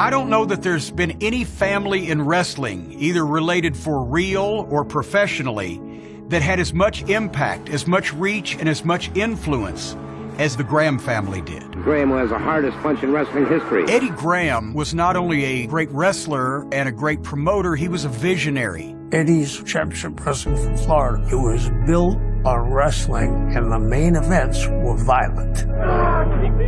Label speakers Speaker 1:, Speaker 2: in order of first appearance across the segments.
Speaker 1: I don't know that there's been any family in wrestling, either related for real or professionally, that had as much impact, as much reach, and as much influence as the Graham family did.
Speaker 2: Graham was the hardest punch in wrestling history.
Speaker 1: Eddie Graham was not only a great wrestler and a great promoter, he was a visionary.
Speaker 3: Eddie's championship wrestling from Florida, it was built on wrestling, and the main events were violent.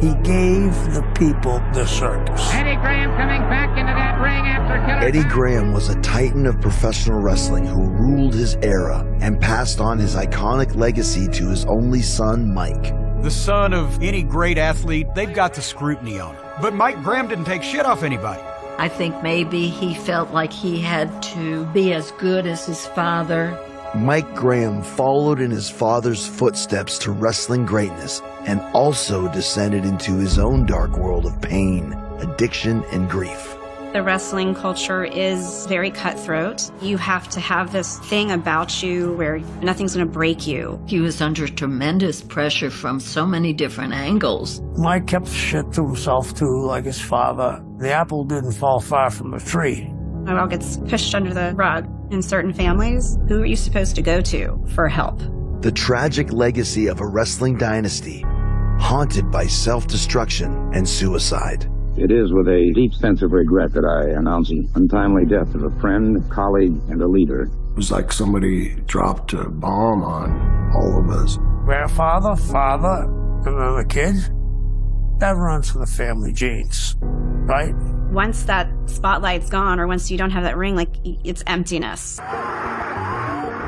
Speaker 3: He gave the people the circus.
Speaker 4: Eddie Graham coming back into that ring after killing.
Speaker 5: Eddie Graham was a titan of professional wrestling who ruled his era and passed on his iconic legacy to his only son, Mike.
Speaker 1: The son of any great athlete, they've got the scrutiny on him. But Mike Graham didn't take shit off anybody.
Speaker 6: I think maybe he felt like he had to be as good as his father.
Speaker 5: Mike Graham followed in his father's footsteps to wrestling greatness and also descended into his own dark world of pain, addiction, and grief.
Speaker 7: The wrestling culture is very cutthroat. You have to have this thing about you where nothing's going to break you.
Speaker 6: He was under tremendous pressure from so many different angles.
Speaker 3: Mike kept shit to himself too, like his father. The apple didn't fall far from the tree.
Speaker 7: It all gets pushed under the rug. In certain families, who are you supposed to go to for help?
Speaker 5: The tragic legacy of a wrestling dynasty, haunted by self-destruction and suicide.
Speaker 2: It is with a deep sense of regret that I announce the untimely death of a friend, colleague, and a leader.
Speaker 8: It was like somebody dropped a bomb on all of us.
Speaker 3: Grandfather, father, and then the kids. That runs in the family genes, right?
Speaker 7: Once that spotlight's gone, or once you don't have that ring, like, it's emptiness.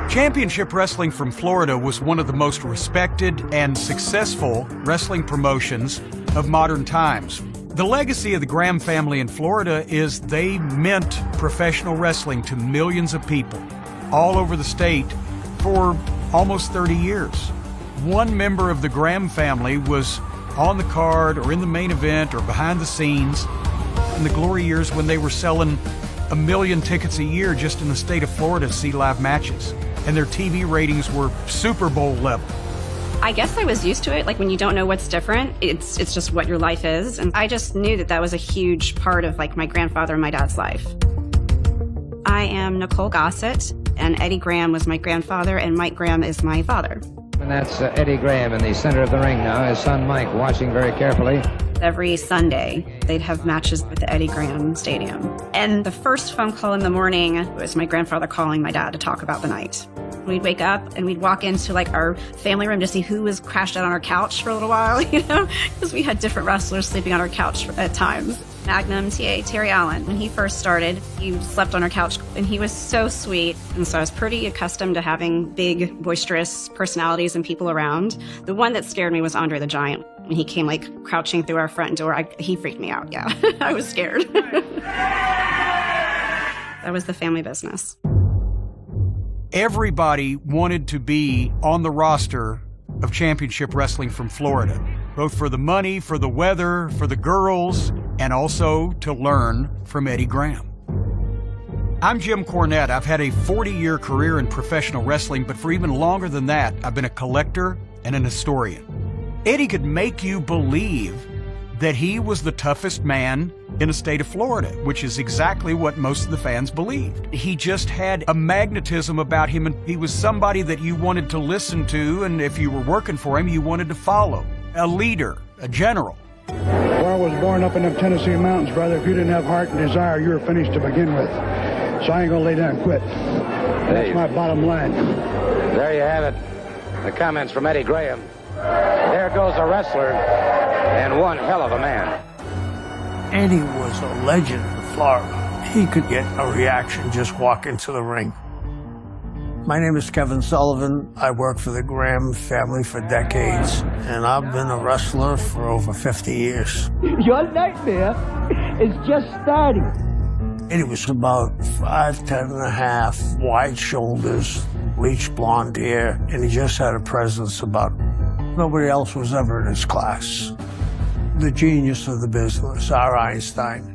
Speaker 1: Championship Wrestling from Florida was one of the most respected and successful wrestling promotions of modern times. The legacy of the Graham family in Florida is they meant professional wrestling to millions of people all over the state for almost 30 years. One member of the Graham family was on the card or in the main event or behind the scenes in the glory years when they were selling 1 million tickets a year just in the state of Florida to see live matches. And their TV ratings were Super Bowl level.
Speaker 7: I guess I was used to it. Like, when you don't know what's different, it's just what your life is. And I just knew that that was a huge part of, like, my grandfather and my dad's life. I am Nicole Gossett, and Eddie Graham was my grandfather, and Mike Graham is my father.
Speaker 4: And that's Eddie Graham in the center of the ring now, his son Mike watching very carefully.
Speaker 7: Every Sunday, they'd have matches at the Eddie Graham Stadium. And the first phone call in the morning was my grandfather calling my dad to talk about the night. We'd wake up and we'd walk into, like, our family room to see who was crashed out on our couch for a little while, you know, because we had different wrestlers sleeping on our couch at times. Magnum TA Terry Allen, when he first started, he slept on our couch, and he was so sweet. And so I was pretty accustomed to having big, boisterous personalities and people around. The one that scared me was Andre the Giant. When he came, like, crouching through our front door, he freaked me out, yeah. I was scared. That was the family business.
Speaker 1: Everybody wanted to be on the roster of Championship Wrestling from Florida, both for the money, for the weather, for the girls, and also to learn from Eddie Graham. I'm Jim Cornette. I've had a 40-year career in professional wrestling, but for even longer than that, I've been a collector and an historian. Eddie could make you believe that he was the toughest man in the state of Florida, which is exactly what most of the fans believed. He just had a magnetism about him, and he was somebody that you wanted to listen to, and if you were working for him, you wanted to follow. A leader, a general.
Speaker 9: Well, I was born up in the Tennessee mountains, brother. If you didn't have heart and desire, you were finished to begin with. So I ain't gonna lay down and quit. That's my bottom line.
Speaker 4: There you have it. The comments from Eddie Graham. There goes a wrestler, and one hell of a man.
Speaker 3: Eddie was a legend in Florida. He could get a reaction just walk into the ring. My name is Kevin Sullivan. I work for the Graham family for decades, and I've been a wrestler for over 50 years.
Speaker 10: Your nightmare is just starting.
Speaker 3: Eddie was about 5'10" and a half, wide shoulders, bleached blonde hair, and he just had a presence about nobody else was ever in his class. The genius of the business, our Einstein.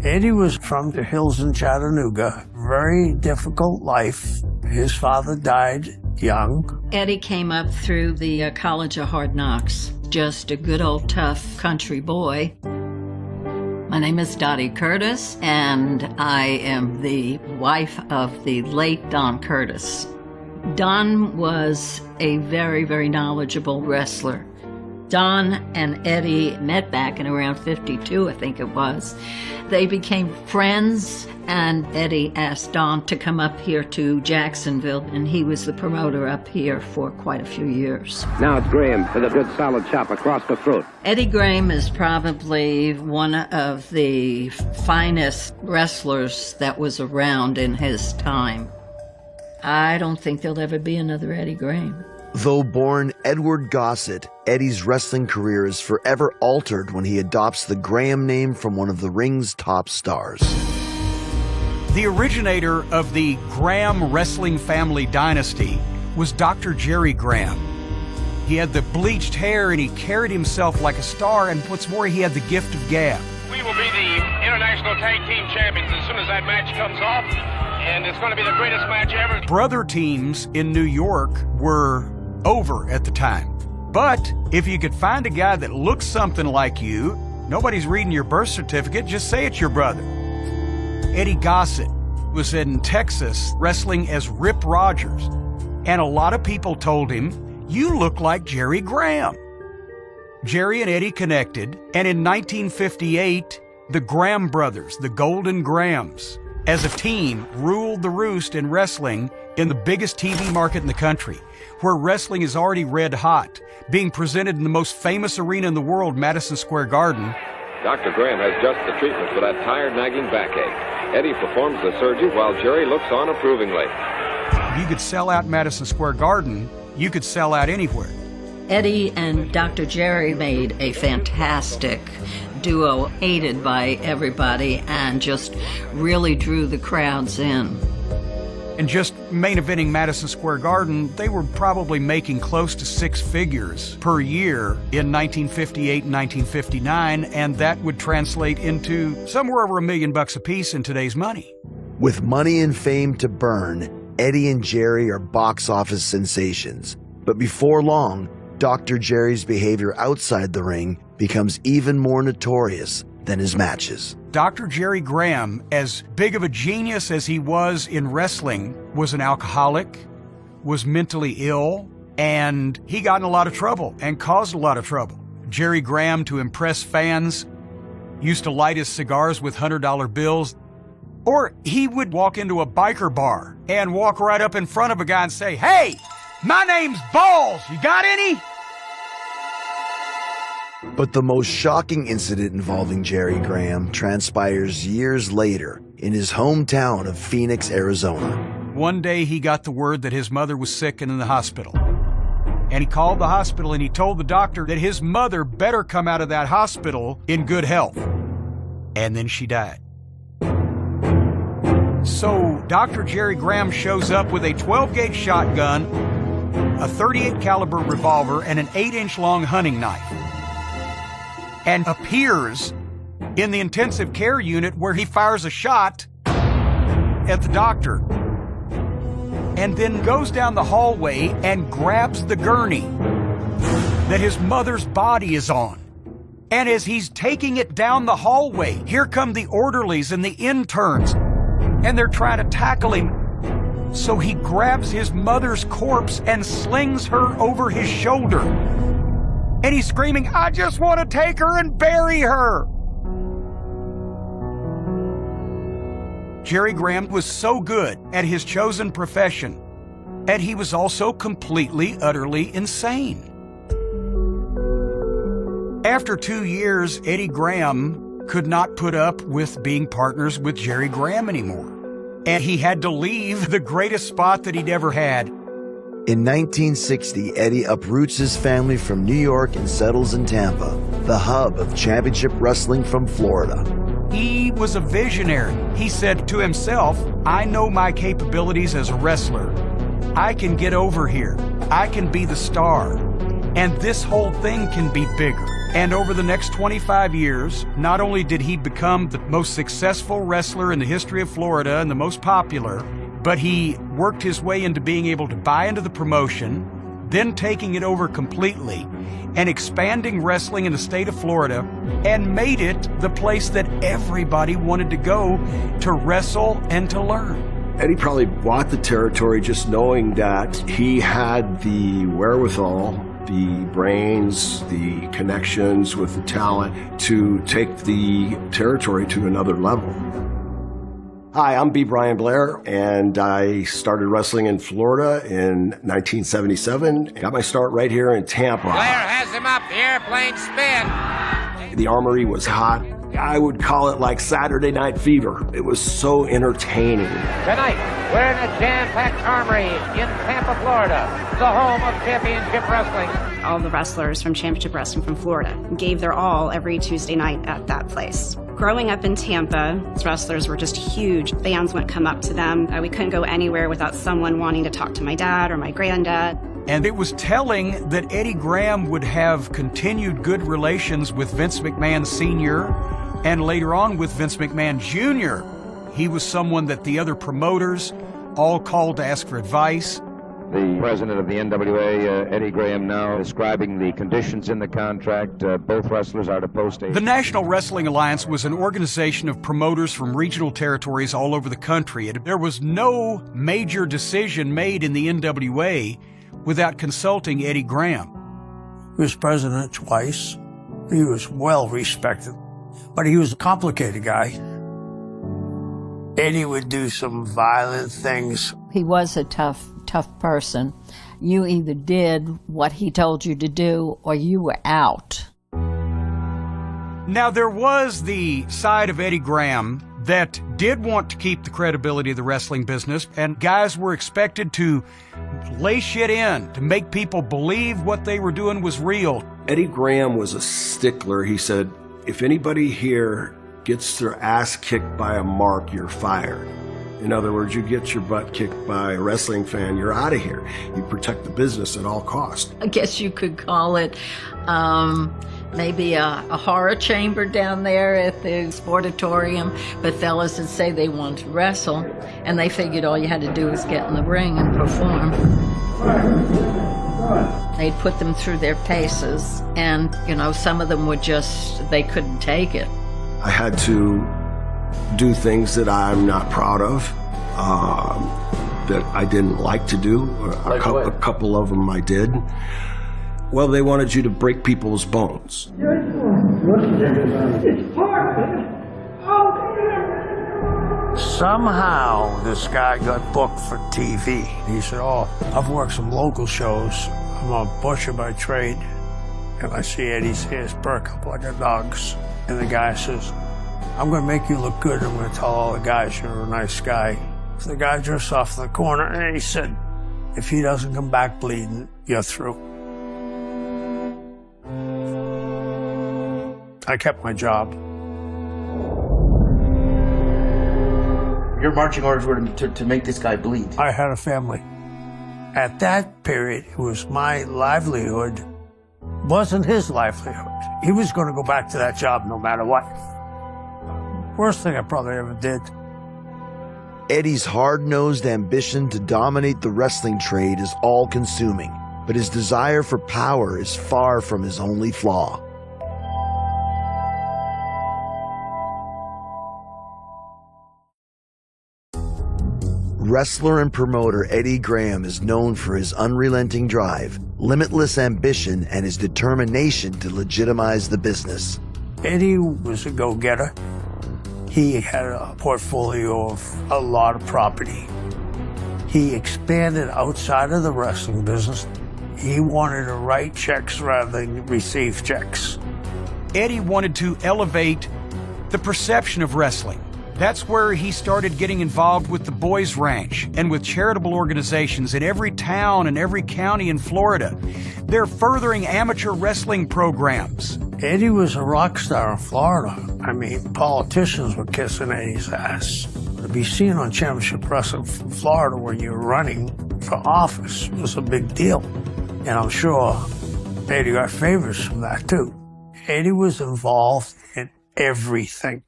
Speaker 3: Eddie was from the hills in Chattanooga. Very difficult life. His father died young.
Speaker 6: Eddie came up through the College of Hard Knocks, just a good old tough country boy. My name is Dottie Curtis, and I am the wife of the late Don Curtis. Don was a very, very knowledgeable wrestler. Don and Eddie met back in around 52, I think it was. They became friends, and Eddie asked Don to come up here to Jacksonville, and he was the promoter up here for quite a few years.
Speaker 4: Now it's Graham with a good solid chop across the throat.
Speaker 6: Eddie Graham is probably one of the finest wrestlers that was around in his time. I don't think there'll ever be another Eddie Graham.
Speaker 5: Though born Edward Gossett, Eddie's wrestling career is forever altered when he adopts the Graham name from one of the ring's top stars.
Speaker 1: The originator of the Graham wrestling family dynasty was Dr. Jerry Graham. He had the bleached hair and he carried himself like a star, and what's more, he had the gift of gab.
Speaker 11: We will be the International Tag Team Champions as soon as that match comes off, and it's going to be the greatest match ever.
Speaker 1: Brother teams in New York were over at the time. But if you could find a guy that looks something like you, nobody's reading your birth certificate, just say it's your brother. Eddie Gossett was in Texas wrestling as Rip Rogers, and a lot of people told him, "You look like Jerry Graham." Jerry and Eddie connected, and in 1958, the Graham brothers, the Golden Grahams, as a team, ruled the roost in wrestling in the biggest TV market in the country, where wrestling is already red hot, being presented in the most famous arena in the world, Madison Square Garden.
Speaker 12: Dr. Graham has just the treatment for that tired, nagging backache. Eddie performs the surgery while Jerry looks on approvingly.
Speaker 1: If you could sell out Madison Square Garden, you could sell out anywhere.
Speaker 6: Eddie and Dr. Jerry made a fantastic duo, aided by everybody, and just really drew the crowds in.
Speaker 1: And just main eventing Madison Square Garden, they were probably making close to six figures per year in 1958 and 1959, and that would translate into somewhere over $1 million a piece in today's money.
Speaker 5: With money and fame to burn, Eddie and Jerry are box office sensations. But before long, Dr. Jerry's behavior outside the ring becomes even more notorious than his matches.
Speaker 1: Dr. Jerry Graham, as big of a genius as he was in wrestling, was an alcoholic, was mentally ill, and he got in a lot of trouble and caused a lot of trouble. Jerry Graham, to impress fans, used to light his cigars with $100 bills, or he would walk into a biker bar and walk right up in front of a guy and say, "Hey, my name's Balls, you got any?"
Speaker 5: But the most shocking incident involving Jerry Graham transpires years later in his hometown of Phoenix, Arizona.
Speaker 1: One day he got the word that his mother was sick and in the hospital. And he called the hospital and he told the doctor that his mother better come out of that hospital in good health. And then she died. So Dr. Jerry Graham shows up with a 12-gauge shotgun, a .38 caliber revolver, and an 8-inch long hunting knife, and appears in the intensive care unit where he fires a shot at the doctor, and then goes down the hallway and grabs the gurney that his mother's body is on. And as he's taking it down the hallway, here come the orderlies and the interns, and they're trying to tackle him. So he grabs his mother's corpse and slings her over his shoulder. And he's screaming, "I just want to take her and bury her." Jerry Graham was so good at his chosen profession, and he was also completely, utterly insane. After 2 years, Eddie Graham could not put up with being partners with Jerry Graham anymore, and he had to leave the greatest spot that he'd ever had.
Speaker 5: In 1960, Eddie uproots his family from New York and settles in Tampa, the hub of championship wrestling from Florida.
Speaker 1: He was a visionary. He said to himself, "I know my capabilities as a wrestler. I can get over here. I can be the star. And this whole thing can be bigger." And over the next 25 years, not only did he become the most successful wrestler in the history of Florida and the most popular, but he worked his way into being able to buy into the promotion, then taking it over completely and expanding wrestling in the state of Florida, and made it the place that everybody wanted to go to wrestle and to learn.
Speaker 8: Eddie probably bought the territory just knowing that he had the wherewithal, the brains, the connections with the talent to take the territory to another level. Hi, I'm B. Brian Blair, and I started wrestling in Florida in 1977. Got my start right here in Tampa.
Speaker 4: Blair has him up, the airplane spin.
Speaker 8: The Armory was hot. I would call it like Saturday Night Fever. It was so entertaining.
Speaker 4: Tonight, we're in a jam-packed Armory in Tampa, Florida, the home of championship wrestling.
Speaker 7: All the wrestlers from Championship Wrestling from Florida gave their all every Tuesday night at that place. Growing up in Tampa, wrestlers were just huge. Fans would come up to them. We couldn't go anywhere without someone wanting to talk to my dad or my granddad.
Speaker 1: And it was telling that Eddie Graham would have continued good relations with Vince McMahon Sr. and later on with Vince McMahon Jr. He was someone that the other promoters all called to ask for advice.
Speaker 13: The president of the NWA, Eddie Graham, now describing the conditions in the contract. Both wrestlers are to post a...
Speaker 1: The National Wrestling Alliance was an organization of promoters from regional territories all over the country. And there was no major decision made in the NWA without consulting Eddie Graham.
Speaker 3: He was president twice. He was well respected, but he was a complicated guy. Eddie would do some violent things.
Speaker 6: He was a tough person. You either did what he told you to do or you were out.
Speaker 1: Now, there was the side of Eddie Graham that did want to keep the credibility of the wrestling business, and guys were expected to lay shit in to make people believe what they were doing was real.
Speaker 8: Eddie Graham was a stickler. He said, if anybody here gets their ass kicked by a mark, you're fired. In other words, you get your butt kicked by a wrestling fan, you're out of here. You protect the business at all costs.
Speaker 6: I guess you could call it maybe a horror chamber down there at the sportatorium, but fellas would say they wanted to wrestle, and they figured all you had to do was get in the ring and perform. They'd put them through their paces, and, you know, some of them would just, they couldn't take it.
Speaker 8: I had to do things that I'm not proud of, that I didn't like to do. A couple of them I did. Well, they wanted you to break people's bones.
Speaker 3: Somehow, this guy got booked for TV. He said, oh, I've worked some local shows. I'm a butcher by trade. And I see Eddie's ears perk up like a dog's. And the guy says, I'm going to make you look good. I'm going to tell all the guys you're a nice guy. So the guy drifts off in the corner, and he said, if he doesn't come back bleeding, you're through. I kept my job.
Speaker 14: Your marching orders were to make this guy bleed.
Speaker 3: I had a family. At that period, it was my livelihood. Wasn't his livelihood. He was going to go back to that job no matter what. Worst thing I probably ever did.
Speaker 5: Eddie's hard-nosed ambition to dominate the wrestling trade is all-consuming, but his desire for power is far from his only flaw. Wrestler and promoter Eddie Graham is known for his unrelenting drive, limitless ambition, and his determination to legitimize the business.
Speaker 3: Eddie was a go-getter. He had a portfolio of a lot of property. He expanded outside of the wrestling business. He wanted to write checks rather than receive checks.
Speaker 1: Eddie wanted to elevate the perception of wrestling. That's where he started getting involved with the Boys Ranch and with charitable organizations in every town and every county in Florida. They're furthering amateur wrestling programs.
Speaker 3: Eddie was a rock star in Florida. I mean, politicians were kissing Eddie's ass. To be seen on Championship Wrestling from Florida when you're running for office was a big deal. And I'm sure Eddie got favors from that, too. Eddie was involved in everything.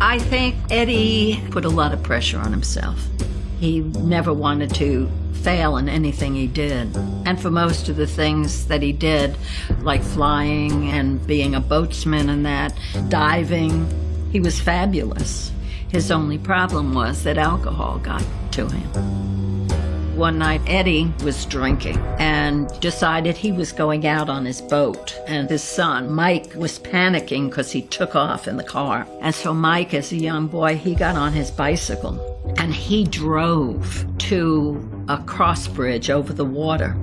Speaker 6: I think Eddie put a lot of pressure on himself. He never wanted to fail in anything he did. And for most of the things that he did, like flying and being a boatsman and that, diving, he was fabulous. His only problem was that alcohol got to him. One night, Eddie was drinking and decided he was going out on his boat. And his son, Mike, was panicking because he took off in the car. And so Mike, as a young boy, he got on his bicycle and he drove to a cross bridge over the water.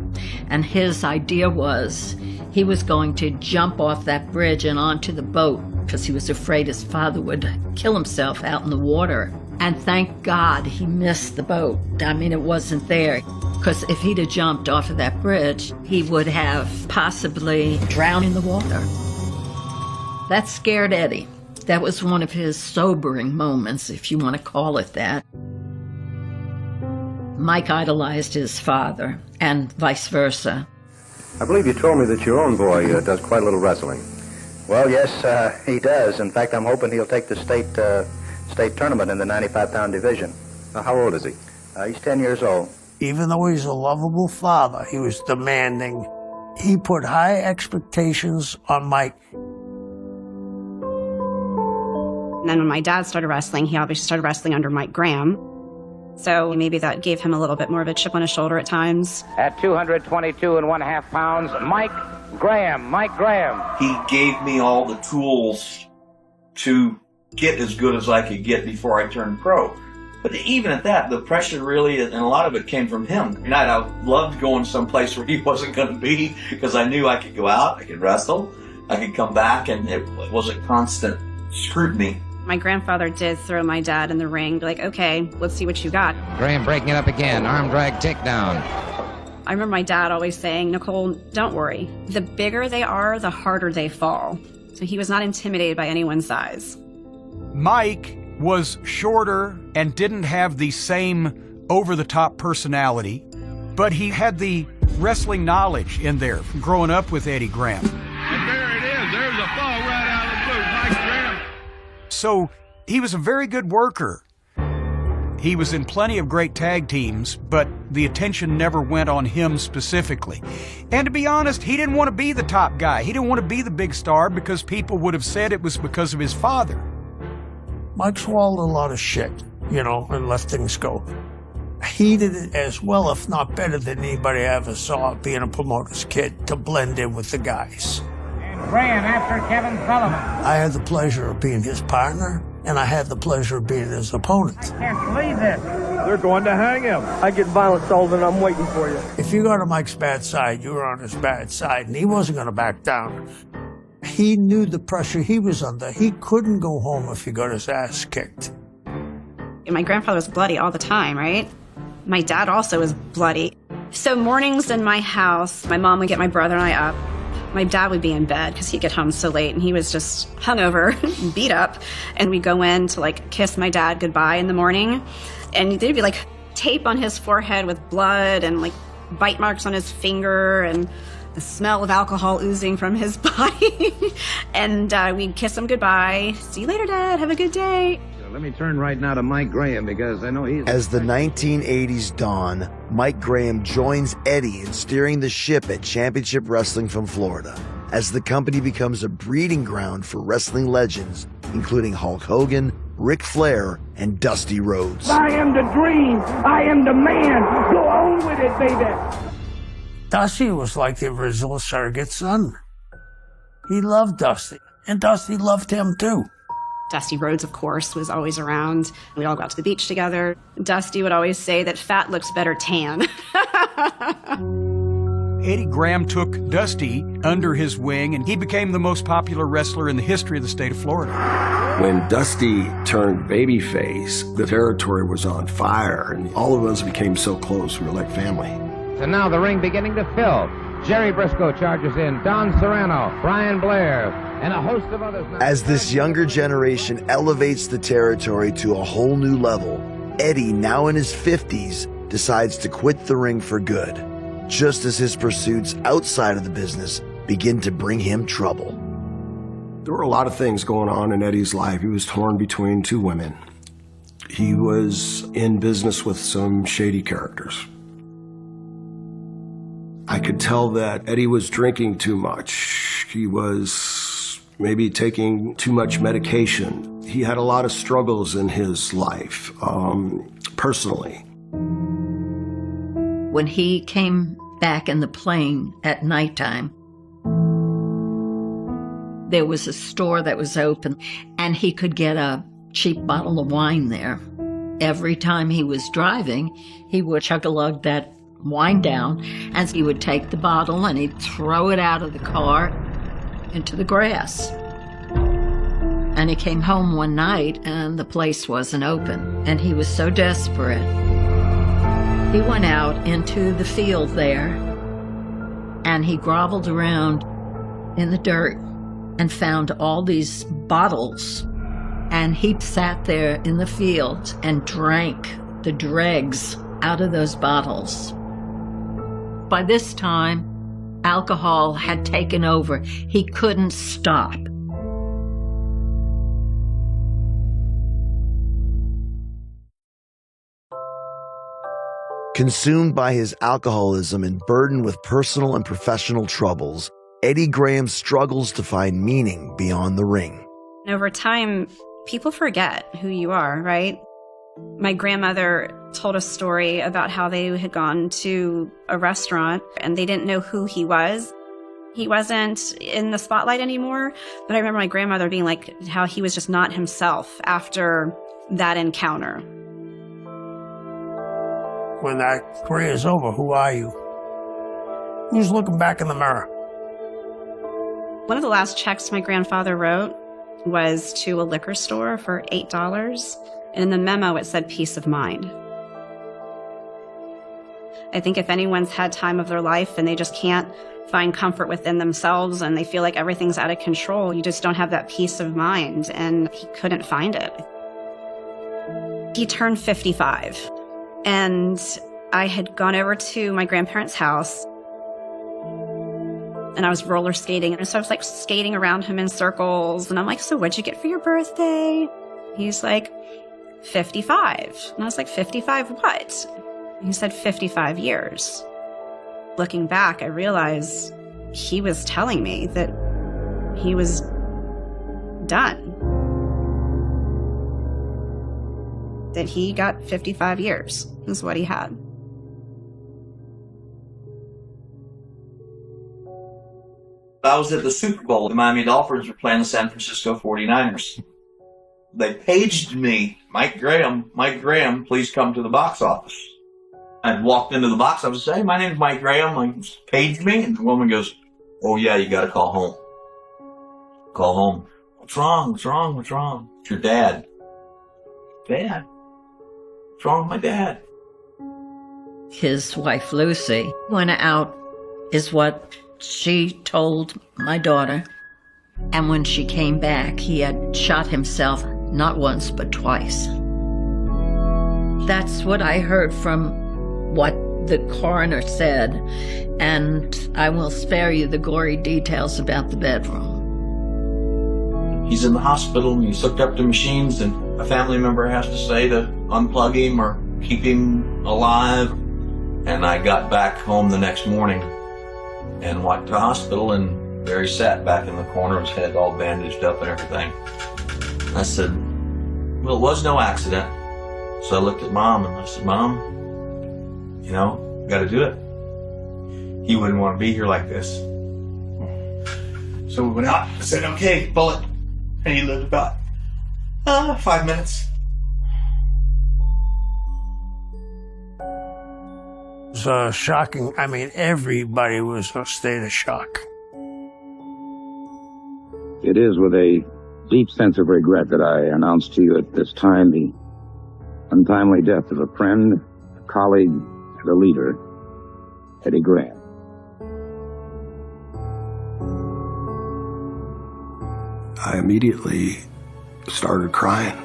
Speaker 6: And his idea was he was going to jump off that bridge and onto the boat because he was afraid his father would kill himself out in the water. And thank God he missed the boat. I mean, it wasn't there. Because if he'd have jumped off of that bridge, he would have possibly drowned in the water. That scared Eddie. That was one of his sobering moments, if you want to call it that. Mike idolized his father, and vice versa.
Speaker 15: I believe you told me that your own boy does quite a little wrestling.
Speaker 16: Well, yes, he does. In fact, I'm hoping he'll take the state tournament in the 95-pound division.
Speaker 15: How old is he?
Speaker 16: He's 10 years old.
Speaker 3: Even though he's a lovable father, he was demanding. He put high expectations on Mike.
Speaker 7: And then when my dad started wrestling, he obviously started wrestling under Mike Graham. So maybe that gave him a little bit more of a chip on his shoulder at times.
Speaker 4: At 222.5 pounds, Mike Graham.
Speaker 14: He gave me all the tools to get as good as I could get before I turned pro. But even at that, the pressure really, and a lot of it came from him. I loved going someplace where he wasn't going to be because I knew I could go out, I could wrestle, I could come back, and it wasn't constant scrutiny.
Speaker 7: My grandfather did throw my dad in the ring, be like, okay, let's see what you got.
Speaker 4: Graham breaking it up again, arm drag takedown.
Speaker 7: I remember my dad always saying, Nicole, don't worry. The bigger they are, the harder they fall. So he was not intimidated by anyone's size.
Speaker 1: Mike was shorter and didn't have the same over-the-top personality, but he had the wrestling knowledge in there from growing up with Eddie Graham.
Speaker 11: And there it is. There's a fall right out of the blue. Mike Graham.
Speaker 1: So he was a very good worker. He was in plenty of great tag teams, but the attention never went on him specifically. And to be honest, he didn't want to be the top guy. He didn't want to be the big star because people would have said it was because of his father.
Speaker 3: Mike swallowed a lot of shit, and let things go. He did it as well, if not better, than anybody I ever saw being a promoter's kid to blend in with the guys.
Speaker 4: And Graham after Kevin Sullivan.
Speaker 3: I had the pleasure of being his partner, and I had the pleasure of being his opponent.
Speaker 4: I can't believe this.
Speaker 10: They're going to hang him. I get violent, Sullivan. I'm waiting for you.
Speaker 3: If you got on Mike's bad side, you were on his bad side, and he wasn't going to back down. He knew the pressure he was under. He couldn't go home if he got his ass kicked.
Speaker 7: My grandfather was bloody all the time, right? My dad also was bloody. So mornings in my house, my mom would get my brother and I up. My dad would be in bed because he'd get home so late and he was just hungover, beat up. And we'd go in to kiss my dad goodbye in the morning. And there'd be tape on his forehead with blood and bite marks on his finger and the smell of alcohol oozing from his body. And we'd kiss him goodbye. See you later, Dad. Have a good day.
Speaker 13: Let me turn right now to Mike Graham because I know he's...
Speaker 5: As the 1980s dawn, Mike Graham joins Eddie in steering the ship at Championship Wrestling from Florida, as the company becomes a breeding ground for wrestling legends, including Hulk Hogan, Ric Flair, and Dusty Rhodes.
Speaker 10: I am the dream. I am the man. Go on with it, baby.
Speaker 3: Dusty was like the original surrogate son. He loved Dusty, and Dusty loved him too.
Speaker 7: Dusty Rhodes, of course, was always around. We'd all go out to the beach together. Dusty would always say that fat looks better tan.
Speaker 1: Eddie Graham took Dusty under his wing, and he became the most popular wrestler in the history of the state of Florida.
Speaker 8: When Dusty turned babyface, the territory was on fire, and all of us became so close. We were like family.
Speaker 4: And now the ring beginning to fill. Jerry Briscoe charges in, Don Serrano, Brian Blair, and a host of others.
Speaker 5: As this younger generation elevates the territory to a whole new level, Eddie, now in his 50s, decides to quit the ring for good, just as his pursuits outside of the business begin to bring him trouble.
Speaker 8: There were a lot of things going on in Eddie's life. He was torn between two women. He was in business with some shady characters. I could tell that Eddie was drinking too much. He was maybe taking too much medication. He had a lot of struggles in his life, personally.
Speaker 6: When he came back in the plane at nighttime, there was a store that was open, and he could get a cheap bottle of wine there. Every time he was driving, he would chug-a-lug that wine down, and he would take the bottle and he'd throw it out of the car into the grass. And he came home one night and the place wasn't open, and he was so desperate. He went out into the field there and he groveled around in the dirt and found all these bottles, and he sat there in the field and drank the dregs out of those bottles. By this time, alcohol had taken over. He couldn't stop.
Speaker 5: Consumed by his alcoholism and burdened with personal and professional troubles, Eddie Graham struggles to find meaning beyond the ring.
Speaker 7: Over time, people forget who you are, right? My grandmother told a story about how they had gone to a restaurant and they didn't know who he was. He wasn't in the spotlight anymore, but I remember my grandmother being like how he was just not himself after that encounter.
Speaker 3: When that career is over, who are you? Who's looking back in the mirror?
Speaker 7: One of the last checks my grandfather wrote was to a liquor store for $8. And in the memo, it said peace of mind. I think if anyone's had time of their life and they just can't find comfort within themselves and they feel like everything's out of control, you just don't have that peace of mind, and he couldn't find it. He turned 55, and I had gone over to my grandparents' house, and I was roller skating, and so I was like skating around him in circles, and I'm like, so what'd you get for your birthday? He's like, 55. And I was like, 55 what? He said 55 years. Looking back, I realized he was telling me that he was done. That he got 55 years is what he had.
Speaker 14: I was at the Super Bowl. The Miami Dolphins were playing the San Francisco 49ers. They paged me, Mike Graham, please come to the box office. I walked into the box office and said, hey, my name's Mike Graham. Like, paged me. And the woman goes, oh, yeah, you got to call home. Call home. What's wrong? What's wrong? What's wrong? It's your dad. Dad? What's wrong with my dad?
Speaker 6: His wife, Lucy, went out, is what she told my daughter. And when she came back, he had shot himself not once, but twice. That's what I heard from what the coroner said, and I will spare you the gory details about the bedroom.
Speaker 14: He's in the hospital and he's hooked up to machines, and a family member has to say to unplug him or keep him alive. And I got back home the next morning and went to the hospital, and there he sat back in the corner, his head all bandaged up and everything. I said, well, it was no accident. So I looked at Mom and I said, Mom, you know, got to do it. He wouldn't want to be here like this. So we went out. I said, okay, bullet. And he lived about 5 minutes.
Speaker 3: It was shocking. I mean, everybody was in a state of shock.
Speaker 2: It is with a deep sense of regret that I announce to you at this time the untimely death of a friend, a colleague, and a leader, Eddie Graham.
Speaker 8: I immediately started crying.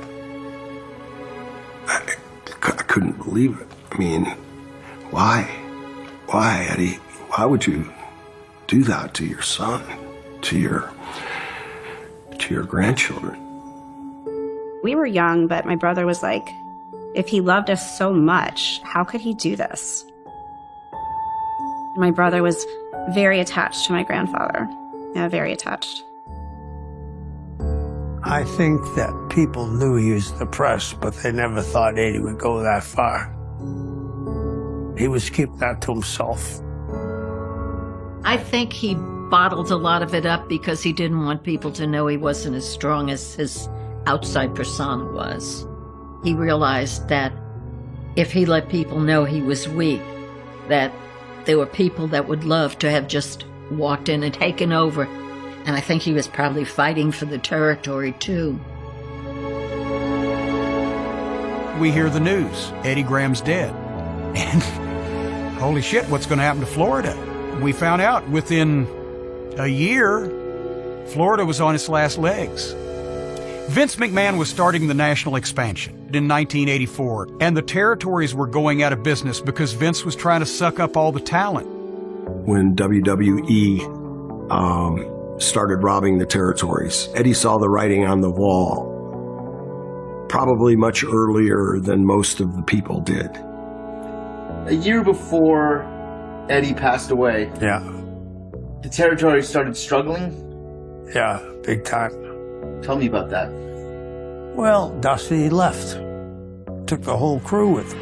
Speaker 8: I couldn't believe it. I mean, why? Why, Eddie? Why would you do that to your son, to your grandchildren?
Speaker 7: We were young, but my brother was like, if he loved us so much, how could he do this? My brother was very attached to my grandfather. Yeah, very attached.
Speaker 3: I think that people knew he was depressed, but they never thought Eddie would go that far. He was keeping that to himself.
Speaker 6: I think he bottled a lot of it up because he didn't want people to know he wasn't as strong as his outside persona was. He realized that if he let people know he was weak, that there were people that would love to have just walked in and taken over. And I think he was probably fighting for the territory, too.
Speaker 1: We hear the news. Eddie Graham's dead. And holy shit, what's going to happen to Florida? We found out within a year, Florida was on its last legs. Vince McMahon was starting the national expansion in 1984, and the territories were going out of business because Vince was trying to suck up all the talent.
Speaker 8: When WWE started robbing the territories, Eddie saw the writing on the wall probably much earlier than most of the people did.
Speaker 17: A year before Eddie passed away,
Speaker 3: yeah,
Speaker 17: the territory started struggling?
Speaker 3: Yeah, big time.
Speaker 17: Tell me about that.
Speaker 3: Well, Dusty left. Took the whole crew with him.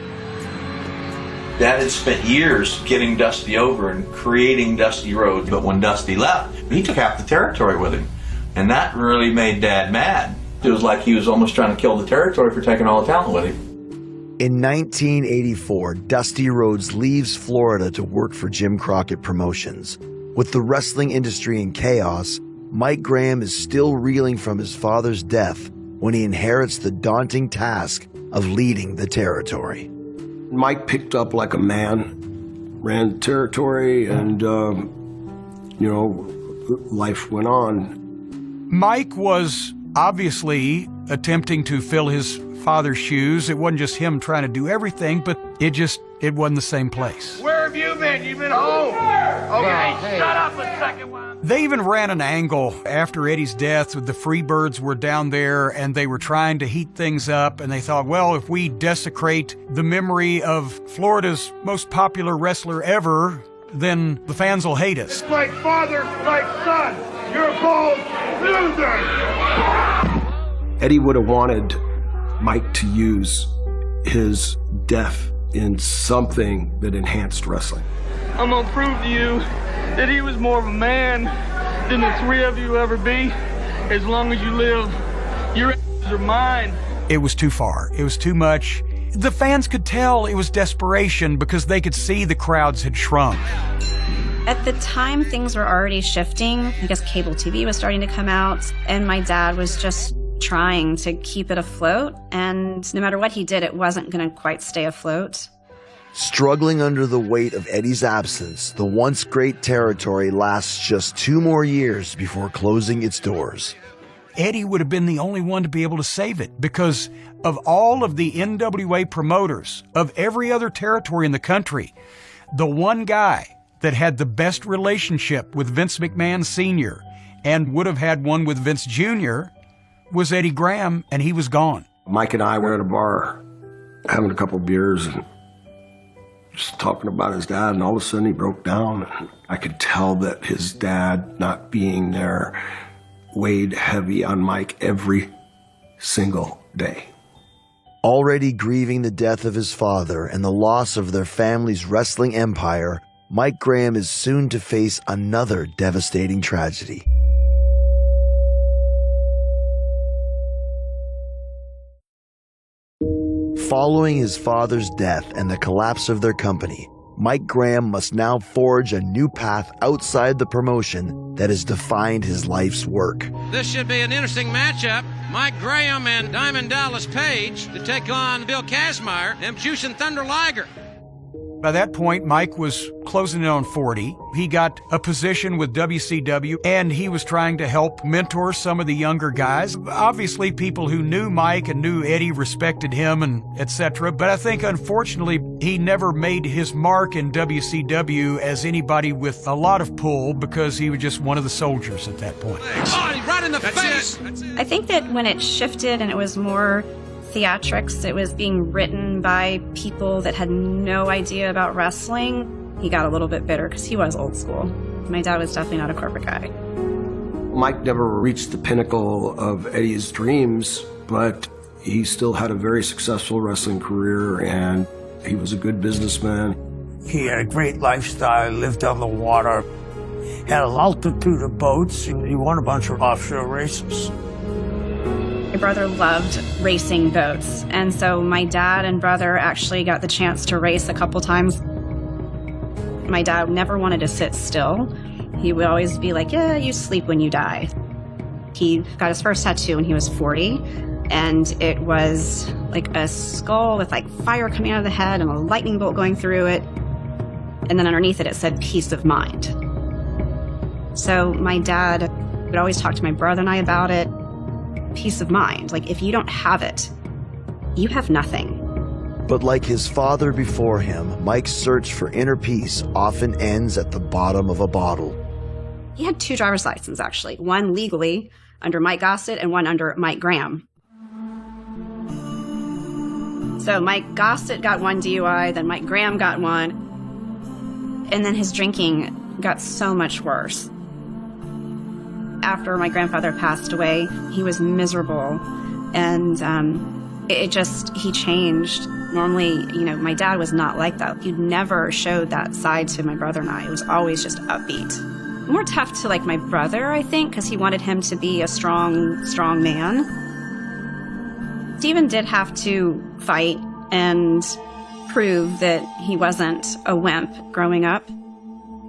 Speaker 14: Dad had spent years getting Dusty over and creating Dusty Rhodes, but when Dusty left, he took half the territory with him. And that really made Dad mad. It was like he was almost trying to kill the territory for taking all the talent with him.
Speaker 5: In 1984, Dusty Rhodes leaves Florida to work for Jim Crockett Promotions. With the wrestling industry in chaos, Mike Graham is still reeling from his father's death when he inherits the daunting task of leading the territory.
Speaker 8: Mike picked up like a man, ran the territory, and, life went on.
Speaker 1: Mike was obviously attempting to fill his father's shoes. It wasn't just him trying to do everything, but it wasn't the same place.
Speaker 11: Where have you been? You've been home. Okay, shut up a second while.
Speaker 1: They even ran an angle after Eddie's death with the Freebirds were down there and they were trying to heat things up, and they thought, well, if we desecrate the memory of Florida's most popular wrestler ever, then the fans will hate us.
Speaker 11: It's like father, like son. You're both losers.
Speaker 8: Eddie would have wanted Mike to use his death in something that enhanced wrestling.
Speaker 18: I'm gonna prove to you that he was more of a man than the three of you ever be. As long as you live, your asses are mine.
Speaker 1: It was too far. It was too much. The fans could tell it was desperation because they could see the crowds had shrunk.
Speaker 7: At the time, things were already shifting. I guess cable TV was starting to come out, and my dad was just trying to keep it afloat. And no matter what he did, it wasn't going to quite stay afloat.
Speaker 5: Struggling under the weight of Eddie's absence, the once great territory lasts just 2 more years before closing its doors.
Speaker 1: Eddie would have been the only one to be able to save it because of all of the NWA promoters of every other territory in the country, the one guy that had the best relationship with Vince McMahon Sr. and would have had one with Vince Jr. was Eddie Graham, and he was gone.
Speaker 8: Mike and I were at a bar having a couple beers and just talking about his dad, and all of a sudden he broke down. And I could tell that his dad not being there weighed heavy on Mike every single day.
Speaker 5: Already grieving the death of his father and the loss of their family's wrestling empire, Mike Graham is soon to face another devastating tragedy. Following his father's death and the collapse of their company, Mike Graham must now forge a new path outside the promotion that has defined his life's work.
Speaker 19: This should be an interesting matchup. Mike Graham and Diamond Dallas Page to take on Bill Kazmaier and Jushin Thunder Liger.
Speaker 1: By that point, Mike was closing in on 40. He got a position with WCW, and he was trying to help mentor some of the younger guys. Obviously, people who knew Mike and knew Eddie respected him, and etc. But I think, unfortunately, he never made his mark in WCW as anybody with a lot of pull because he was just one of the soldiers at that point.
Speaker 19: Oh, right in the face!
Speaker 7: I think that when it shifted and it was more theatrics, it was being written by people that had no idea about wrestling. he got a little bit bitter because he was old school. My dad was definitely not a corporate guy.
Speaker 8: Mike never reached the pinnacle of Eddie's dreams, but he still had a very successful wrestling career, and he was a good businessman.
Speaker 3: He had a great lifestyle, lived on the water, had a multitude of boats, and he won a bunch of offshore races.
Speaker 7: My brother loved racing boats, and so my dad and brother actually got the chance to race a couple times. My dad never wanted to sit still. He would always be like, yeah, you sleep when you die. He got his first tattoo when he was 40, and it was like a skull with like fire coming out of the head and a lightning bolt going through it. And then underneath it, it said peace of mind. So my dad would always talk to my brother and I about it. Peace of mind. Like, if you don't have it, you have nothing.
Speaker 5: But like his father before him, Mike's search for inner peace often ends at the bottom of a bottle.
Speaker 7: He had 2 driver's licenses, actually. One legally under Mike Gossett and one under Mike Graham. So Mike Gossett got 1 DUI, then Mike Graham got 1. And then his drinking got so much worse. After my grandfather passed away, he was miserable, and he changed. Normally, my dad was not like that. He never showed that side to my brother and I. It was always just upbeat. More tough to like my brother, I think, because he wanted him to be a strong man. Stephen did have to fight and prove that he wasn't a wimp growing up,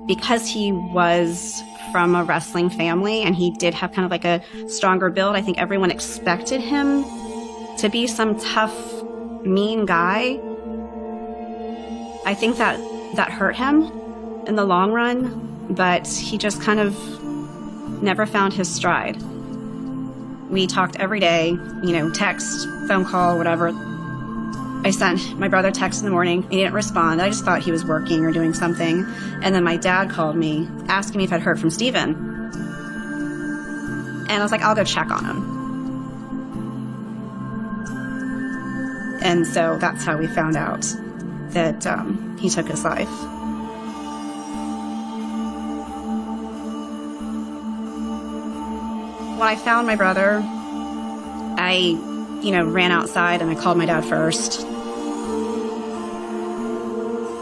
Speaker 7: because he was from a wrestling family and he did have kind of like a stronger build. I think everyone expected him to be some tough, mean guy. I think that hurt him in the long run, but he just kind of never found his stride. We talked every day, text, phone call, whatever. I sent my brother a text in the morning. He didn't respond. I just thought he was working or doing something. And then my dad called me, asking me if I'd heard from Stephen. And I was like, I'll go check on him. And so that's how we found out that he took his life. When I found my brother, I ran outside and I called my dad first.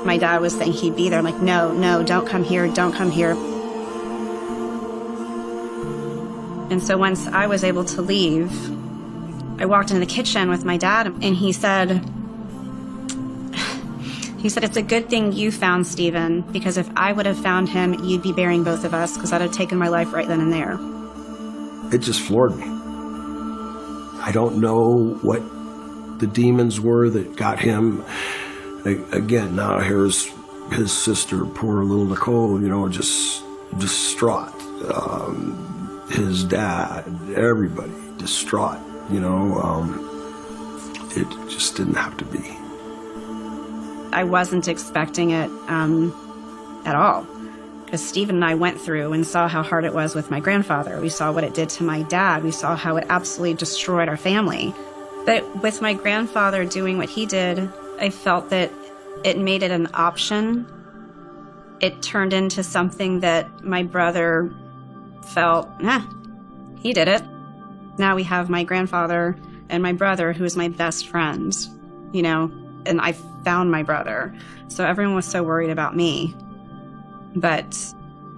Speaker 7: My dad was saying he'd be there. I'm like, no, don't come here, don't come here. And so once I was able to leave, I walked into the kitchen with my dad, and he said, it's a good thing you found Stephen, because if I would have found him, you'd be burying both of us, because I'd have taken my life right then and there.
Speaker 8: It just floored me. I don't know what the demons were that got him. Again, now here's his sister, poor little Nicole, just distraught. His dad, everybody distraught, It just didn't have to be.
Speaker 7: I wasn't expecting it at all. Because Stephen and I went through and saw how hard it was with my grandfather. We saw what it did to my dad. We saw how it absolutely destroyed our family. But with my grandfather doing what he did, I felt that it made it an option. It turned into something that my brother felt, he did it. Now we have my grandfather and my brother, who is my best friend, and I found my brother. So everyone was so worried about me. But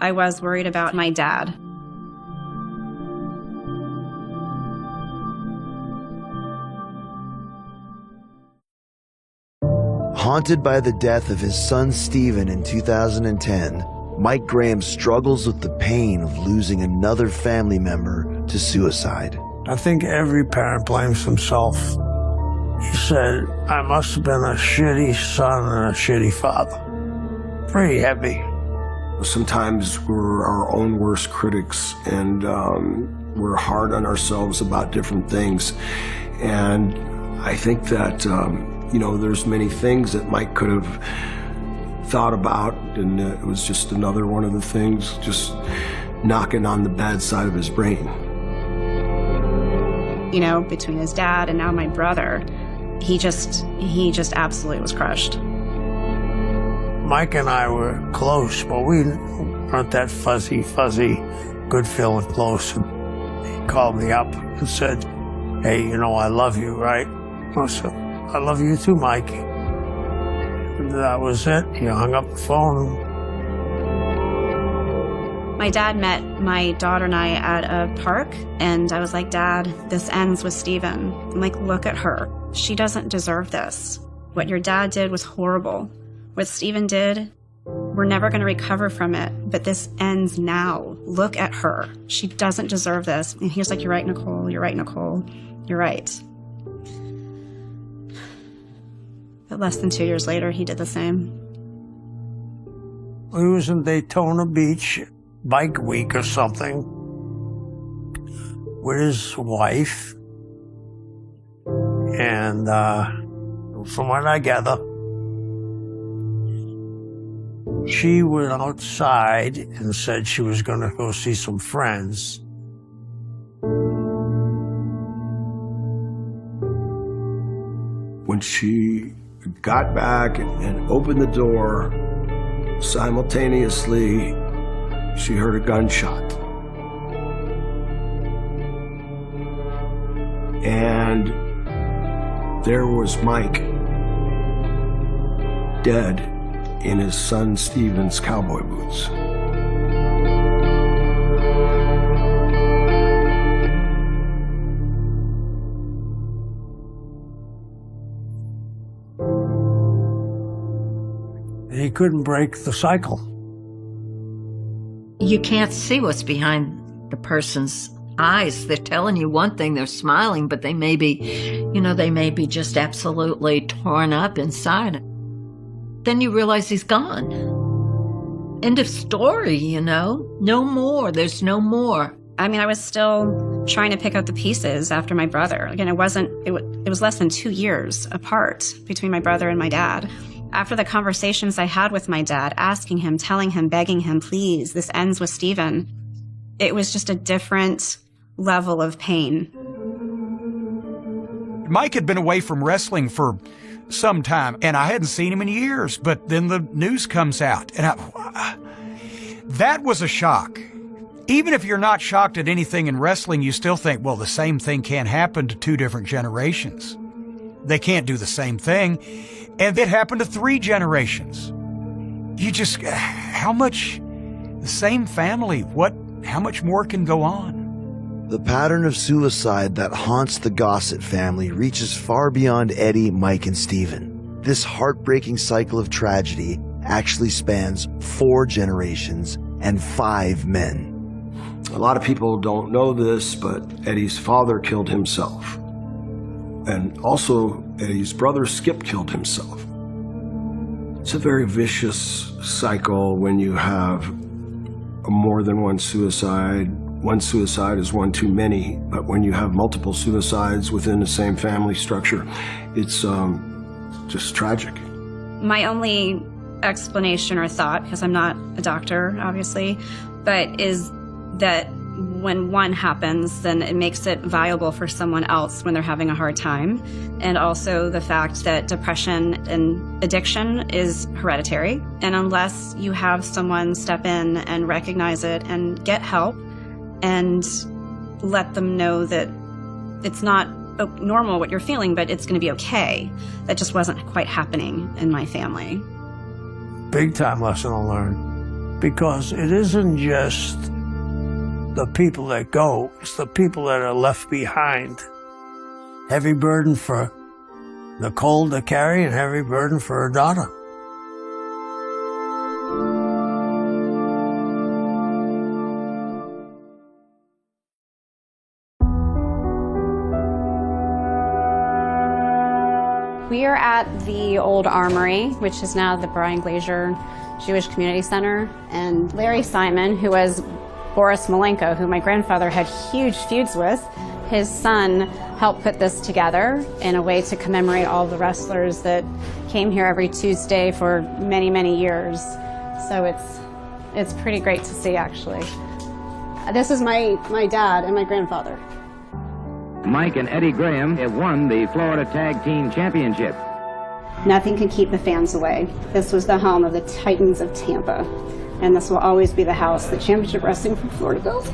Speaker 7: I was worried about my dad.
Speaker 5: Haunted by the death of his son Stephen in 2010, Mike Graham struggles with the pain of losing another family member to suicide.
Speaker 3: I think every parent blames himself. He said, I must have been a shitty son and a shitty father. Pretty heavy.
Speaker 8: Sometimes we're our own worst critics, and we're hard on ourselves about different things. And I think that, there's many things that Mike could have thought about, and it was just another one of the things just knocking on the bad side of his brain.
Speaker 7: Between his dad and now my brother, he just absolutely was crushed.
Speaker 3: Mike and I were close, but we weren't that fuzzy, good feeling close. And he called me up and said, "Hey, you know I love you, right?" I said, "I love you too, Mike." And that was it. He hung up the phone.
Speaker 7: My dad met my daughter and I at a park, and I was like, "Dad, this ends with Steven." I'm like, "Look at her. She doesn't deserve this. What your dad did was horrible. What Steven did, we're never going to recover from it, but this ends now. Look at her. She doesn't deserve this." And he was like, "You're right, Nicole. You're right, Nicole. You're right." But less than 2 years later, he did the same.
Speaker 3: He was in Daytona Beach, bike week or something, with his wife. And from what I gather, she went outside and said she was going to go see some friends.
Speaker 8: When she got back and opened the door, simultaneously, she heard a gunshot. And there was Mike, dead in his son Steven's cowboy boots.
Speaker 3: He couldn't break the cycle.
Speaker 6: You can't see what's behind the person's eyes. They're telling you one thing, they're smiling, but they may be, they may be just absolutely torn up inside. Then you realize he's gone. End of story, No more. There's no more.
Speaker 7: I mean, I was still trying to pick up the pieces after my brother. Again, it was less than 2 years apart between my brother and my dad. After the conversations I had with my dad, asking him, telling him, begging him, please, this ends with Steven, it was just a different level of pain.
Speaker 1: Mike had been away from wrestling for some time, and I hadn't seen him in years, but then the news comes out, and that was a shock. Even if you're not shocked at anything in wrestling, you still think, well, the same thing can't happen to 2 different generations. They can't do the same thing. And it happened to 3 generations. You just, how much, the same family, how much more can go on?
Speaker 5: The pattern of suicide that haunts the Gossett family reaches far beyond Eddie, Mike, and Steven. This heartbreaking cycle of tragedy actually spans 4 generations and 5 men.
Speaker 8: A lot of people don't know this, but Eddie's father killed himself. And also, Eddie's brother Skip killed himself. It's a very vicious cycle when you have more than one suicide. One suicide is one too many, but when you have multiple suicides within the same family structure, it's just tragic.
Speaker 7: My only explanation or thought, because I'm not a doctor, obviously, but is that when one happens, then it makes it viable for someone else when they're having a hard time. And also the fact that depression and addiction is hereditary. And unless you have someone step in and recognize it and get help and let them know that it's not normal what you're feeling, but it's going to be okay. That just wasn't quite happening in my family.
Speaker 3: Big time lesson to learn. Because it isn't just the people that go, it's the people that are left behind. Heavy burden for Nicole to carry and heavy burden for her daughter.
Speaker 20: We are at the old armory, which is now the Brian Glazier Jewish Community Center. And Larry Simon, who was Boris Malenko, who my grandfather had huge feuds with, his son helped put this together in a way to commemorate all the wrestlers that came here every Tuesday for many, many years. So it's pretty great to see, actually. This is my dad and my grandfather.
Speaker 19: Mike and Eddie Graham have won the Florida Tag Team Championship.
Speaker 20: Nothing could keep the fans away. This was the home of the Titans of Tampa, and this will always be the house that Championship Wrestling from Florida built.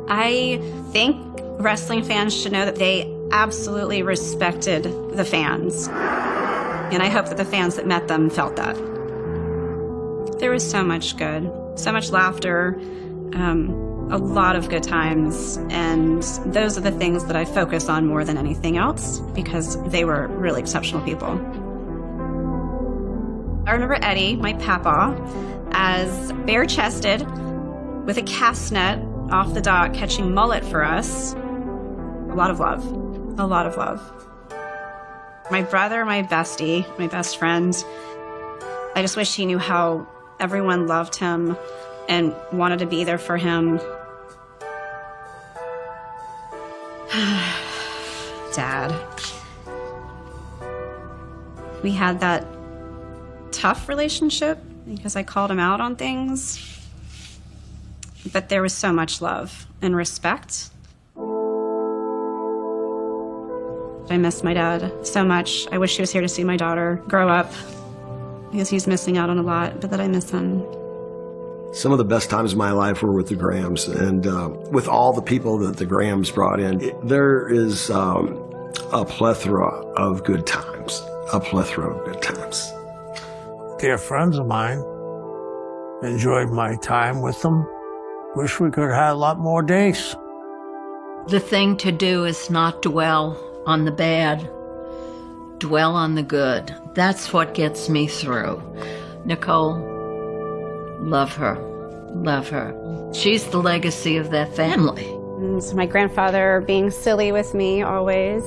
Speaker 7: I think wrestling fans should know that they absolutely respected the fans. And I hope that the fans that met them felt that. There was so much good, so much laughter, a lot of good times, and those are the things that I focus on more than anything else because they were really exceptional people. I remember Eddie, my papa, as bare-chested with a cast net off the dock catching mullet for us. A lot of love. A lot of love. My brother, my bestie, my best friend, I just wish he knew how everyone loved him and wanted to be there for him. Dad. We had that tough relationship because I called him out on things. But there was so much love and respect. I miss my dad so much. I wish he was here to see my daughter grow up because he's missing out on a lot, but that I miss him.
Speaker 8: Some of the best times of my life were with the Grahams, and with all the people that the Grahams brought in, there is a plethora of good times, a plethora of good times.
Speaker 3: They're friends of mine. Enjoyed my time with them. Wish we could have had a lot more days.
Speaker 6: The thing to do is not dwell on the bad, dwell on the good. That's what gets me through. Nicole, love her, love her. She's the legacy of that family.
Speaker 20: And my grandfather being silly with me always.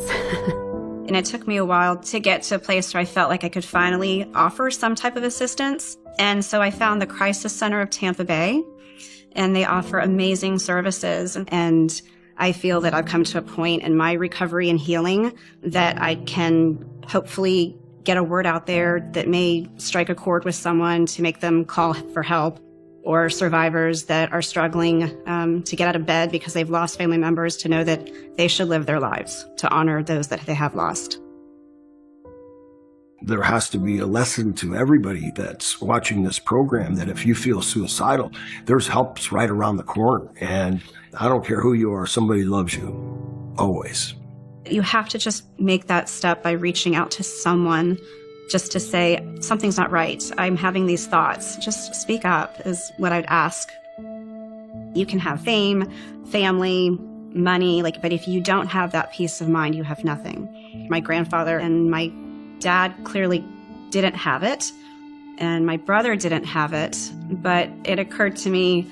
Speaker 7: And it took me a while to get to a place where I felt like I could finally offer some type of assistance. And so I found the Crisis Center of Tampa Bay, and they offer amazing services. And I feel that I've come to a point in my recovery and healing that I can hopefully get a word out there that may strike a chord with someone to make them call for help, or survivors that are struggling to get out of bed because they've lost family members to know that they should live their lives to honor those that they have lost.
Speaker 8: There has to be a lesson to everybody that's watching this program that if you feel suicidal, there's help right around the corner. And I don't care who you are, somebody loves you, always.
Speaker 7: You have to just make that step by reaching out to someone just to say, something's not right. I'm having these thoughts. Just speak up is what I'd ask. You can have fame, family, money, but if you don't have that peace of mind, you have nothing. My grandfather and my dad clearly didn't have it, and my brother didn't have it, but it occurred to me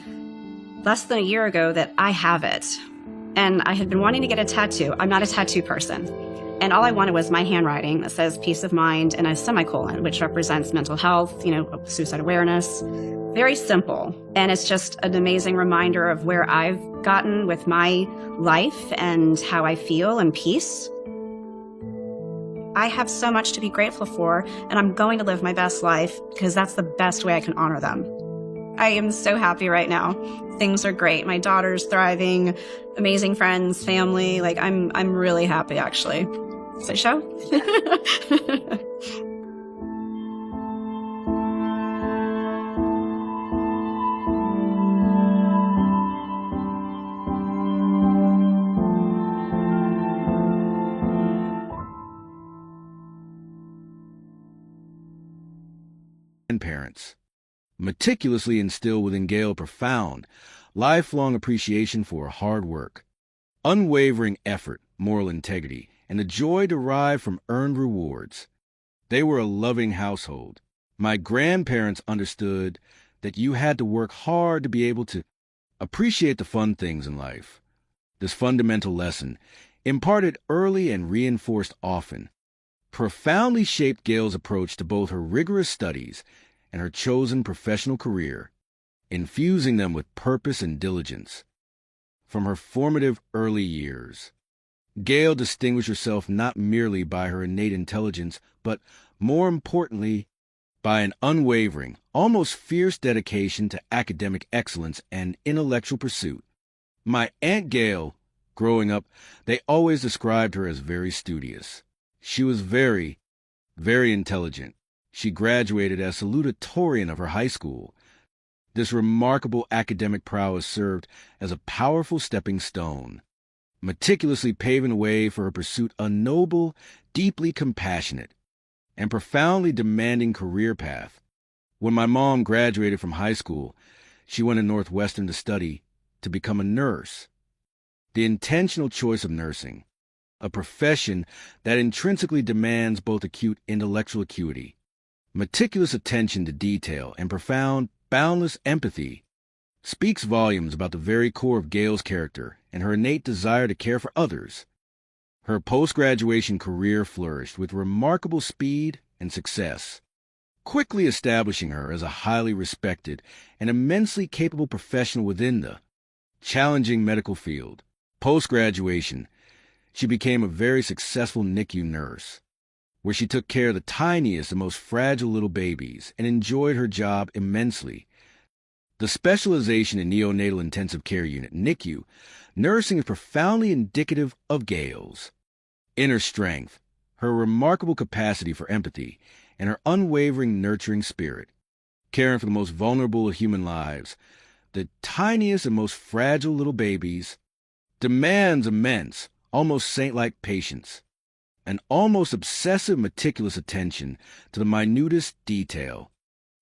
Speaker 7: less than a year ago that I have it. And I had been wanting to get a tattoo. I'm not a tattoo person. And all I wanted was my handwriting that says peace of mind and a semicolon, which represents mental health, suicide awareness. Very simple. And it's just an amazing reminder of where I've gotten with my life and how I feel and peace. I have so much to be grateful for, and I'm going to live my best life because that's the best way I can honor them. I am so happy right now. Things are great. My daughter's thriving, amazing friends, family. I'm really happy, actually. Is it show?
Speaker 21: Parents meticulously instill within Gail profound, lifelong appreciation for hard work, unwavering effort, moral integrity, and the joy derived from earned rewards. They were a loving household. My grandparents understood that you had to work hard to be able to appreciate the fun things in life. This fundamental lesson, imparted early and reinforced often, profoundly shaped Gail's approach to both her rigorous studies and her chosen professional career, infusing them with purpose and diligence. From her formative early years, Gail distinguished herself not merely by her innate intelligence, but more importantly, by an unwavering, almost fierce dedication to academic excellence and intellectual pursuit. My Aunt Gail Growing up, they always described her as very studious. She was very, very intelligent. She graduated as salutatorian of her high school. This remarkable academic prowess served as a powerful stepping stone, meticulously paving the way for her pursuit a noble, deeply compassionate, and profoundly demanding career path. When my mom graduated from high school, she went to Northwestern to study to become a nurse. The intentional choice of nursing, a profession that intrinsically demands both acute intellectual acuity, meticulous attention to detail, and profound, boundless empathy, speaks volumes about the very core of Gail's character and her innate desire to care for others. Her post-graduation career flourished with remarkable speed and success, quickly establishing her as a highly respected and immensely capable professional within the challenging medical field. Post-graduation, she became a very successful NICU nurse, where she took care of the tiniest and most fragile little babies and enjoyed her job immensely. The specialization in neonatal intensive care unit, NICU, nursing is profoundly indicative of Gail's inner strength, her remarkable capacity for empathy, and her unwavering nurturing spirit, caring for the most vulnerable of human lives, the tiniest and most fragile little babies, demands immense, almost saint-like patience, an almost obsessive, meticulous attention to the minutest detail,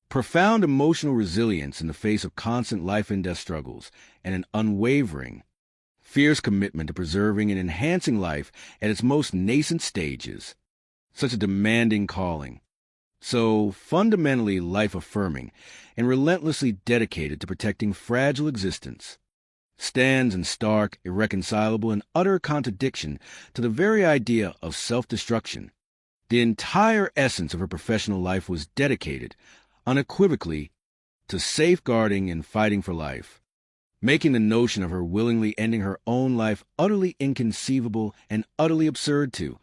Speaker 21: profound emotional resilience in the face of constant life and death struggles, and an unwavering, fierce commitment to preserving and enhancing life at its most nascent stages. Such a demanding calling, so fundamentally life-affirming and relentlessly dedicated to protecting fragile existence, stands in stark, irreconcilable, and utter contradiction to the very idea of self-destruction. The entire essence of her professional life was dedicated, unequivocally, to safeguarding and fighting for life, making the notion of her willingly ending her own life utterly inconceivable and utterly absurd to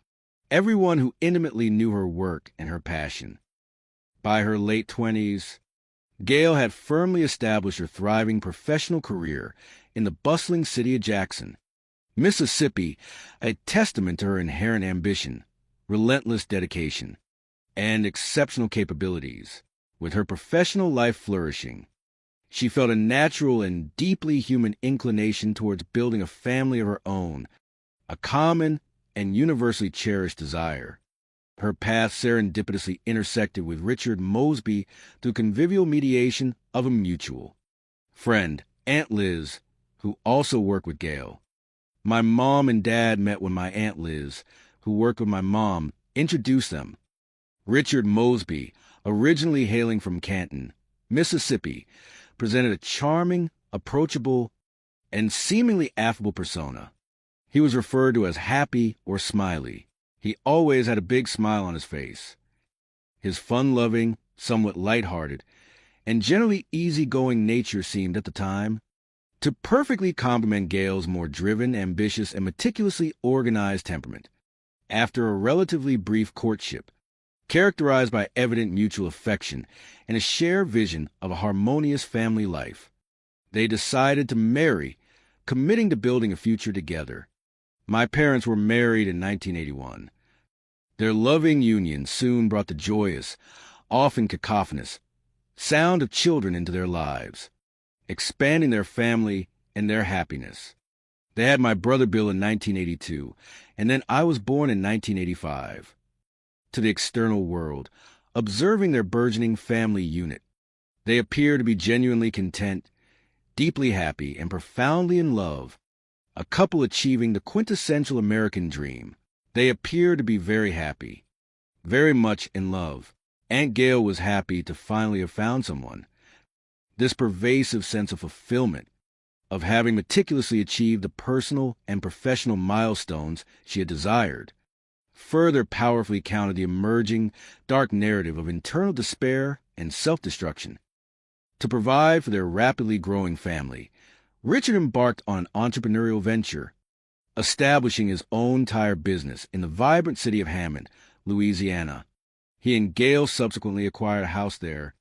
Speaker 21: everyone who intimately knew her work and her passion. By her late 20s, Gail had firmly established her thriving professional career in the bustling city of Jackson, Mississippi, a testament to her inherent ambition, relentless dedication, and exceptional capabilities. With her professional life flourishing, she felt a natural and deeply human inclination towards building a family of her own, a common and universally cherished desire. Her path serendipitously intersected with Richard Mosby through convivial mediation of a mutual friend, Aunt Liz, who also worked with Gail. My mom and dad met when my Aunt Liz, who worked with my mom, introduced them. Richard Mosby, originally hailing from Canton, Mississippi, presented a charming, approachable, and seemingly affable persona. He was referred to as Happy or Smiley. He always had a big smile on his face. His fun-loving, somewhat light-hearted, and generally easy-going nature seemed, at the time, to perfectly complement Gail's more driven, ambitious, and meticulously organized temperament. After a relatively brief courtship, characterized by evident mutual affection and a shared vision of a harmonious family life, they decided to marry, committing to building a future together. My parents were married in 1981. Their loving union soon brought the joyous, often cacophonous, sound of children into their lives, expanding their family and their happiness. They had my brother Bill in 1982, and then I was born in 1985. To the external world, observing their burgeoning family unit, they appear to be genuinely content, deeply happy, and profoundly in love, a couple achieving the quintessential American dream. They appear to be very happy, very much in love. Aunt Gail was happy to finally have found someone. This pervasive sense of fulfillment, of having meticulously achieved the personal and professional milestones she had desired, further powerfully countered the emerging dark narrative of internal despair and self-destruction. To provide for their rapidly growing family, Richard embarked on an entrepreneurial venture, establishing his own tire business in the vibrant city of Hammond, Louisiana. He and Gail subsequently acquired a house there,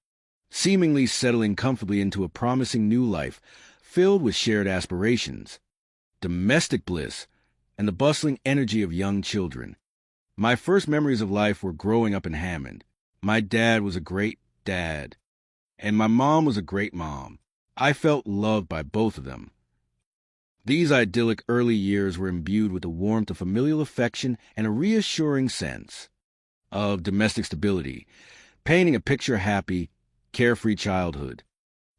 Speaker 21: seemingly settling comfortably into a promising new life filled with shared aspirations. domestic bliss, and the bustling energy of young children. My first memories of life were growing up in Hammond. My dad was a great dad, and my mom was a great mom. I felt loved by both of them. These idyllic early years were imbued with the warmth of familial affection and a reassuring sense of domestic stability, painting a picture-happy, carefree childhood.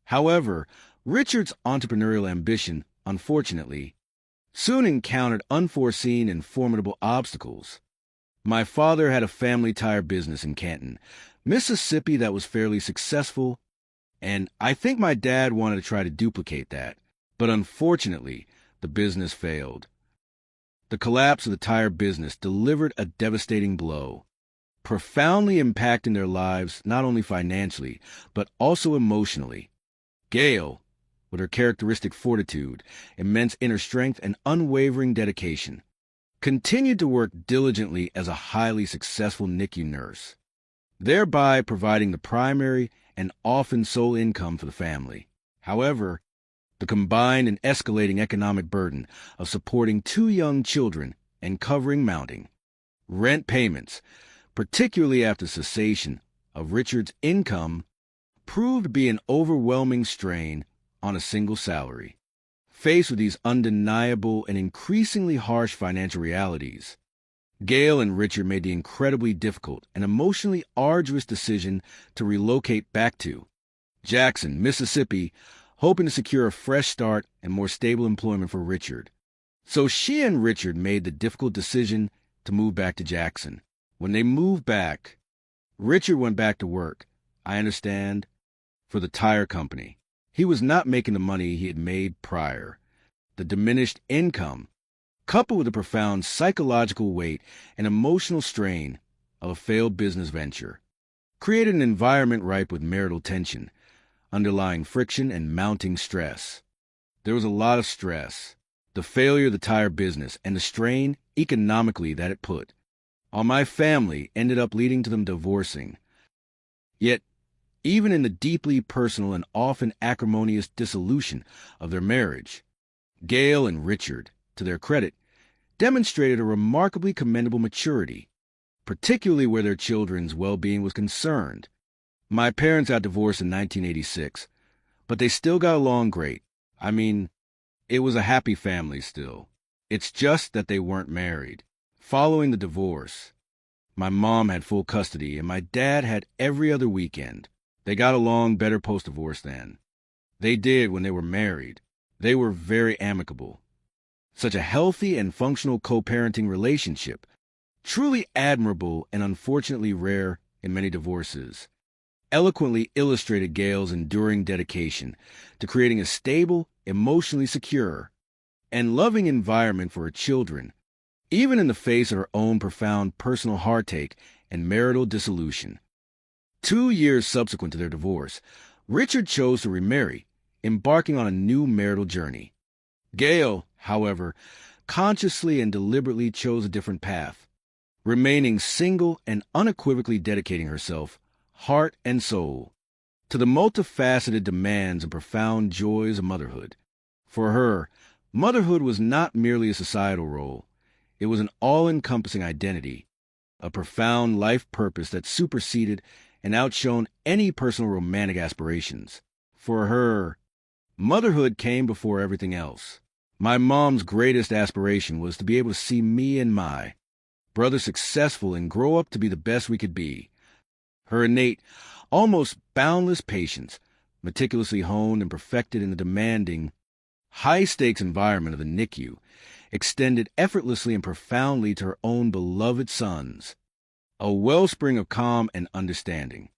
Speaker 21: However, Richard's entrepreneurial ambition, unfortunately, soon encountered unforeseen and formidable obstacles. My father had a family tire business in Canton, Mississippi that was fairly successful, and I think my dad wanted to try to duplicate that, but unfortunately, the business failed. The collapse of the tire business delivered a devastating blow, profoundly impacting their lives not only financially, but also emotionally. Gail, with her characteristic fortitude, immense inner strength, and unwavering dedication, continued to work diligently as a highly successful NICU nurse, thereby providing the primary and often sole income for the family. However, the combined and escalating economic burden of supporting 2 young children and covering mounting rent payments, particularly after cessation of Richard's income, proved to be an overwhelming strain on a single salary. Faced with these undeniable and increasingly harsh financial realities, Gail and Richard made the incredibly difficult and emotionally arduous decision to relocate back to Jackson, Mississippi, hoping to secure a fresh start and more stable employment for Richard. So she and Richard made the difficult decision to move back to Jackson. When they moved back, Richard went back to work, I understand, for the tire company. He was not making the money he had made prior. The diminished income, coupled with the profound psychological weight and emotional strain of a failed business venture, created an environment ripe with marital tension, underlying friction and mounting stress. There was a lot of stress, the failure of the tire business and the strain economically that it put on my family ended up leading to them divorcing. Yet, even in the deeply personal and often acrimonious dissolution of their marriage, Gail and Richard, to their credit, demonstrated a remarkably commendable maturity, particularly where their children's well-being was concerned. My parents got divorced in 1986, but they still got along great. I mean, it was a happy family still. It's just that they weren't married. Following the divorce, my mom had full custody and my dad had every other weekend. They got along better post-divorce then. They did when they were married. They were very amicable. Such a healthy and functional co-parenting relationship, truly admirable and unfortunately rare in many divorces, eloquently illustrated Gail's enduring dedication to creating a stable, emotionally secure, and loving environment for her children, even in the face of her own profound personal heartache and marital dissolution. 2 years subsequent to their divorce, Richard chose to remarry, embarking on a new marital journey. Gail, however, consciously and deliberately chose a different path, remaining single and unequivocally dedicating herself, heart and soul, to the multifaceted demands and profound joys of motherhood. For her, motherhood was not merely a societal role. It was an all-encompassing identity, a profound life purpose that superseded and outshone any personal romantic aspirations. For her, motherhood came before everything else. My mom's greatest aspiration was to be able to see me and my brother successful and grow up to be the best we could be. Her innate, almost boundless patience, meticulously honed and perfected in the demanding, high-stakes environment of the NICU, extended effortlessly and profoundly to her own beloved sons, a wellspring of calm and understanding.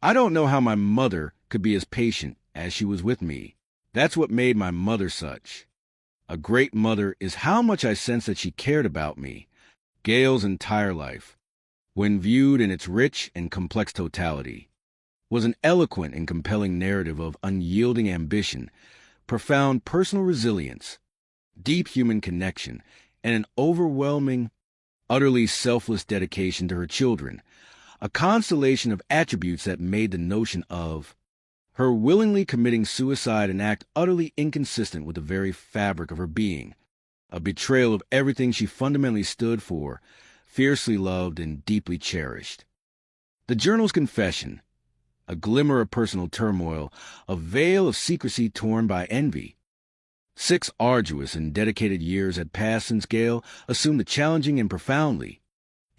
Speaker 21: I don't know how my mother could be as patient as she was with me. That's what made my mother such. A great mother is how much I sense that she cared about me. Gail's entire life, when viewed in its rich and complex totality, was an eloquent and compelling narrative of unyielding ambition, profound personal resilience, deep human connection, and an overwhelming, utterly selfless dedication to her children, a constellation of attributes that made the notion of her willingly committing suicide an act utterly inconsistent with the very fabric of her being. a betrayal of everything she fundamentally stood for, fiercely loved and deeply cherished. The journal's confession, a glimmer of personal turmoil, a veil of secrecy torn by envy. 6 arduous and dedicated years had passed since Gail assumed the challenging and profoundly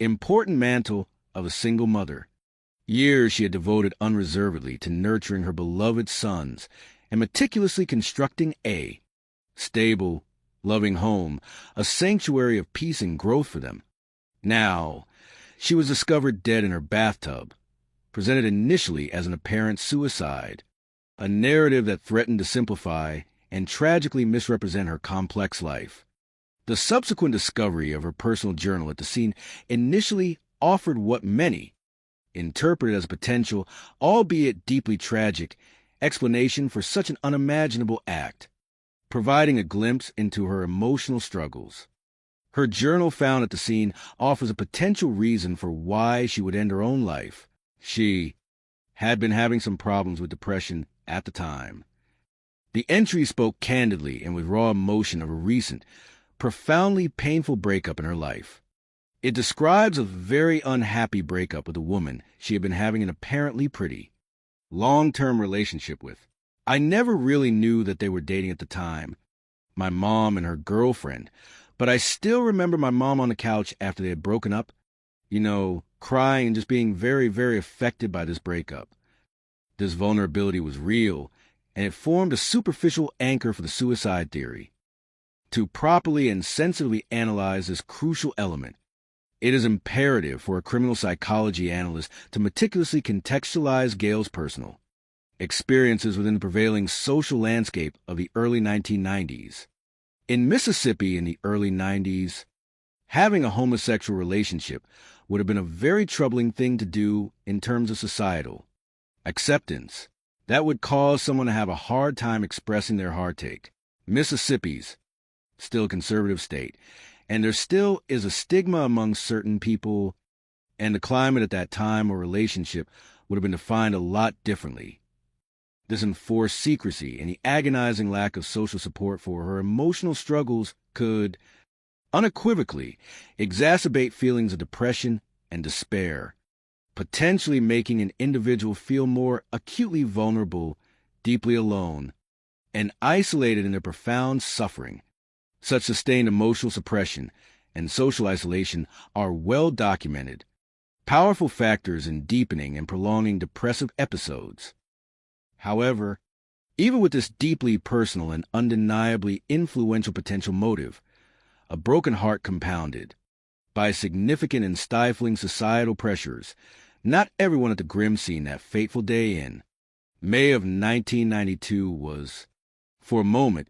Speaker 21: important mantle of a single mother. Years she had devoted unreservedly to nurturing her beloved sons and meticulously constructing a stable, loving home, a sanctuary of peace and growth for them. Now, she was discovered dead in her bathtub, presented initially as an apparent suicide, a narrative that threatened to simplify and tragically misrepresent her complex life. The subsequent discovery of her personal journal at the scene initially offered what many interpreted as a potential, albeit deeply tragic, explanation for such an unimaginable act, providing a glimpse into her emotional struggles. Her journal found at the scene offers a potential reason for why she would end her own life. She had been having some problems with depression at the time. The entry spoke candidly and with raw emotion of a recent, profoundly painful breakup in her life. It describes a very unhappy breakup with a woman she had been having an apparently pretty, long-term relationship with. I never really knew that they were dating at the time, my mom and her girlfriend, but I still remember my mom on the couch after they had broken up, crying and just being very, very affected by this breakup. This vulnerability was real, and it formed a superficial anchor for the suicide theory. To properly and sensitively analyze this crucial element, it is imperative for a criminal psychology analyst to meticulously contextualize Gail's personal experiences within the prevailing social landscape of the early 1990s. In Mississippi in the early 90s, having a homosexual relationship would have been a very troubling thing to do in terms of societal acceptance. That would cause someone to have a hard time expressing their heartache. Mississippi's still a conservative state, and there still is a stigma among certain people, and the climate at that time or relationship would have been defined a lot differently. This enforced secrecy and the agonizing lack of social support for her emotional struggles could unequivocally exacerbate feelings of depression and despair, potentially making an individual feel more acutely vulnerable, deeply alone, and isolated in their profound suffering. Such sustained emotional suppression and social isolation are well documented, powerful factors in deepening and prolonging depressive episodes. However, even with this deeply personal and undeniably influential potential motive, a broken heart compounded by significant and stifling societal pressures, not everyone at the grim scene that fateful day in May of 1992 was, for a moment,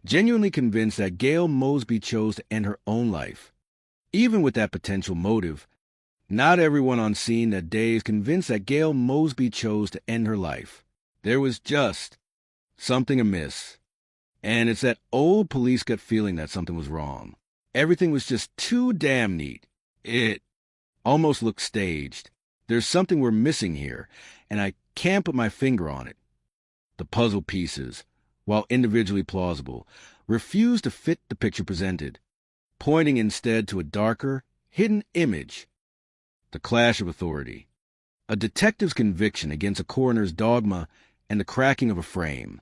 Speaker 21: genuinely convinced that Gail Mosby chose to end her own life. Even with that potential motive, not everyone on scene that day is convinced that Gail Mosby chose to end her life. There was just something amiss. And it's that old police gut feeling that something was wrong. Everything was just too damn neat. It almost looked staged. There's something we're missing here, and I can't put my finger on it. The puzzle pieces, while individually plausible, refuse to fit the picture presented, pointing instead to a darker, hidden image. The clash of authority. A detective's conviction against a coroner's dogma and the cracking of a frame.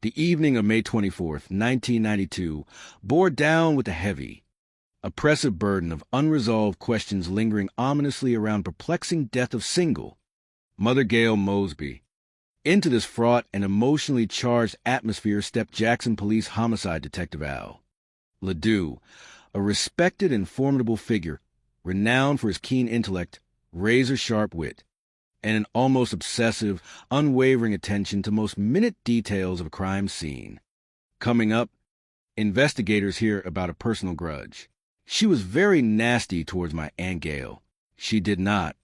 Speaker 21: The evening of May 24th, 1992, bore down with a heavy, oppressive burden of unresolved questions lingering ominously around perplexing death of single Mother Gail Mosby. Into this fraught and emotionally charged atmosphere stepped Jackson Police Homicide Detective Al LeDoux, a respected and formidable figure, renowned for his keen intellect, razor-sharp wit, and an almost obsessive, unwavering attention to most minute details of a crime scene. Coming up, investigators hear about a personal grudge. She was very nasty towards my Aunt Gail. She did not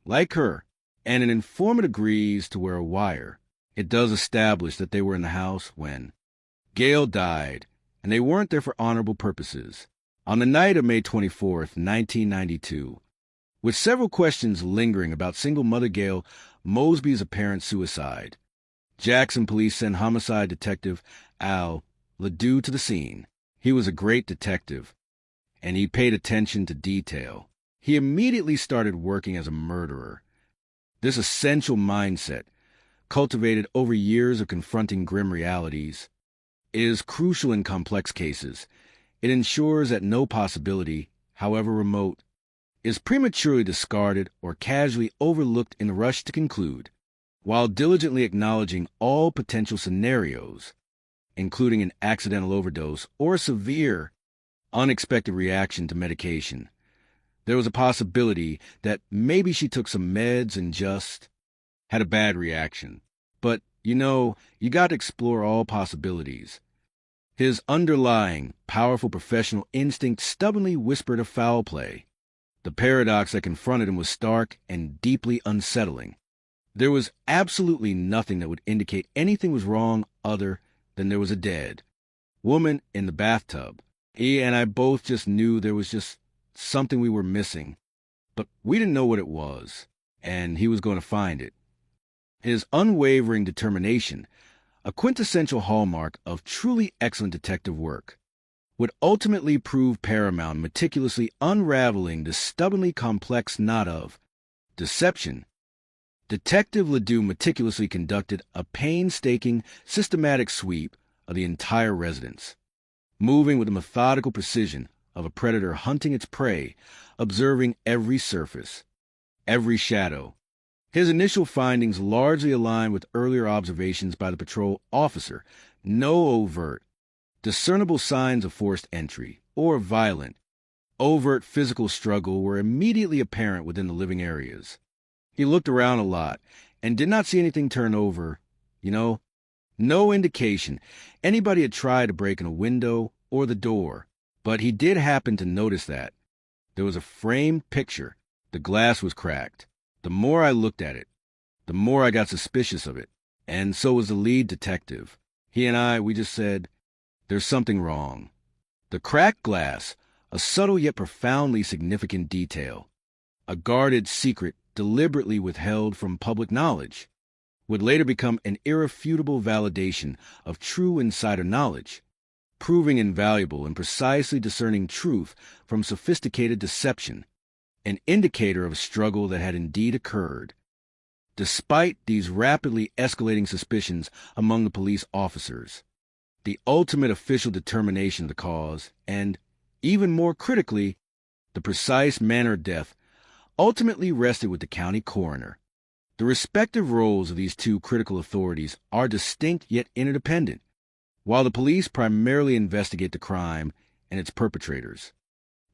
Speaker 21: like her, and an informant agrees to wear a wire. It does establish that they were in the house when Gail died, and they weren't there for honorable purposes. On the night of May 24th, 1992, with several questions lingering about single Mother Gail Mosby's apparent suicide, Jackson Police sent Homicide Detective Al LeDoux to the scene. He was a great detective, and he paid attention to detail. He immediately started working as a murderer. This essential mindset, cultivated over years of confronting grim realities, is crucial in complex cases. It ensures that no possibility, however remote, is prematurely discarded or casually overlooked in the rush to conclude, while diligently acknowledging all potential scenarios, including an accidental overdose or a severe, unexpected reaction to medication. There was a possibility that maybe she took some meds and just had a bad reaction. But, you got to explore all possibilities. His underlying, powerful professional instinct stubbornly whispered of foul play. The paradox that confronted him was stark and deeply unsettling. There was absolutely nothing that would indicate anything was wrong other than there was a dead woman in the bathtub. He and I both just knew there was just something we were missing, but we didn't know what it was, and he was going to find it. His unwavering determination, a quintessential hallmark of truly excellent detective work, would ultimately prove paramount in meticulously unraveling the stubbornly complex knot of deception. Detective Ledoux meticulously conducted a painstaking, systematic sweep of the entire residence, moving with the methodical precision of a predator hunting its prey, observing every surface, every shadow. His initial findings largely aligned with earlier observations by the patrol officer. No overt, discernible signs of forced entry or violent, overt physical struggle were immediately apparent within the living areas. He looked around a lot and did not see anything turn over, no indication anybody had tried to break in a window or the door, but he did happen to notice that there was a framed picture. The glass was cracked. The more I looked at it, the more I got suspicious of it, and so was the lead detective. He and I, we just said, there's something wrong. The cracked glass, a subtle yet profoundly significant detail, a guarded secret deliberately withheld from public knowledge, would later become an irrefutable validation of true insider knowledge, proving invaluable in precisely discerning truth from sophisticated deception, an indicator of a struggle that had indeed occurred. Despite these rapidly escalating suspicions among the police officers, the ultimate official determination of the cause, and, even more critically, the precise manner of death, ultimately rested with the county coroner. The respective roles of these two critical authorities are distinct yet interdependent, while the police primarily investigate the crime and its perpetrators.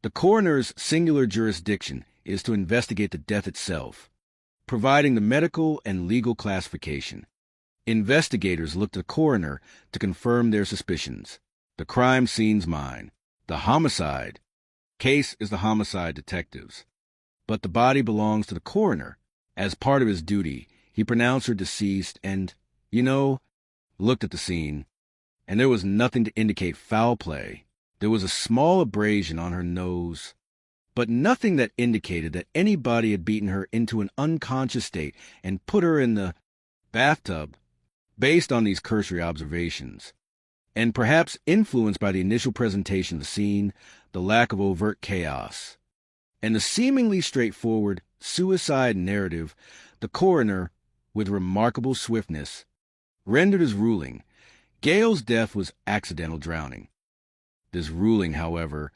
Speaker 21: The coroner's singular jurisdiction is to investigate the death itself, providing the medical and legal classification. Investigators look to the coroner to confirm their suspicions. The crime scene's mine. The homicide case is the homicide detective's. But the body belongs to the coroner. As part of his duty, he pronounced her deceased and, looked at the scene, and there was nothing to indicate foul play. There was a small abrasion on her nose, but nothing that indicated that anybody had beaten her into an unconscious state and put her in the bathtub. Based on these cursory observations, and perhaps influenced by the initial presentation of the scene, the lack of overt chaos, and the seemingly straightforward suicide narrative, the coroner, with remarkable swiftness, rendered his ruling. Gale's death was accidental drowning. This ruling, however,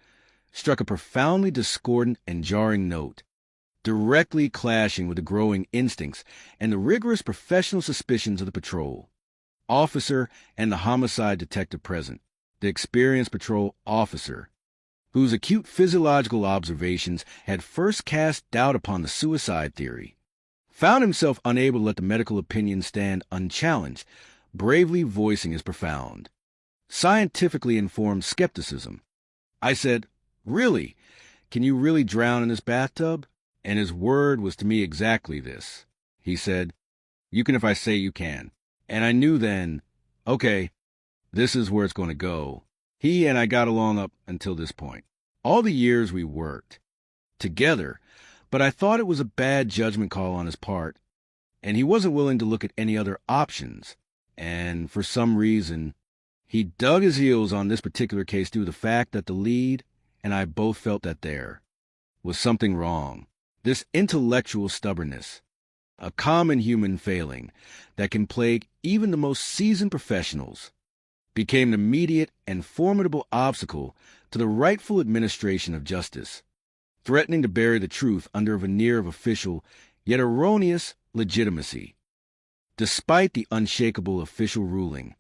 Speaker 21: struck a profoundly discordant and jarring note, directly clashing with the growing instincts and the rigorous professional suspicions of the patrol officer and the homicide detective present. The experienced patrol officer, whose acute physiological observations had first cast doubt upon the suicide theory, found himself unable to let the medical opinion stand unchallenged, bravely voicing his profound, scientifically informed skepticism. I said, "Really? Can you really drown in this bathtub?" And his word was to me exactly this. He said, "You can if I say you can." And I knew then, okay, this is where it's going to go. He and I got along up until this point. All the years we worked together, but I thought it was a bad judgment call on his part, and he wasn't willing to look at any other options. And for some reason, He dug his heels on this particular case due to the fact that the lead and I both felt that there was something wrong. This intellectual stubbornness, a common human failing that can plague even the most seasoned professionals, became an immediate and formidable obstacle to the rightful administration of justice, threatening to bury the truth under a veneer of official, yet erroneous, legitimacy. Despite the unshakable official ruling,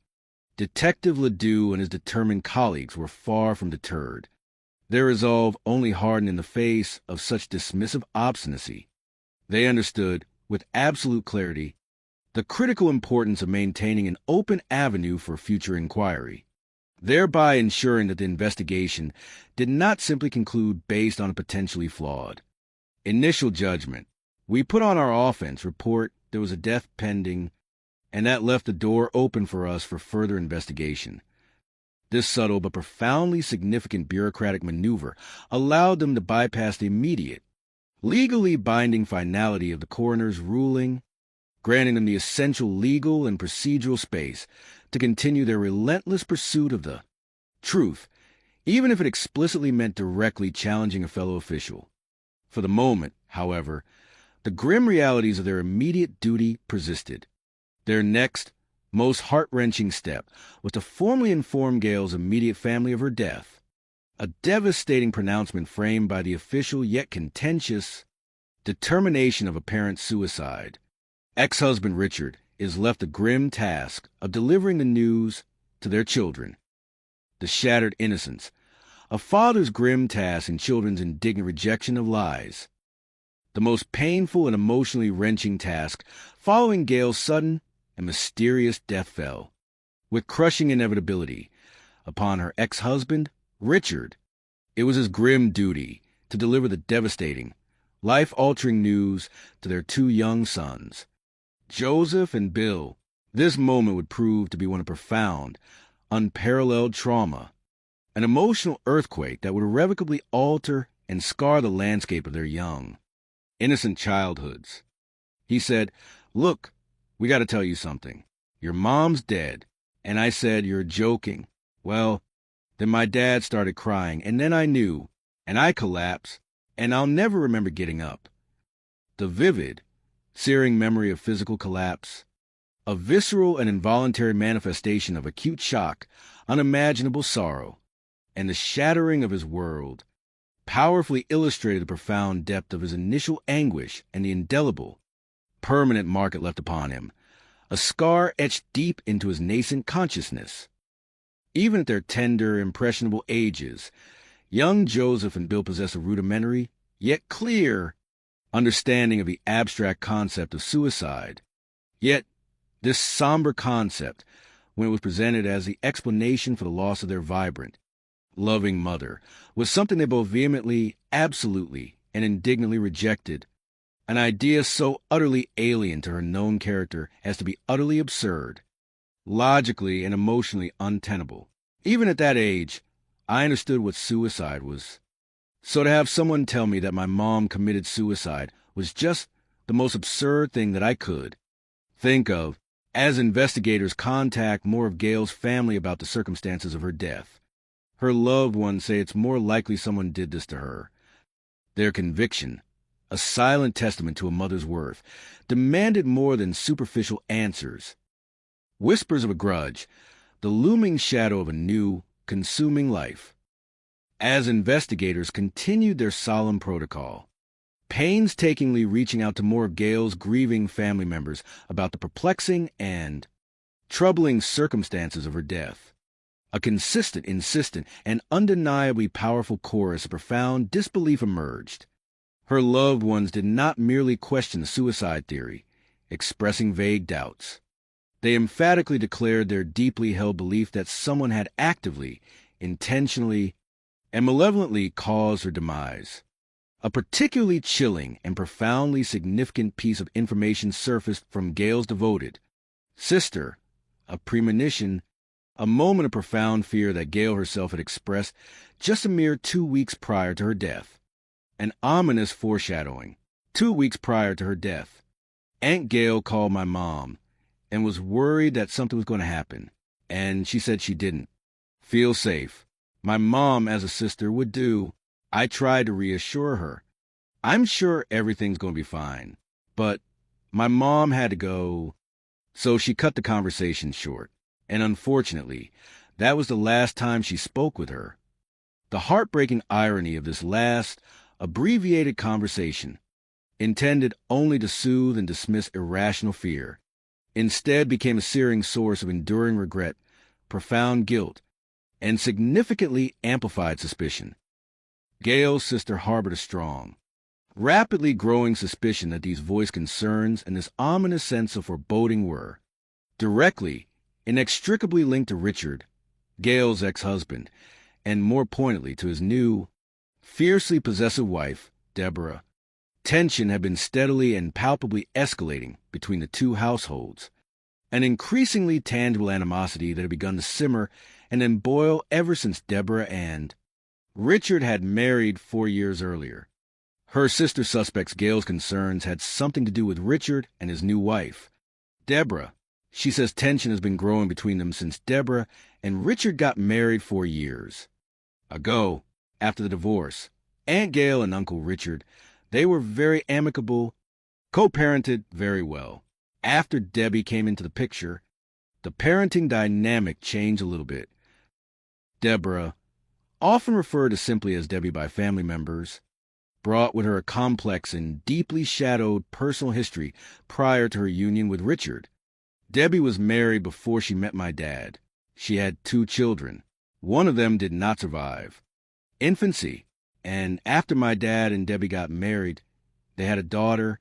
Speaker 21: Detective Ledoux and his determined colleagues were far from deterred, their resolve only hardened in the face of such dismissive obstinacy. They understood, with absolute clarity, the critical importance of maintaining an open avenue for future inquiry, thereby ensuring that the investigation did not simply conclude based on a potentially flawed initial judgment. We put on our offense report there was a death pending, and that left the door open for us for further investigation. This subtle but profoundly significant bureaucratic maneuver allowed them to bypass the immediate, legally binding finality of the coroner's ruling, granting them the essential legal and procedural space to continue their relentless pursuit of the truth, even if it explicitly meant directly challenging a fellow official. For the moment, however, the grim realities of their immediate duty persisted. Their next, most heart-wrenching step was to formally inform Gail's immediate family of her death, a devastating pronouncement framed by the official yet contentious determination of apparent suicide. Ex-husband Richard is left the grim task of delivering the news to their children. The shattered innocence, a father's grim task in children's indignant rejection of lies. The most painful and emotionally wrenching task following Gail's sudden and mysterious death fell, with crushing inevitability, upon her ex-husband, Richard. It was his grim duty to deliver the devastating, life-altering news to their two young sons, Joseph and Bill. This moment would prove to be one of profound, unparalleled trauma, an emotional earthquake that would irrevocably alter and scar the landscape of their young, innocent childhoods. He said, "Look, we got to tell you something. Your mom's dead." And I said, "You're joking." Well, then my dad started crying, and then I knew, and I collapsed, and I'll never remember getting up. The vivid, searing memory of physical collapse, a visceral and involuntary manifestation of acute shock, unimaginable sorrow, and the shattering of his world, powerfully illustrated the profound depth of his initial anguish and the indelible, permanent mark it left upon him, a scar etched deep into his nascent consciousness. Even at their tender, impressionable ages, young Joseph and Bill possess a rudimentary, yet clear, understanding of the abstract concept of suicide. Yet, this somber concept, when it was presented as the explanation for the loss of their vibrant, loving mother, was something they both vehemently, absolutely, and indignantly rejected, an idea so utterly alien to her known character as to be utterly absurd, logically and emotionally untenable. Even at that age, I understood what suicide was. So to have someone tell me that my mom committed suicide was just the most absurd thing that I could think of as investigators contact more of Gail's family about the circumstances of her death. Her loved ones say it's more likely someone did this to her. Their conviction, a silent testament to a mother's worth, demanded more than superficial answers. Whispers of a grudge, the looming shadow of a new, consuming life. As investigators continued their solemn protocol, painstakingly reaching out to more of Gail's grieving family members about the perplexing and troubling circumstances of her death, a consistent, insistent, and undeniably powerful chorus of profound disbelief emerged. Her loved ones did not merely question the suicide theory, expressing vague doubts. They emphatically declared their deeply held belief that someone had actively, intentionally, and malevolently caused her demise. A particularly chilling and profoundly significant piece of information surfaced from Gail's devoted sister, a premonition, a moment of profound fear that Gail herself had expressed just a mere 2 weeks prior to her death. An ominous foreshadowing. 2 weeks prior to her death, Aunt Gail called my mom and was worried that something was going to happen. And she said she didn't. Feel safe. My mom, as a sister, would do. I tried to reassure her. I'm sure everything's going to be fine. But my mom had to go. So she cut the conversation short. And unfortunately, that was the last time she spoke with her. The heartbreaking irony of this last, abbreviated conversation, intended only to soothe and dismiss irrational fear, instead became a searing source of enduring regret, profound guilt, and significantly amplified suspicion. Gail's sister harbored a strong, rapidly growing suspicion that these voiced concerns and this ominous sense of foreboding were directly, inextricably linked to Richard, Gail's ex-husband, and more pointedly to his new, fiercely possessive wife, Deborah. Tension had been steadily and palpably escalating between the two households, an increasingly tangible animosity that had begun to simmer and then boil ever since Deborah and Richard had married 4 years earlier. Her sister suspects Gail's concerns had something to do with Richard and his new wife, Deborah. She says tension has been growing between them since Deborah and Richard got married 4 years ago. After the divorce, Aunt Gail and Uncle Richard, they were very amicable, co-parented very well. After Debbie came into the picture, the parenting dynamic changed a little bit. Deborah, often referred to simply as Debbie by family members, brought with her a complex and deeply shadowed personal history prior to her union with Richard. Debbie was married before she met my dad. She had 2 children. One of them did not survive infancy, and after my dad and Debbie got married, they had a daughter,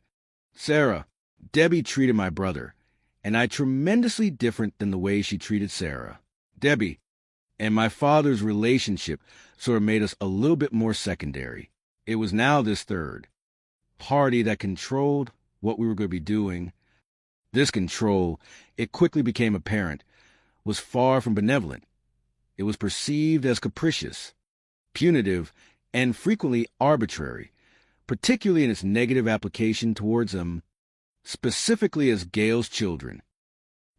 Speaker 21: Sarah. Debbie treated my brother, and I tremendously different than the way she treated Sarah. Debbie and my father's relationship sort of made us a little bit more secondary. It was now this third party that controlled what we were going to be doing. This control, it quickly became apparent, was far from benevolent. It was perceived as capricious, punitive, and frequently arbitrary, particularly in its negative application towards them, specifically as Gail's children.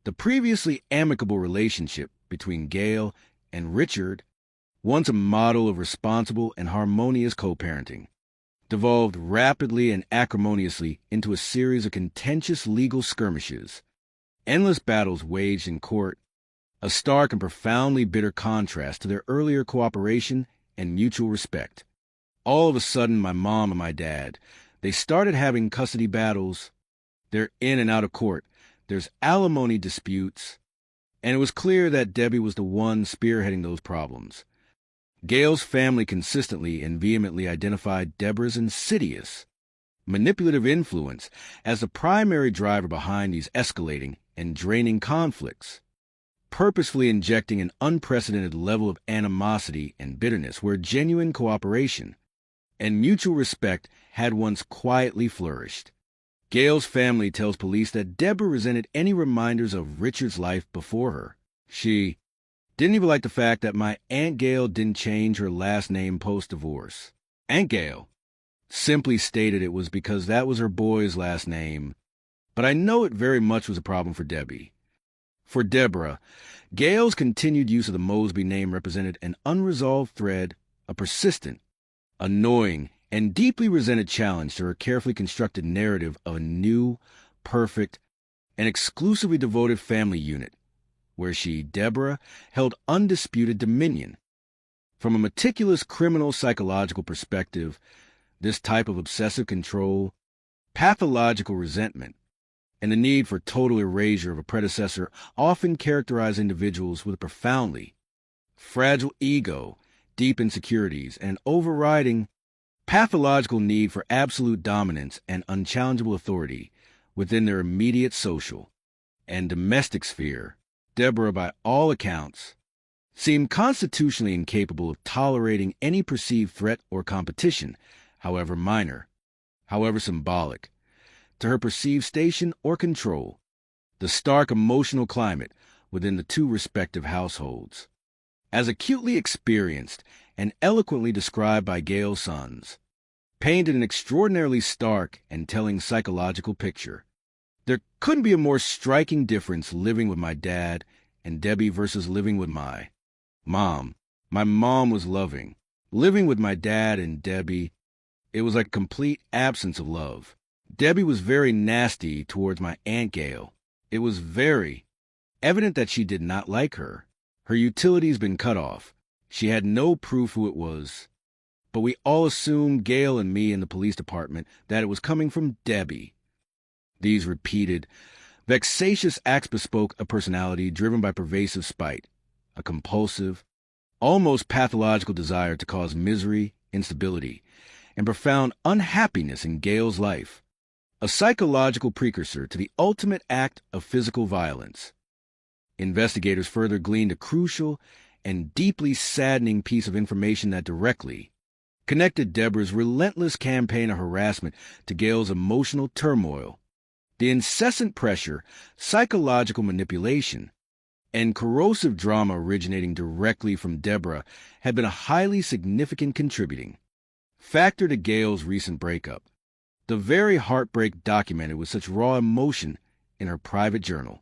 Speaker 21: The previously amicable relationship between Gail and Richard, once a model of responsible and harmonious co-parenting, devolved rapidly and acrimoniously into a series of contentious legal skirmishes, endless battles waged in court, a stark and profoundly bitter contrast to their earlier cooperation and mutual respect. All of a sudden, my mom and my dad, they started having custody battles. They're in and out of court. There's alimony disputes. And it was clear that Debbie was the one spearheading those problems. Gail's family consistently and vehemently identified Deborah's insidious, manipulative influence as the primary driver behind these escalating and draining conflicts, purposefully injecting an unprecedented level of animosity and bitterness where genuine cooperation and mutual respect had once quietly flourished. Gail's family tells police that Deborah resented any reminders of Richard's life before her. She didn't even like the fact that my Aunt Gail didn't change her last name post-divorce. Aunt Gail simply stated it was because that was her boy's last name, but I know it very much was a problem for Debbie. For Deborah, Gail's continued use of the Mosby name represented an unresolved thread, a persistent, annoying, and deeply resented challenge to her carefully constructed narrative of a new, perfect, and exclusively devoted family unit, where she, Deborah, held undisputed dominion. From a meticulous criminal psychological perspective, this type of obsessive control, pathological resentment, and the need for total erasure of a predecessor often characterize individuals with a profoundly fragile ego, deep insecurities, and overriding pathological need for absolute dominance and unchallengeable authority within their immediate social and domestic sphere. Deborah, by all accounts, seemed constitutionally incapable of tolerating any perceived threat or competition, however minor, however symbolic, to her perceived station or control. The stark emotional climate within the two respective households, as acutely experienced and eloquently described by Gail's sons, painted an extraordinarily stark and telling psychological picture. There couldn't be a more striking difference living with my dad and Debbie versus living with my mom. My mom was loving. Living with my dad and Debbie, it was like a complete absence of love. Debbie was very nasty towards my Aunt Gail. It was very evident that she did not like her. Her utilities been cut off. She had no proof who it was. But we all assumed, Gail and me in the police department, that it was coming from Debbie. These repeated, vexatious acts bespoke a personality driven by pervasive spite, a compulsive, almost pathological desire to cause misery, instability, and profound unhappiness in Gail's life, a psychological precursor to the ultimate act of physical violence. Investigators further gleaned a crucial and deeply saddening piece of information that directly connected Deborah's relentless campaign of harassment to Gail's emotional turmoil, the incessant pressure, psychological manipulation, and corrosive drama originating directly from Deborah had been a highly significant contributing factor to Gail's recent breakup. The very heartbreak documented with such raw emotion in her private journal.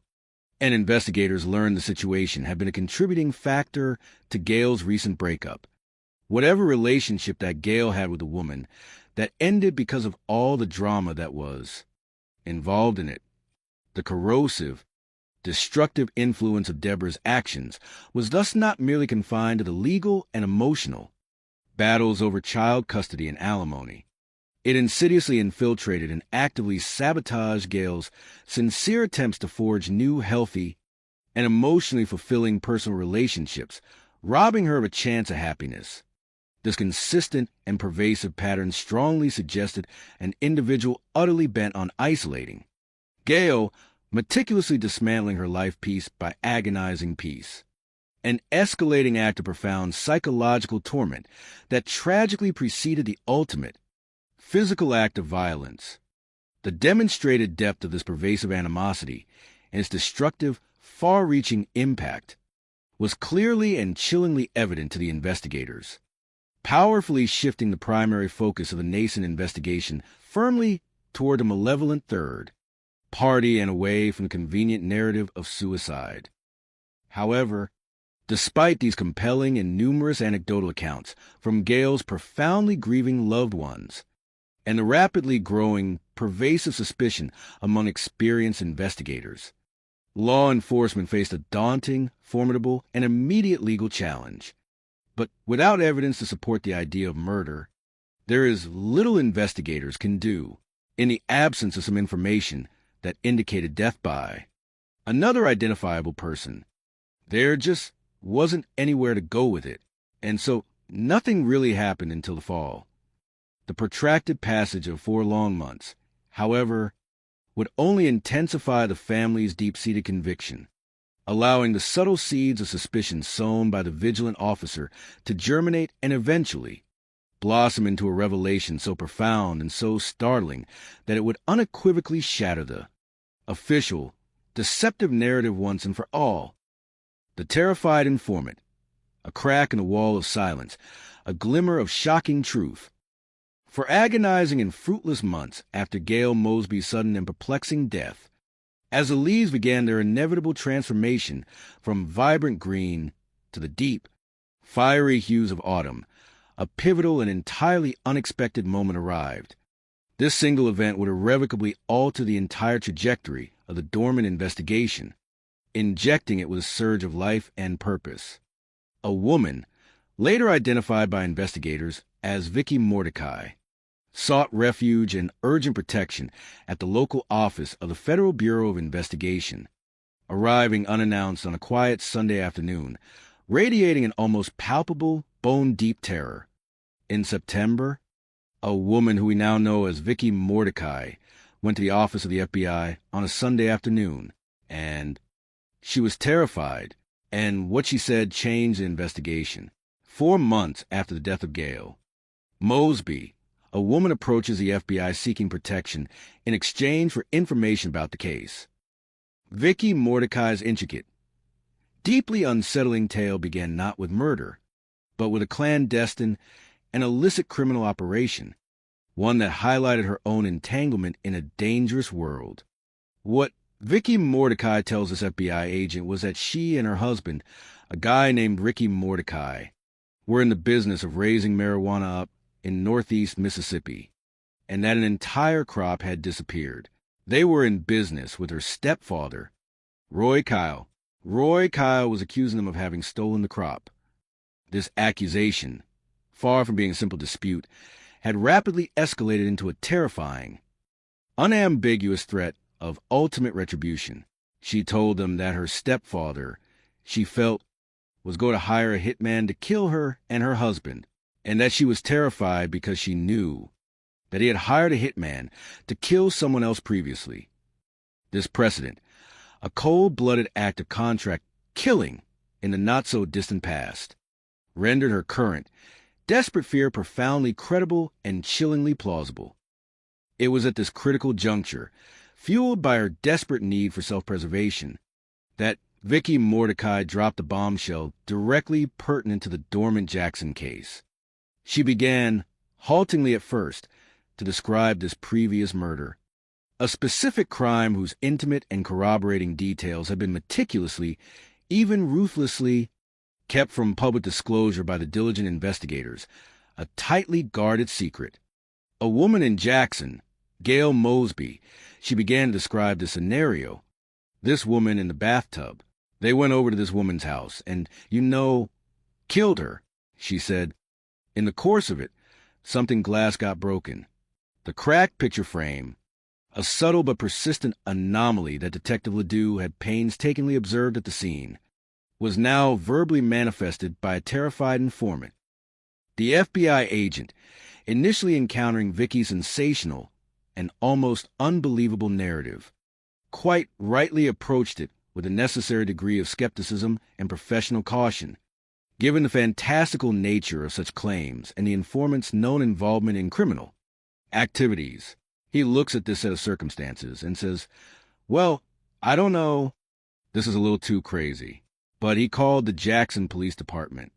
Speaker 21: And investigators learned the situation had been a contributing factor to Gail's recent breakup. Whatever relationship that Gail had with the woman that ended because of all the drama that was involved in it, the corrosive, destructive influence of Deborah's actions was thus not merely confined to the legal and emotional battles over child custody and alimony. It insidiously infiltrated and actively sabotaged Gail's sincere attempts to forge new, healthy, and emotionally fulfilling personal relationships, robbing her of a chance at happiness. This consistent and pervasive pattern strongly suggested an individual utterly bent on isolating Gail, meticulously dismantling her life piece by agonizing peace. An escalating act of profound psychological torment that tragically preceded the ultimate physical act of violence. The demonstrated depth of this pervasive animosity and its destructive, far-reaching impact was clearly and chillingly evident to the investigators, powerfully shifting the primary focus of the nascent investigation firmly toward a malevolent third party and away from the convenient narrative of suicide. However, despite these compelling and numerous anecdotal accounts from Gail's profoundly grieving loved ones, and the rapidly growing, pervasive suspicion among experienced investigators, law enforcement faced a daunting, formidable, and immediate legal challenge. But without evidence to support the idea of murder, there is little investigators can do in the absence of some information that indicated death by another identifiable person. There just wasn't anywhere to go with it, and so nothing really happened until the fall. The protracted passage of 4 long months, however, would only intensify the family's deep-seated conviction, allowing the subtle seeds of suspicion sown by the vigilant officer to germinate and eventually blossom into a revelation so profound and so startling that it would unequivocally shatter the official, deceptive narrative once and for all. The terrified informant, a crack in the wall of silence, a glimmer of shocking truth. For agonizing and fruitless months after Gail Mosby's sudden and perplexing death, as the leaves began their inevitable transformation from vibrant green to the deep, fiery hues of autumn, a pivotal and entirely unexpected moment arrived. This single event would irrevocably alter the entire trajectory of the dormant investigation, injecting it with a surge of life and purpose. A woman, later identified by investigators as Vicky Mordecai, sought refuge and urgent protection at the local office of the Federal Bureau of Investigation, arriving unannounced on a quiet Sunday afternoon, radiating an almost palpable, bone-deep terror. In September, a woman who we now know as Vicky Mordecai went to the office of the FBI on a Sunday afternoon, and she was terrified, and what she said changed the investigation. 4 months after the death of Gail, Mosby, a woman, approaches the FBI seeking protection in exchange for information about the case. Vicky Mordecai's intricate, deeply unsettling tale began not with murder, but with a clandestine and illicit criminal operation, one that highlighted her own entanglement in a dangerous world. What Vicky Mordecai tells this FBI agent was that she and her husband, a guy named Ricky Mordecai, were in the business of raising marijuana up in northeast Mississippi, and that an entire crop had disappeared. They were in business with her stepfather, Roy Kyle. Roy Kyle was accusing them of having stolen the crop. This accusation, far from being a simple dispute, had rapidly escalated into a terrifying, unambiguous threat of ultimate retribution. She told them that her stepfather, she felt, was going to hire a hitman to kill her and her husband, and that she was terrified because she knew that he had hired a hitman to kill someone else previously. This precedent, a cold-blooded act of contract killing in the not-so-distant past, rendered her current, desperate fear profoundly credible and chillingly plausible. It was at this critical juncture, fueled by her desperate need for self-preservation, that Vicky Mordecai dropped a bombshell directly pertinent to the dormant Jackson case. She began, haltingly at first, to describe this previous murder, a specific crime whose intimate and corroborating details had been meticulously, even ruthlessly, kept from public disclosure by the diligent investigators, a tightly guarded secret. A woman in Jackson, Gail Mosby, she began to describe the scenario. This woman in the bathtub. They went over to this woman's house and, killed her, she said. In the course of it, something glass got broken. The cracked picture frame, a subtle but persistent anomaly that Detective Ledoux had painstakingly observed at the scene, was now verbally manifested by a terrified informant. The FBI agent, initially encountering Vicky's sensational and almost unbelievable narrative, quite rightly approached it with a necessary degree of skepticism and professional caution, given the fantastical nature of such claims and the informant's known involvement in criminal activities. He looks at this set of circumstances and says, well, I don't know. This is a little too crazy. But he called the Jackson Police Department,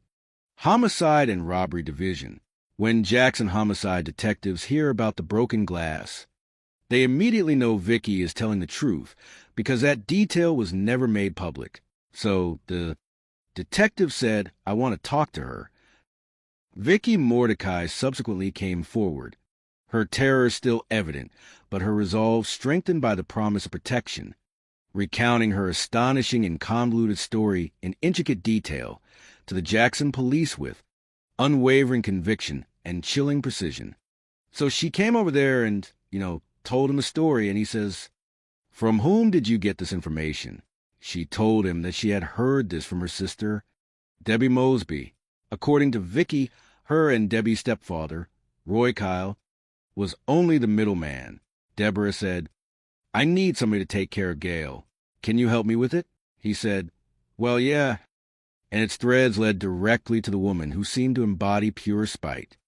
Speaker 21: Homicide and Robbery Division. When Jackson homicide detectives hear about the broken glass, they immediately know Vicky is telling the truth because that detail was never made public. So the detective said, I want to talk to her. Vicky Mordecai subsequently came forward, her terror still evident, but her resolve strengthened by the promise of protection, recounting her astonishing and convoluted story in intricate detail to the Jackson police with unwavering conviction and chilling precision. So she came over there and, told him the story, and he says, from whom did you get this information? She told him that she had heard this from her sister, Debbie Mosby. According to Vicky, her and Debbie's stepfather, Roy Kyle, was only the middleman. Deborah said, I need somebody to take care of Gail. Can you help me with it? He said, well, yeah. And its threads led directly to the woman who seemed to embody pure spite.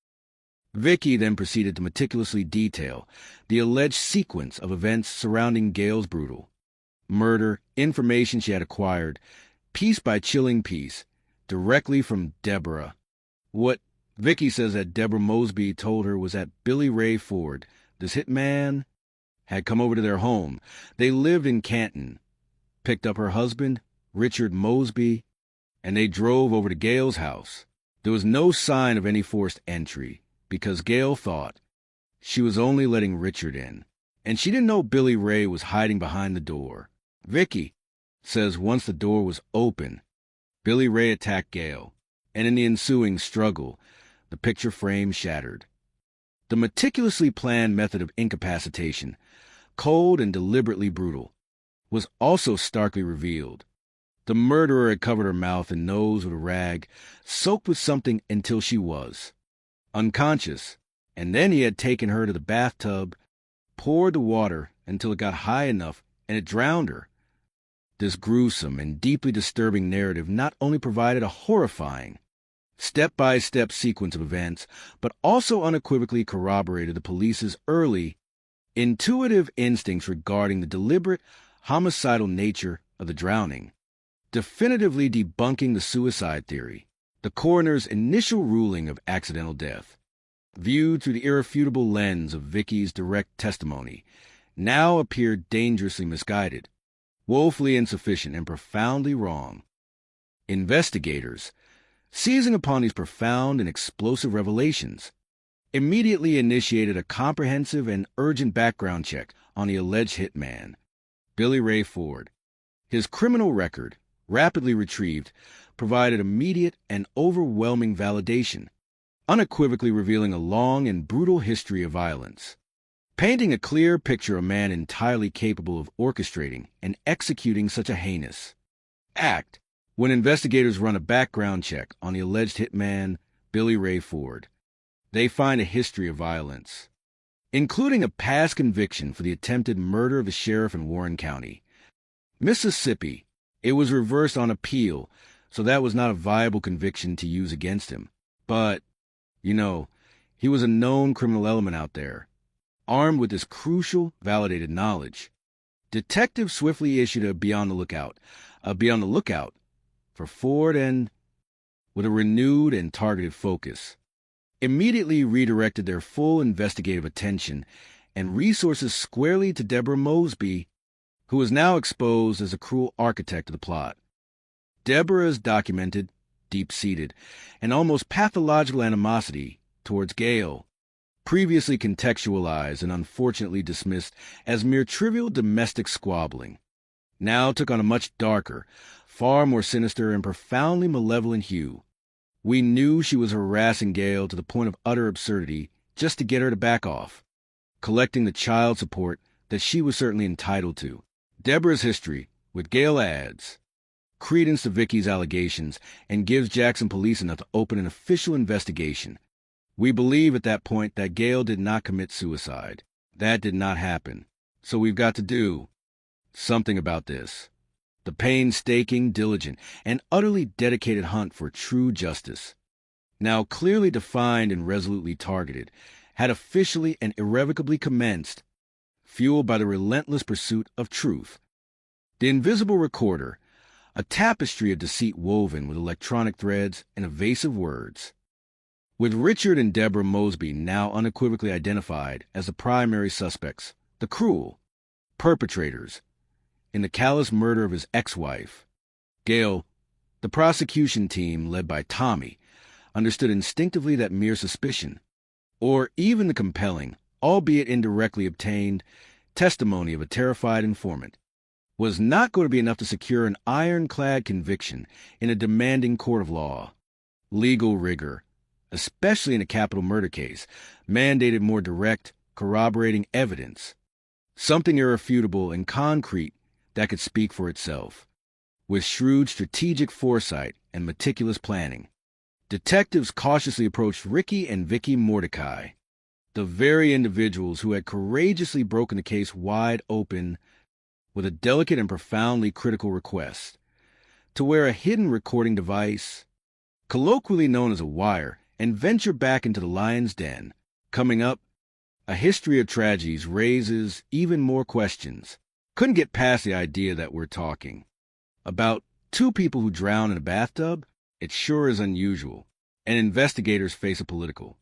Speaker 21: Vicky then proceeded to meticulously detail the alleged sequence of events surrounding Gail's brutal murder, information she had acquired, piece by chilling piece, directly from Deborah. What Vicky says that Deborah Mosby told her was that Billy Ray Ford, this hitman, had come over to their home. They lived in Canton, picked up her husband, Richard Mosby, and they drove over to Gail's house. There was no sign of any forced entry, because Gail thought she was only letting Richard in, and she didn't know Billy Ray was hiding behind the door. Vicky says once the door was open, Billy Ray attacked Gail, and in the ensuing struggle, the picture frame shattered. The meticulously planned method of incapacitation, cold and deliberately brutal, was also starkly revealed. The murderer had covered her mouth and nose with a rag, soaked with something until she was unconscious, and then he had taken her to the bathtub, poured the water until it got high enough, and it drowned her. This gruesome and deeply disturbing narrative not only provided a horrifying, step-by-step sequence of events, but also unequivocally corroborated the police's early, intuitive instincts regarding the deliberate, homicidal nature of the drowning, definitively debunking the suicide theory. The coroner's initial ruling of accidental death, viewed through the irrefutable lens of Vicky's direct testimony, now appeared dangerously misguided. woefully insufficient and profoundly wrong. Investigators, seizing upon these profound and explosive revelations, immediately initiated a comprehensive and urgent background check on the alleged hitman, Billy Ray Ford. His criminal record, rapidly retrieved, provided immediate and overwhelming validation, unequivocally revealing a long and brutal history of violence, painting a clear picture of a man entirely capable of orchestrating and executing such a heinous act. When investigators run a background check on the alleged hitman, Billy Ray Ford, they find a history of violence, including a past conviction for the attempted murder of a sheriff in Warren County, Mississippi. It was reversed on appeal, so that was not a viable conviction to use against him. But, he was a known criminal element out there. Armed with this crucial, validated knowledge, detectives swiftly issued a beyond the lookout for Ford, and, with a renewed and targeted focus, immediately redirected their full investigative attention and resources squarely to Deborah Mosby, who was now exposed as a cruel architect of the plot. Deborah's documented, deep-seated, and almost pathological animosity towards Gail, previously contextualized and unfortunately dismissed as mere trivial domestic squabbling, now took on a much darker, far more sinister and profoundly malevolent hue. We knew she was harassing Gail to the point of utter absurdity just to get her to back off, collecting the child support that she was certainly entitled to. Deborah's history with Gail adds credence to Vicky's allegations and gives Jackson police enough to open an official investigation. We believe at that point that Gail did not commit suicide. That did not happen. So we've got to do something about this. The painstaking, diligent, and utterly dedicated hunt for true justice, now clearly defined and resolutely targeted, had officially and irrevocably commenced, fueled by the relentless pursuit of truth. The invisible recorder, a tapestry of deceit woven with electronic threads and evasive words. With Richard and Deborah Mosby now unequivocally identified as the primary suspects, the cruel perpetrators, in the callous murder of his ex-wife, Gail, the prosecution team led by Tommy, understood instinctively that mere suspicion, or even the compelling, albeit indirectly obtained, testimony of a terrified informant, was not going to be enough to secure an ironclad conviction in a demanding court of law. Legal rigor, especially in a capital murder case, mandated more direct, corroborating evidence, something irrefutable and concrete that could speak for itself. With shrewd strategic foresight and meticulous planning, detectives cautiously approached Ricky and Vicky Mordecai, the very individuals who had courageously broken the case wide open, with a delicate and profoundly critical request to wear a hidden recording device, colloquially known as a wire, and venture back into the lion's den. Coming up, a history of tragedies raises even more questions. Couldn't get past the idea that we're talking about two people who drown in a bathtub? It sure is unusual, and investigators face a political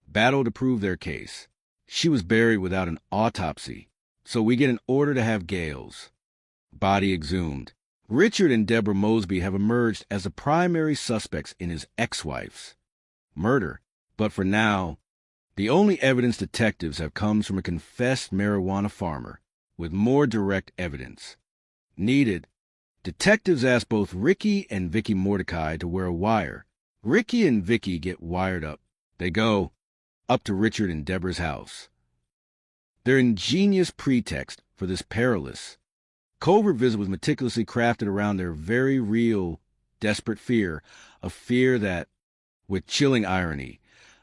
Speaker 21: battle to prove their case. She was buried without an autopsy, so we get an order to have Gail's body exhumed. Richard and Deborah Mosby have emerged as the primary suspects in his ex-wife's murder, but for now, the only evidence detectives have comes from a confessed marijuana farmer. With more direct evidence needed, detectives ask both Ricky and Vicky Mordecai to wear a wire. Ricky and Vicky get wired up. They go up to Richard and Deborah's house. Their ingenious pretext for this perilous covert visit was meticulously crafted around their very real, desperate fear, a fear that, with chilling irony,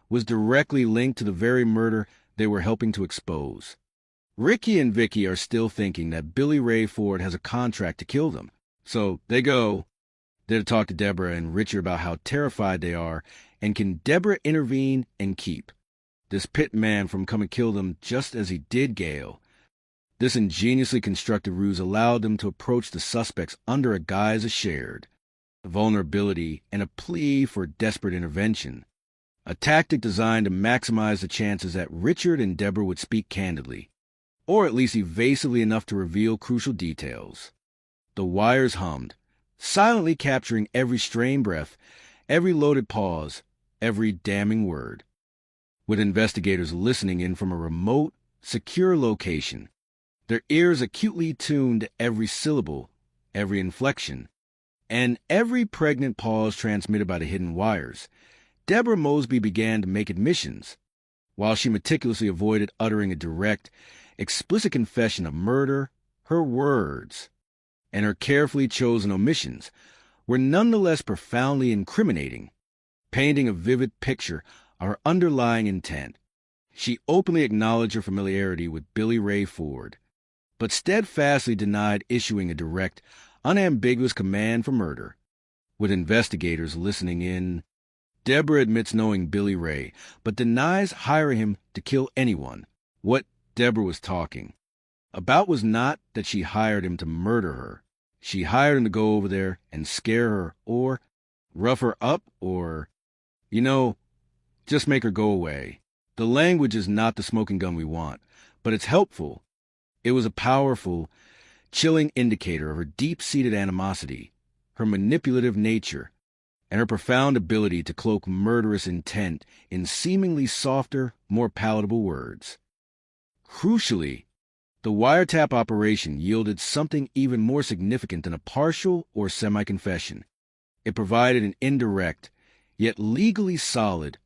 Speaker 21: was directly linked to the very murder they were helping to expose. Ricky and Vicky are still thinking that Billy Ray Ford has a contract to kill them, so they go there to talk to Deborah and Richard about how terrified they are, and can Deborah intervene and keep this pit man from coming to kill them just as he did Gail. This ingeniously constructed ruse allowed them to approach the suspects under a guise of shared vulnerability and a plea for desperate intervention, a tactic designed to maximize the chances that Richard and Deborah would speak candidly, or at least evasively enough to reveal crucial details. the wires hummed, silently capturing every strained breath, every loaded pause, every damning word. With investigators listening in from a remote, secure location, their ears acutely tuned to every syllable, every inflection, and every pregnant pause transmitted by the hidden wires, Deborah Mosby began to make admissions, while she meticulously avoided uttering a direct, explicit confession of murder. Her words and her carefully chosen omissions were nonetheless profoundly incriminating, painting a vivid picture of her underlying intent. She openly acknowledged her familiarity with Billy Ray Ford, but steadfastly denied issuing a direct, unambiguous command for murder. With investigators listening in, Deborah admits knowing Billy Ray, but denies hiring him to kill anyone. What Deborah was talking about was not that she hired him to murder her. She hired him to go over there and scare her, or rough her up, or, just make her go away. The language is not the smoking gun we want, but it's helpful. It was a powerful, chilling indicator of her deep-seated animosity, her manipulative nature, and her profound ability to cloak murderous intent in seemingly softer, more palatable words. Crucially, the wiretap operation yielded something even more significant than a partial or semi-confession. It provided an indirect, yet legally solid,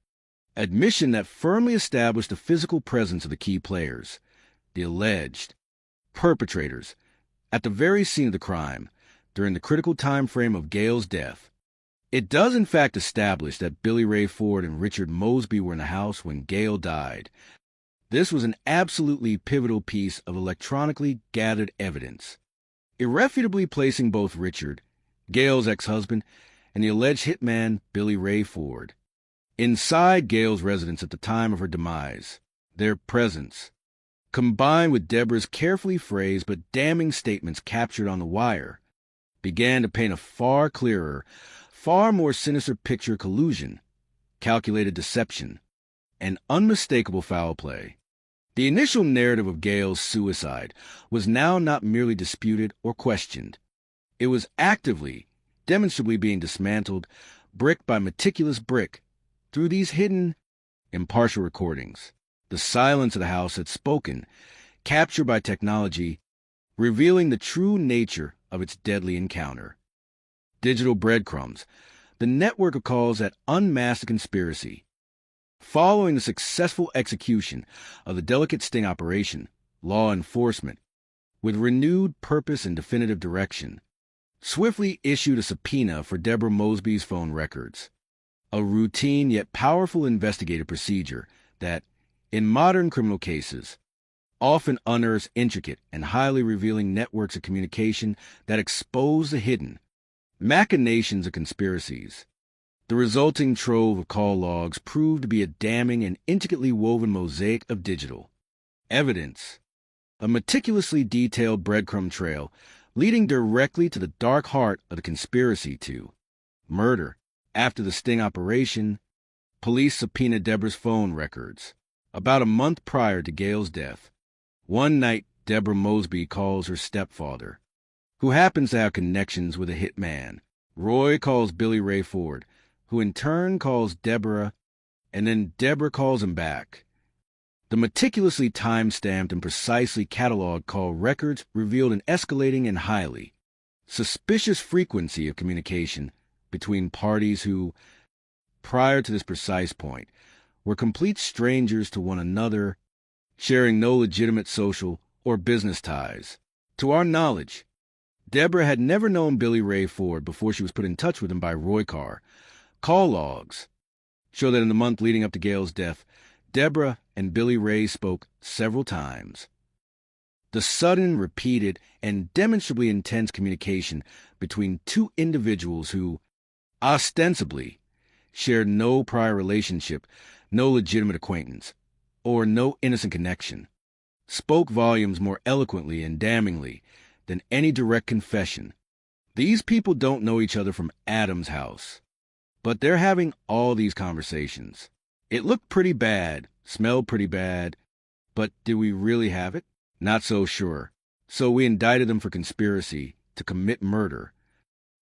Speaker 21: admission that firmly established the physical presence of the key players, the alleged perpetrators, at the very scene of the crime, during the critical time frame of Gail's death. It does in fact establish that Billy Ray Ford and Richard Mosby were in the house when Gail died. This was an absolutely pivotal piece of electronically gathered evidence, irrefutably placing both Richard, Gail's ex-husband, and the alleged hitman Billy Ray Ford inside Gail's residence at the time of her demise. Their presence, combined with Deborah's carefully phrased but damning statements captured on the wire, began to paint a far clearer, far more sinister picture of collusion, calculated deception, and unmistakable foul play. The initial narrative of Gail's suicide was now not merely disputed or questioned. It was actively, demonstrably being dismantled, brick by meticulous brick, through these hidden, impartial recordings. The silence of the house had spoken, captured by technology, revealing the true nature of its deadly encounter. Digital breadcrumbs, the network of calls that unmasked the conspiracy. Following the successful execution of the delicate sting operation, law enforcement, with renewed purpose and definitive direction, swiftly issued a subpoena for Deborah Mosby's phone records, a routine yet powerful investigative procedure that, in modern criminal cases, often unearths intricate and highly revealing networks of communication that expose the hidden machinations of conspiracies. The resulting trove of call logs proved to be a damning and intricately woven mosaic of digital evidence, a meticulously detailed breadcrumb trail leading directly to the dark heart of the conspiracy to murder. After the sting operation, police subpoenaed Deborah's phone records. About a month prior to Gail's death, one night Deborah Mosby calls her stepfather, who happens to have connections with a hitman. Roy calls Billy Ray Ford, who in turn calls Deborah, and then Deborah calls him back. The meticulously time-stamped and precisely cataloged call records revealed an escalating and highly suspicious frequency of communication between parties who, prior to this precise point, were complete strangers to one another, sharing no legitimate social or business ties. To our knowledge, Deborah had never known Billy Ray Ford before she was put in touch with him by Roy Carr. Call logs show that in the month leading up to Gail's death, Deborah and Billy Ray spoke several times. The sudden, repeated, and demonstrably intense communication between two individuals who, ostensibly, shared no prior relationship, no legitimate acquaintance, or no innocent connection, spoke volumes more eloquently and damningly than any direct confession. These people don't know each other from Adam's house, but they're having all these conversations. It looked pretty bad, smelled pretty bad, but did we really have it? Not so sure. So we indicted them for conspiracy to to commit murder.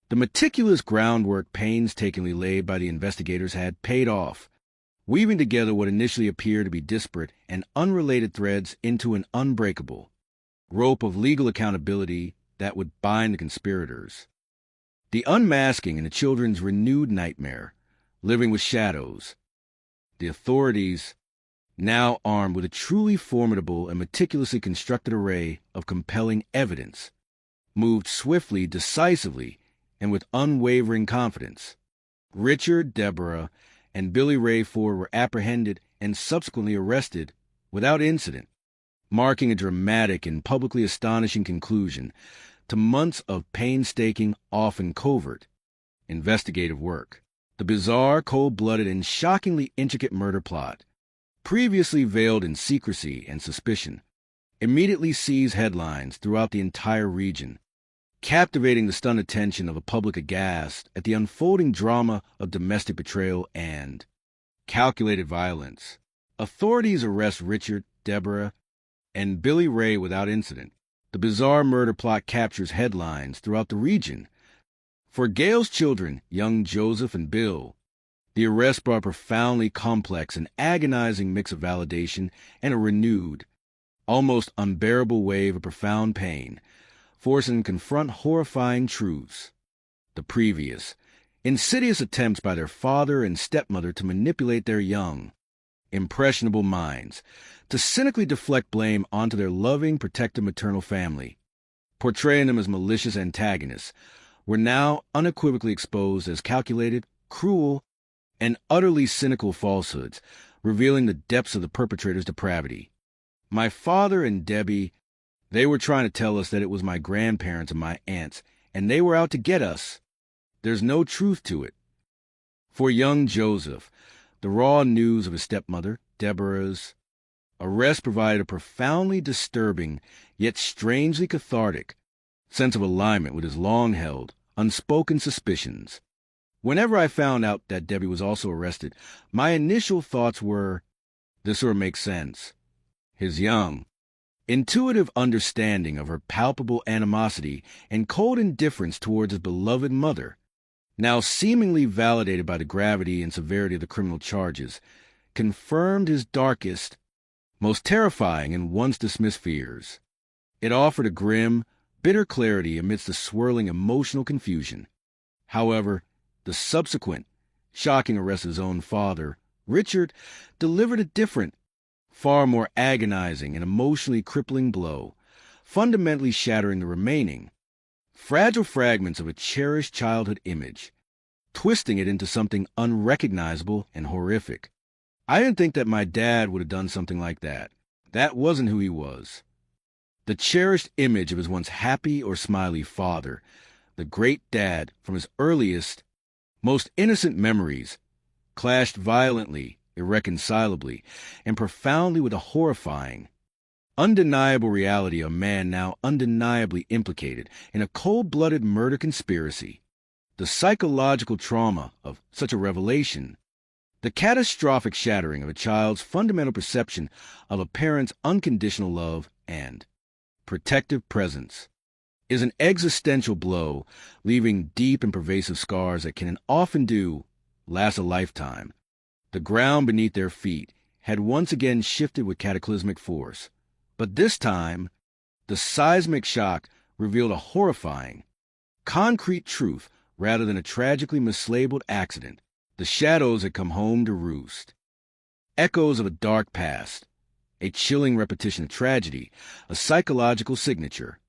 Speaker 21: The meticulous groundwork painstakingly laid by the investigators had paid off, weaving together what initially appeared to be disparate and unrelated threads into an unbreakable rope of legal accountability that would bind the conspirators. The unmasking and the children's renewed nightmare, living with shadows. The authorities, now armed with a truly formidable and meticulously constructed array of compelling evidence, moved swiftly, decisively, and with unwavering confidence. Richard, Deborah, and Billy Ray Ford were apprehended and subsequently arrested without incident, marking a dramatic and publicly astonishing conclusion to months of painstaking, often covert, investigative work. The bizarre, cold-blooded, and shockingly intricate murder plot, previously veiled in secrecy and suspicion, immediately seized headlines throughout the entire region, captivating the stunned attention of a public aghast at the unfolding drama of domestic betrayal and calculated violence. Authorities arrest Richard, Deborah, and Billy Ray without incident. The bizarre murder plot captures headlines throughout the region. For Gail's children, young Joseph and Bill, the arrest brought a profoundly complex and agonizing mix of validation and a renewed, almost unbearable wave of profound pain, forcing them to confront horrifying truths. The previous, insidious attempts by their father and stepmother to manipulate their young, impressionable minds, to cynically deflect blame onto their loving, protective maternal family, portraying them as malicious antagonists, were now unequivocally exposed as calculated, cruel, and utterly cynical falsehoods, revealing the depths of the perpetrator's depravity. My father and Debbie, they were trying to tell us that it was my grandparents and my aunts, and they were out to get us. There's no truth to it. For young Joseph, the raw news of his stepmother, Deborah's, arrest provided a profoundly disturbing, yet strangely cathartic, sense of alignment with his long-held, unspoken suspicions. Whenever I found out that Debbie was also arrested, my initial thoughts were, this sort of makes sense. His young, intuitive understanding of her palpable animosity and cold indifference towards his beloved mother, now seemingly validated by the gravity and severity of the criminal charges, confirmed his darkest, most terrifying and once dismissed fears. It offered a grim, bitter clarity amidst the swirling emotional confusion. However, the subsequent, shocking arrest of his own father, Richard, delivered a different, far more agonizing and emotionally crippling blow, fundamentally shattering the remaining, fragile fragments of a cherished childhood image, twisting it into something unrecognizable and horrific. I didn't think that my dad would have done something like that. That wasn't who he was. The cherished image of his once happy or smiley father, the great dad from his earliest, most innocent memories, clashed violently, irreconcilably, and profoundly with the horrifying, undeniable reality of a man now undeniably implicated in a cold-blooded murder conspiracy. The psychological trauma of such a revelation, the catastrophic shattering of a child's fundamental perception of a parent's unconditional love and protective presence, is an existential blow, leaving deep and pervasive scars that can and often do last a lifetime. The ground beneath their feet had once again shifted with cataclysmic force, but this time, the seismic shock revealed a horrifying, concrete truth rather than a tragically mislabeled accident. The shadows had come home to roost. Echoes of a dark past, a chilling repetition of tragedy, a psychological signature.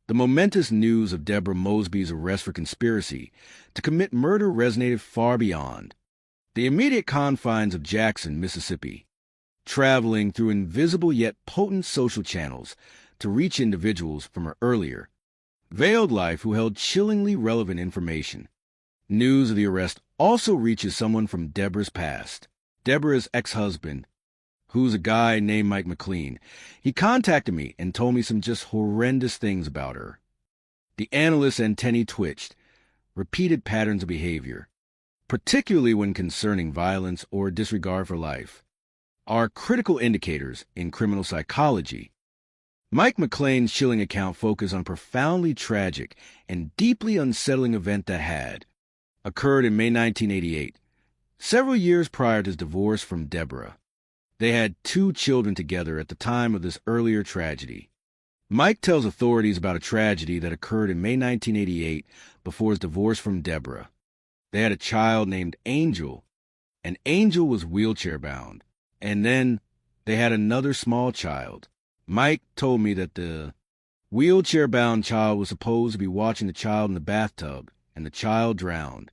Speaker 21: The momentous news of Deborah Mosby's arrest for conspiracy to commit murder resonated far beyond the immediate confines of Jackson, Mississippi, traveling through invisible yet potent social channels to reach individuals from her earlier, veiled life who held chillingly relevant information. News of the arrest also reaches someone from Deborah's past, Deborah's ex-husband, who's a guy named Mike McLean. He contacted me and told me some just horrendous things about her. The analyst's antennae twitched, repeated patterns of behavior, particularly when concerning violence or disregard for life, are critical indicators in criminal psychology. Mike McLean's chilling account focused on a profoundly tragic and deeply unsettling event that occurred in May 1988, several years prior to his divorce from Deborah. They had 2 children together at the time of this earlier tragedy. Mike tells authorities about a tragedy that occurred in May 1988 before his divorce from Deborah. They had a child named Angel, and Angel was wheelchair-bound. And then they had another small child. Mike told me that the wheelchair-bound child was supposed to be watching the child in the bathtub, and the child drowned.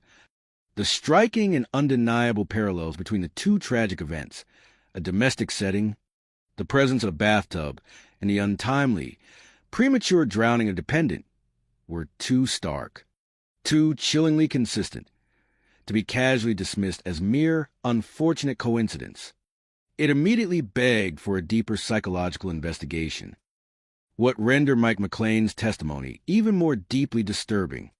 Speaker 21: The striking and undeniable parallels between the 2 tragic events, a domestic setting, the presence of a bathtub, and the untimely, premature drowning of a dependent, were too stark, too chillingly consistent, to be casually dismissed as mere unfortunate coincidence. It immediately begged for a deeper psychological investigation. What rendered Mike McLean's testimony even more deeply disturbing,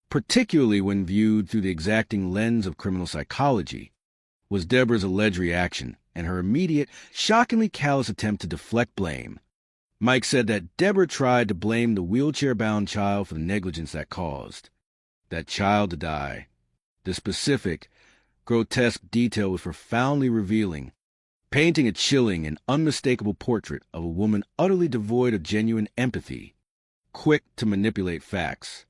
Speaker 21: particularly when viewed through the exacting lens of criminal psychology, was Deborah's alleged reaction and her immediate, shockingly callous attempt to deflect blame. Mike said that Deborah tried to blame the wheelchair-bound child for the negligence that caused that child to die. The specific, grotesque detail was profoundly revealing, painting a chilling and unmistakable portrait of a woman utterly devoid of genuine empathy, quick to manipulate facts,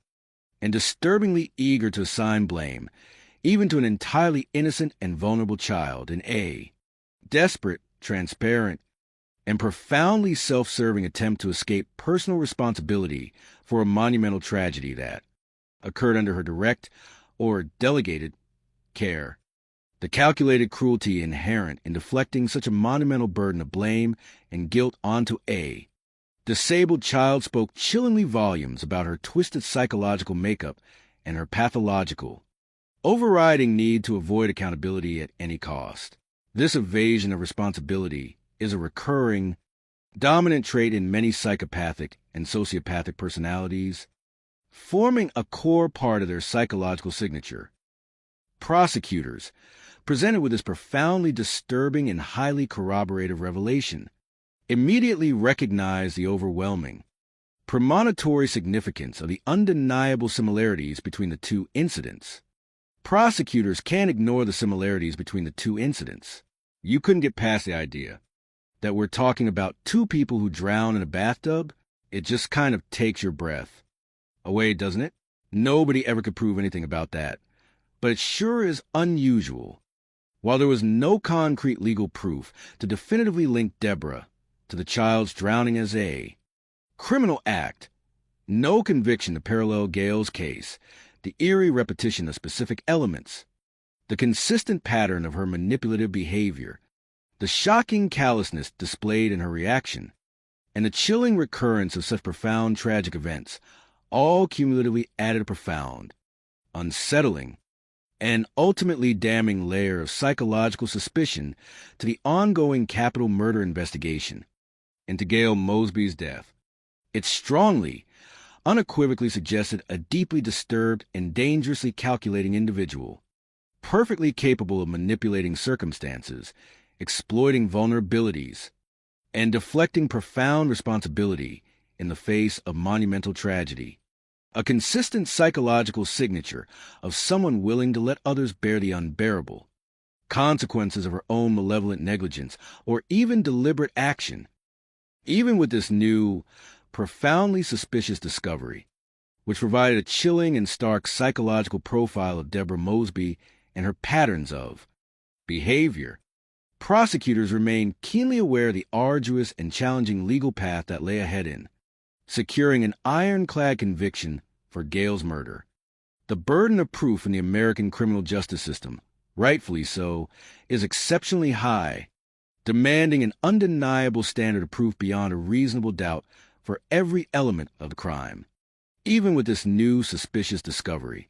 Speaker 21: and disturbingly eager to assign blame, even to an entirely innocent and vulnerable child, in a desperate, transparent, and profoundly self-serving attempt to escape personal responsibility for a monumental tragedy that occurred under her direct or delegated care. The calculated cruelty inherent in deflecting such a monumental burden of blame and guilt onto a disabled child spoke chillingly volumes about her twisted psychological makeup and her pathological, overriding need to avoid accountability at any cost. This evasion of responsibility is a recurring, dominant trait in many psychopathic and sociopathic personalities, forming a core part of their psychological signature. Prosecutors, presented with this profoundly disturbing and highly corroborative revelation, immediately recognized the overwhelming, premonitory significance of the undeniable similarities between the 2 incidents. Prosecutors can't ignore the similarities between the 2 incidents. You couldn't get past the idea that we're talking about 2 people who drown in a bathtub. It just kind of takes your breath away, doesn't it? Nobody ever could prove anything about that. But it sure is unusual. While there was no concrete legal proof to definitively link Deborah to the child's drowning as a criminal act, no conviction to parallel Gail's case, the eerie repetition of specific elements, the consistent pattern of her manipulative behavior, the shocking callousness displayed in her reaction, and the chilling recurrence of such profound tragic events, all cumulatively added a profound, unsettling, and ultimately damning layer of psychological suspicion to the ongoing capital murder investigation into Gail Mosby's death. It strongly, unequivocally suggested a deeply disturbed and dangerously calculating individual, perfectly capable of manipulating circumstances, exploiting vulnerabilities, and deflecting profound responsibility in the face of monumental tragedy. A consistent psychological signature of someone willing to let others bear the unbearable consequences of her own malevolent negligence or even deliberate action. Even with this new, profoundly suspicious discovery, which provided a chilling and stark psychological profile of Deborah Mosby and her patterns of behavior, prosecutors remained keenly aware of the arduous and challenging legal path that lay ahead in securing an ironclad conviction for Gail's murder. The burden of proof in the American criminal justice system, rightfully so, is exceptionally high, demanding an undeniable standard of proof beyond a reasonable doubt for every element of the crime. Even with this new suspicious discovery,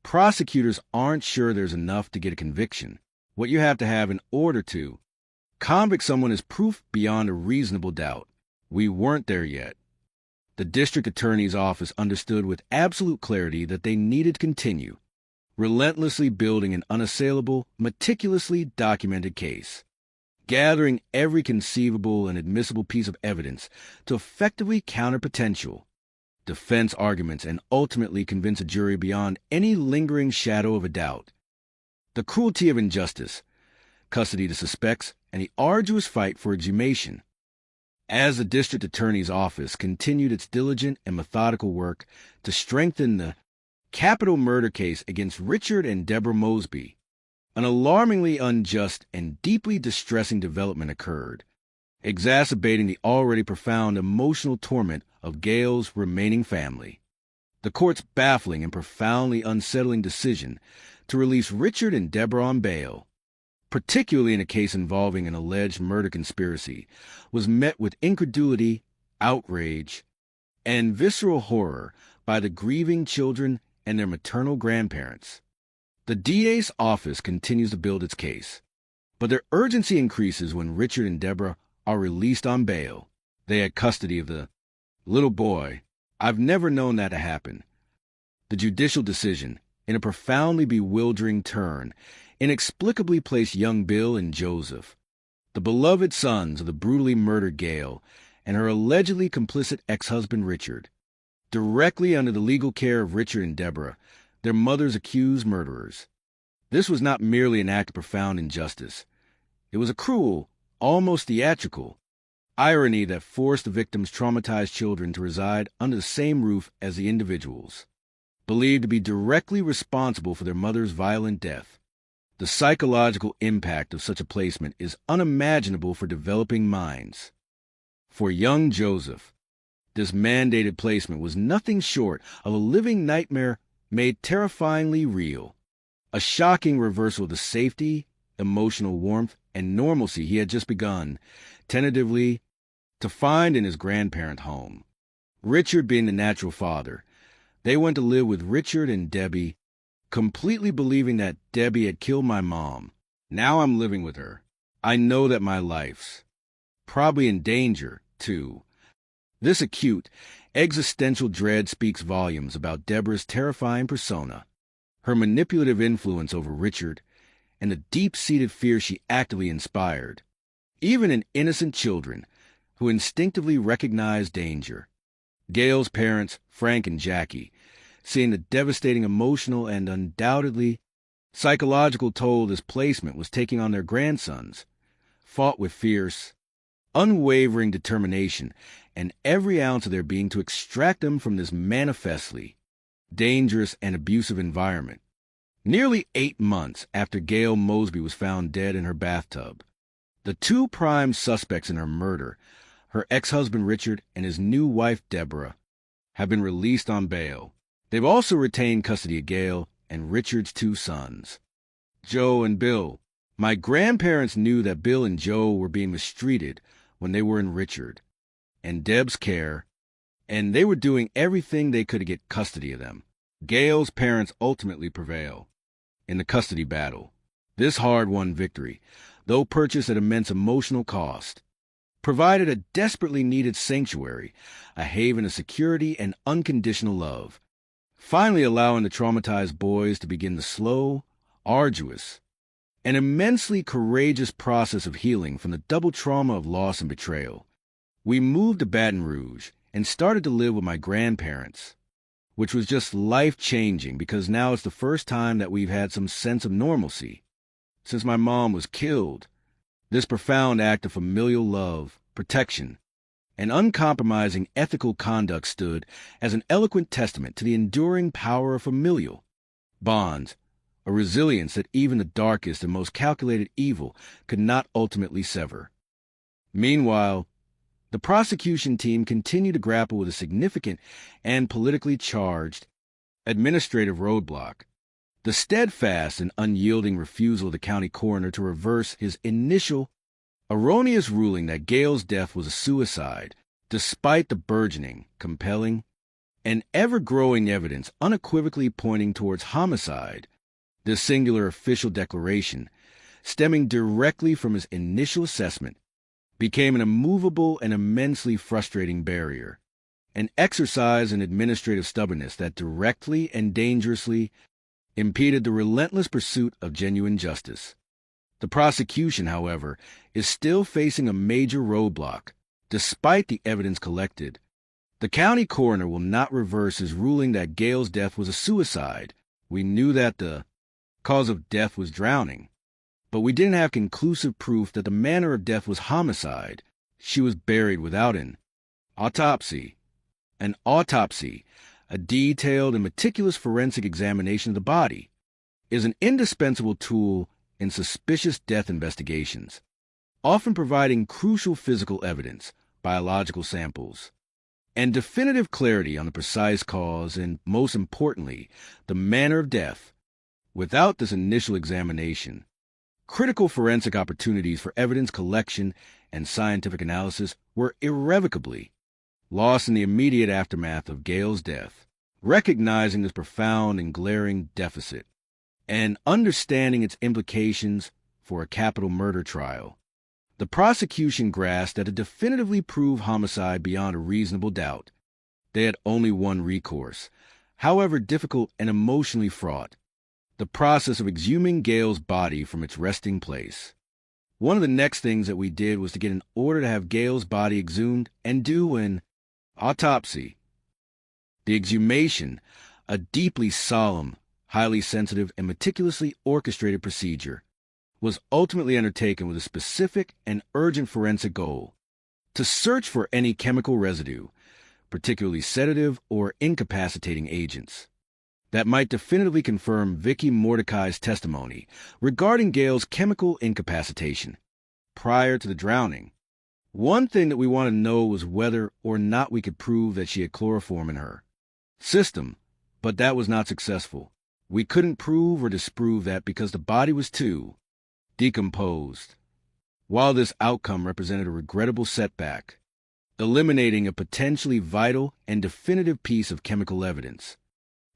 Speaker 21: prosecutors aren't sure there's enough to get a conviction. What you have to have in order to convict someone is proof beyond a reasonable doubt. We weren't there yet. The district attorney's office understood with absolute clarity that they needed to continue, relentlessly building an unassailable, meticulously documented case. gathering every conceivable and admissible piece of evidence to effectively counter potential defense arguments and ultimately convince a jury beyond any lingering shadow of a doubt. The cruelty of injustice, custody to suspects, and the arduous fight for exhumation. As the district attorney's office continued its diligent and methodical work to strengthen the capital murder case against Richard and Deborah Mosby, an alarmingly unjust and deeply distressing development occurred, exacerbating the already profound emotional torment of Gail's remaining family. The court's baffling and profoundly unsettling decision to release Richard and Deborah on bail, particularly in a case involving an alleged murder conspiracy, was met with incredulity, outrage, and visceral horror by the grieving children and their maternal grandparents. The DA's office continues to build its case, but their urgency increases when Richard and Deborah are released on bail. They had custody of the little boy. I've never known that to happen. The judicial decision, in a profoundly bewildering turn, inexplicably placed young Bill and Joseph, the beloved sons of the brutally murdered Gail and her allegedly complicit ex-husband Richard, directly under the legal care of Richard and Deborah, their mother's accused murderers. This was not merely an act of profound injustice. It was a cruel, almost theatrical, irony that forced the victims' traumatized children to reside under the same roof as the individuals, believed to be directly responsible for their mother's violent death. The psychological impact of such a placement is unimaginable for developing minds. For young Joseph, this mandated placement was nothing short of a living nightmare made terrifyingly real, a shocking reversal of the safety, emotional warmth, and normalcy he had just begun, tentatively, to find in his grandparent home. Richard being the natural father, they went to live with Richard and Debbie, completely believing that Debbie had killed my mom. Now I'm living with her. I know that my life's probably in danger, too. This acute, existential dread speaks volumes about Deborah's terrifying persona, her manipulative influence over Richard, and the deep-seated fear she actively inspired, even in innocent children who instinctively recognized danger. Gail's parents, Frank and Jackie, seeing the devastating emotional and undoubtedly psychological toll this placement was taking on their grandsons, fought with fierce, unwavering determination and every ounce of their being to extract them from this manifestly dangerous and abusive environment. Nearly 8 months after Gail Mosby was found dead in her bathtub, the two prime suspects in her murder, her ex-husband Richard and his new wife Deborah, have been released on bail. They've also retained custody of Gail and Richard's 2 sons, Joe and Bill. My grandparents knew that Bill and Joe were being mistreated when they were in Richard and Deb's care, and they were doing everything they could to get custody of them. Gail's parents ultimately prevail in the custody battle. This hard-won victory, though purchased at immense emotional cost, provided a desperately needed sanctuary, a haven of security and unconditional love, finally allowing the traumatized boys to begin the slow, arduous, and immensely courageous process of healing from the double trauma of loss and betrayal. We moved to Baton Rouge and started to live with my grandparents, which was just life-changing because now it's the first time that we've had some sense of normalcy. Since my mom was killed, this profound act of familial love, protection, and uncompromising ethical conduct stood as an eloquent testament to the enduring power of familial bonds, a resilience that even the darkest and most calculated evil could not ultimately sever. Meanwhile, the prosecution team continued to grapple with a significant and politically charged administrative roadblock: the steadfast and unyielding refusal of the county coroner to reverse his initial erroneous ruling that Gail's death was a suicide, despite the burgeoning, compelling, and ever-growing evidence unequivocally pointing towards homicide. This singular official declaration, stemming directly from his initial assessment, became an immovable and immensely frustrating barrier, an exercise in administrative stubbornness that directly and dangerously impeded the relentless pursuit of genuine justice. The prosecution, however, is still facing a major roadblock. Despite the evidence collected, the county coroner will not reverse his ruling that Gail's death was a suicide. We knew that the cause of death was drowning, but we didn't have conclusive proof that the manner of death was homicide. She was buried without an autopsy. An autopsy, a detailed and meticulous forensic examination of the body, is an indispensable tool in suspicious death investigations, often providing crucial physical evidence, biological samples, and definitive clarity on the precise cause and, most importantly, the manner of death. Without this initial examination, critical forensic opportunities for evidence collection and scientific analysis were irrevocably lost in the immediate aftermath of Gail's death. Recognizing this profound and glaring deficit, and understanding its implications for a capital murder trial, the prosecution grasped that to definitively prove homicide beyond a reasonable doubt, they had only one recourse, however difficult and emotionally fraught: the process of exhuming Gail's body from its resting place. One of the next things that we did was to get an order to have Gail's body exhumed and do an autopsy. The exhumation, a deeply solemn, highly sensitive, and meticulously orchestrated procedure, was ultimately undertaken with a specific and urgent forensic goal: to search for any chemical residue, particularly sedative or incapacitating agents, that might definitively confirm Vicky Mordecai's testimony regarding Gail's chemical incapacitation prior to the drowning. One thing that we wanted to know was whether or not we could prove that she had chloroform in her system, but that was not successful. We couldn't prove or disprove that because the body was too decomposed. While this outcome represented a regrettable setback, eliminating a potentially vital and definitive piece of chemical evidence,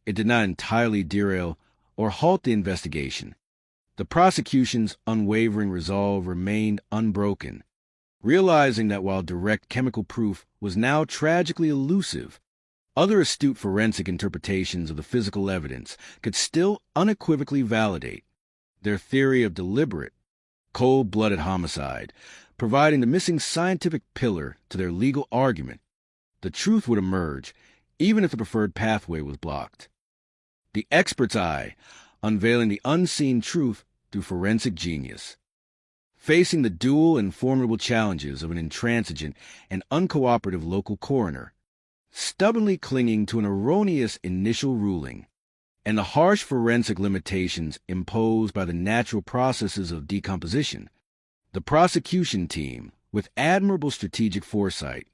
Speaker 21: it did not entirely derail or halt the investigation. The prosecution's unwavering resolve remained unbroken, realizing that while direct chemical proof was now tragically elusive, other astute forensic interpretations of the physical evidence could still unequivocally validate their theory of deliberate, cold-blooded homicide, providing the missing scientific pillar to their legal argument. The truth would emerge, even if the preferred pathway was blocked. The expert's eye, unveiling the unseen truth through forensic genius. Facing the dual and formidable challenges of an intransigent and uncooperative local coroner, stubbornly clinging to an erroneous initial ruling, and the harsh forensic limitations imposed by the natural processes of decomposition, the prosecution team, with admirable strategic foresight,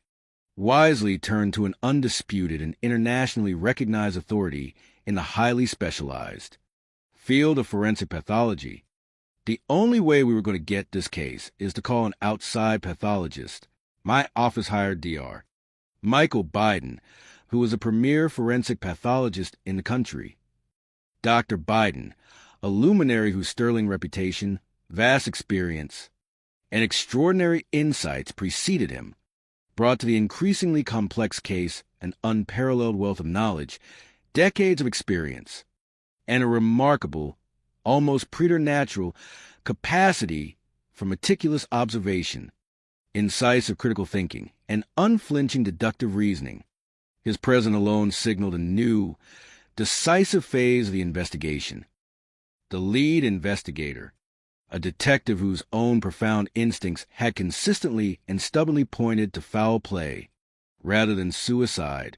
Speaker 21: wisely turned to an undisputed and internationally recognized authority in the highly specialized field of forensic pathology. The only way we were going to get this case is to call an outside pathologist, my office-hired DR, Michael Biden, who was a premier forensic pathologist in the country. Dr. Biden, a luminary whose sterling reputation, vast experience, and extraordinary insights preceded him, brought to the increasingly complex case an unparalleled wealth of knowledge, decades of experience, and a remarkable, almost preternatural capacity for meticulous observation, incisive critical thinking, and unflinching deductive reasoning. His presence alone signaled a new, decisive phase of the investigation. The lead investigator, a detective whose own profound instincts had consistently and stubbornly pointed to foul play rather than suicide,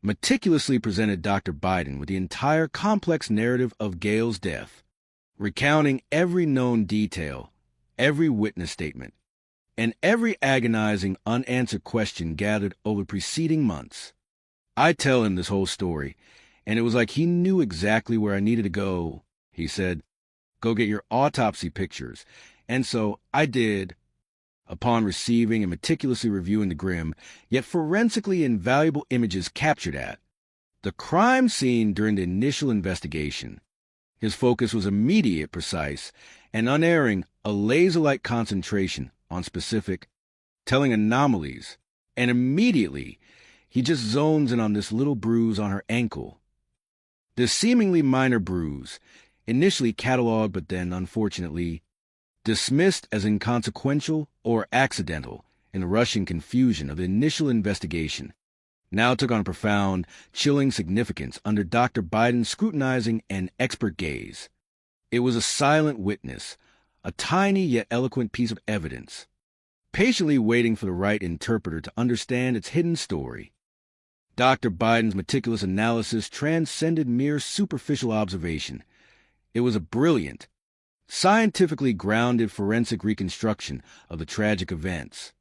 Speaker 21: meticulously presented Dr. Biden with the entire complex narrative of Gail's death, recounting every known detail, every witness statement, and every agonizing unanswered question gathered over preceding months. I tell him this whole story, and it was like he knew exactly where I needed to go. He said, "Go get your autopsy pictures." And so I did. Upon receiving and meticulously reviewing the grim, yet forensically invaluable images captured at the crime scene during the initial investigation, his focus was immediate, precise, and unerring, a laser-like concentration on specific, telling anomalies, and immediately he just zones in on this little bruise on her ankle. This seemingly minor bruise, initially catalogued but then, unfortunately, dismissed as inconsequential or accidental in the rushing confusion of the initial investigation, now took on a profound, chilling significance under Dr. Biden's scrutinizing and expert gaze. It was a silent witness, a tiny yet eloquent piece of evidence, patiently waiting for the right interpreter to understand its hidden story. Dr. Biden's meticulous analysis transcended mere superficial observation. It was a brilliant, scientifically grounded forensic reconstruction of the tragic events,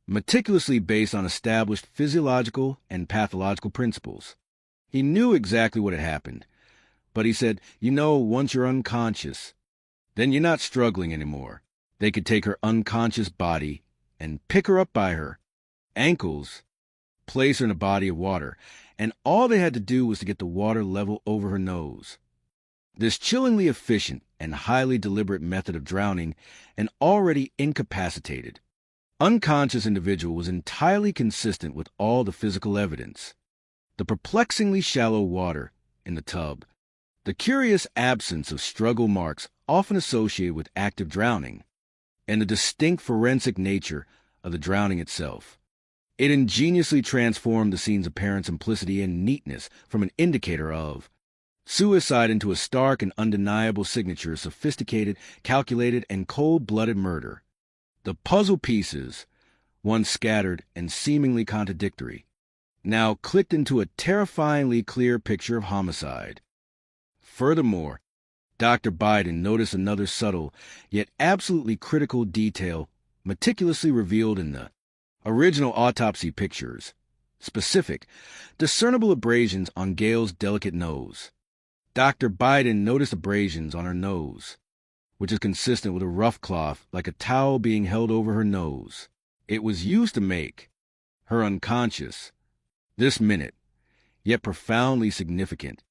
Speaker 21: meticulously based on established physiological and pathological principles. He knew exactly what had happened, but he said, once you're unconscious, then you're not struggling anymore. They could take her unconscious body and pick her up by her ankles, place her in a body of water, and all they had to do was to get the water level over her nose. This chillingly efficient and highly deliberate method of drowning an already incapacitated, unconscious individual was entirely consistent with all the physical evidence. The perplexingly shallow water in the tub, the curious absence of struggle marks often associated with active drowning, and the distinct forensic nature of the drowning itself. It ingeniously transformed the scene's apparent simplicity and neatness from an indicator of suicide into a stark and undeniable signature of sophisticated, calculated, and cold-blooded murder. The puzzle pieces, once scattered and seemingly contradictory, now clicked into a terrifyingly clear picture of homicide. Furthermore, Dr. Biden noticed another subtle, yet absolutely critical detail meticulously revealed in the original autopsy pictures. Specific, discernible abrasions on Gail's delicate nose. Dr. Biden noticed abrasions on her nose, which is consistent with a rough cloth like a towel being held over her nose. It was used to make her unconscious this minute, yet profoundly significant.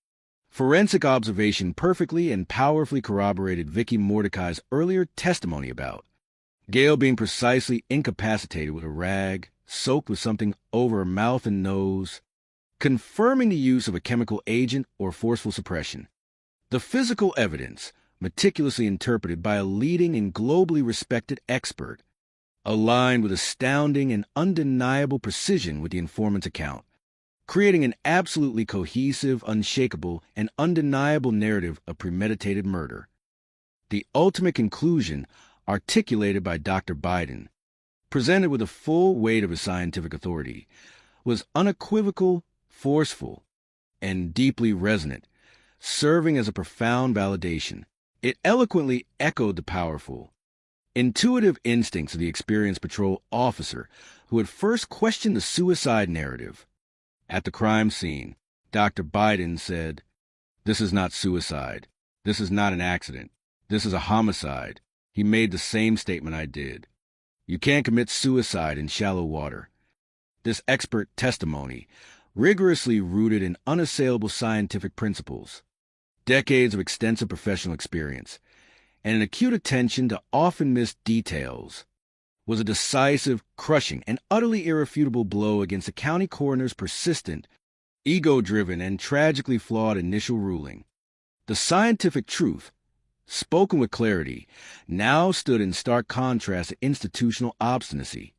Speaker 21: Forensic observation perfectly and powerfully corroborated Vicky Mordecai's earlier testimony about Gail being precisely incapacitated with a rag soaked with something over her mouth and nose, confirming the use of a chemical agent or forceful suppression. The physical evidence, meticulously interpreted by a leading and globally respected expert, aligned with astounding and undeniable precision with the informant's account, creating an absolutely cohesive, unshakable, and undeniable narrative of premeditated murder. The ultimate conclusion, articulated by Dr. Biden, presented with the full weight of his scientific authority, was unequivocal, forceful, and deeply resonant, serving as a profound validation. It eloquently echoed the powerful, intuitive instincts of the experienced patrol officer who had first questioned the suicide narrative. At the crime scene, Dr. Biden said, "This is not suicide. This is not an accident. This is a homicide." He made the same statement I did. You can't commit suicide in shallow water. This expert testimony, rigorously rooted in unassailable scientific principles, decades of extensive professional experience, and an acute attention to often missed details, was a decisive, crushing, and utterly irrefutable blow against the county coroner's persistent, ego-driven, and tragically flawed initial ruling. The scientific truth, spoken with clarity, now stood in stark contrast to institutional obstinacy.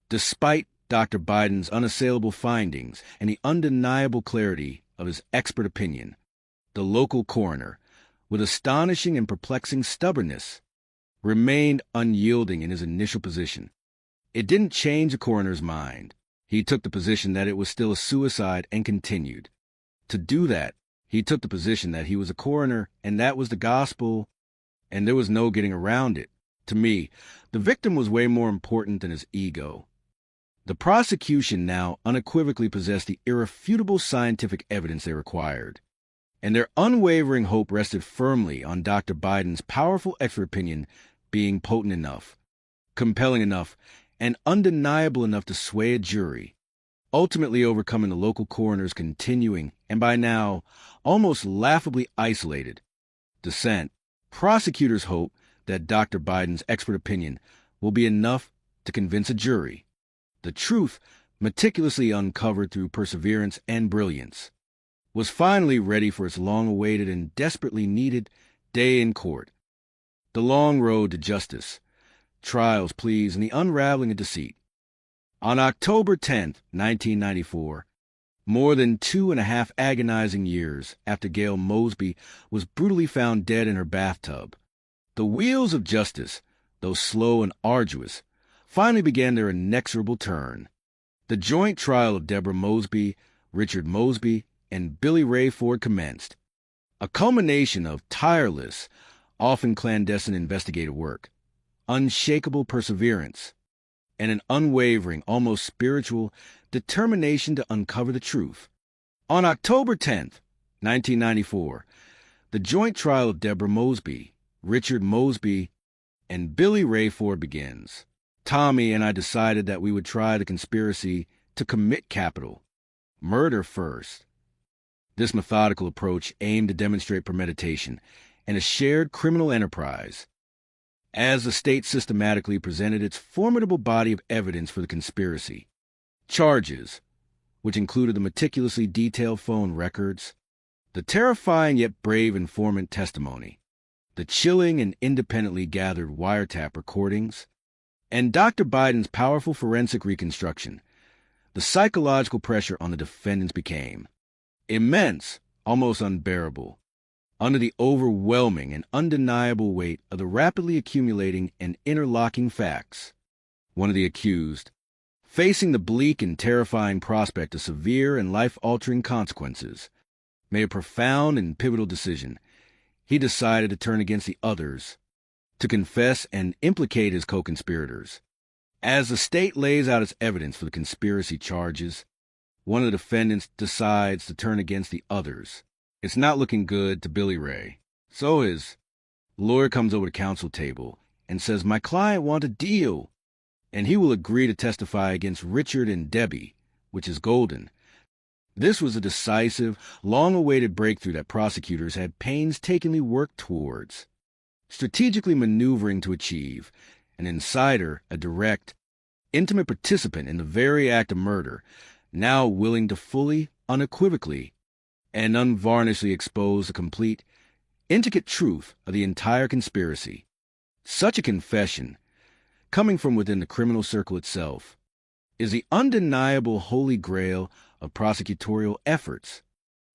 Speaker 21: Despite Dr. Biden's unassailable findings and the undeniable clarity of his expert opinion, the local coroner, with astonishing and perplexing stubbornness, remained unyielding in his initial position. It didn't change the coroner's mind. He took the position that it was still a suicide and continued. To do that, he took the position that he was a coroner and that was the gospel, and there was no getting around it. To me, the victim was way more important than his ego. The prosecution now unequivocally possessed the irrefutable scientific evidence they required, and their unwavering hope rested firmly on Dr. Biden's powerful expert opinion being potent enough, compelling enough, and undeniable enough to sway a jury, ultimately overcoming the local coroner's continuing, and by now, almost laughably isolated, dissent. Prosecutors hope that Dr. Biden's expert opinion will be enough to convince a jury. The truth, meticulously uncovered through perseverance and brilliance, was finally ready for its long-awaited and desperately needed day in court. The long road to justice, trials, pleas, and the unraveling of deceit. On October 10th, 1994, more than 2.5 agonizing years after Gail Mosby was brutally found dead in her bathtub, the wheels of justice, though slow and arduous, finally began their inexorable turn. The joint trial of Deborah Mosby, Richard Mosby, and Billy Ray Ford commenced, a culmination of tireless, often clandestine investigative work, unshakable perseverance, and an unwavering, almost spiritual determination to uncover the truth. On October 10th, 1994, the joint trial of Deborah Mosby, Richard Mosby, and Billy Ray Ford begins. Tommy and I decided that we would try the conspiracy to commit capital murder first. This methodical approach aimed to demonstrate premeditation and a shared criminal enterprise. As the state systematically presented its formidable body of evidence for the conspiracy, charges, which included the meticulously detailed phone records, the terrifying yet brave informant testimony, the chilling and independently gathered wiretap recordings, and Dr. Biden's powerful forensic reconstruction, the psychological pressure on the defendants became immense, almost unbearable, under the overwhelming and undeniable weight of the rapidly accumulating and interlocking facts. One of the accused, facing the bleak and terrifying prospect of severe and life-altering consequences, made a profound and pivotal decision. He decided to turn against the others, to confess and implicate his co-conspirators. As the state lays out its evidence for the conspiracy charges, one of the defendants decides to turn against the others. It's not looking good to Billy Ray. So his lawyer comes over to the counsel table and says, "My client wants a deal, and he will agree to testify against Richard and Debbie, which is golden." This was a decisive, long-awaited breakthrough that prosecutors had painstakingly worked towards, strategically maneuvering to achieve. An insider, a direct, intimate participant in the very act of murder, now willing to fully, unequivocally, and unvarnishedly expose the complete, intricate truth of the entire conspiracy. Such a confession, coming from within the criminal circle itself, is the undeniable holy grail of prosecutorial efforts,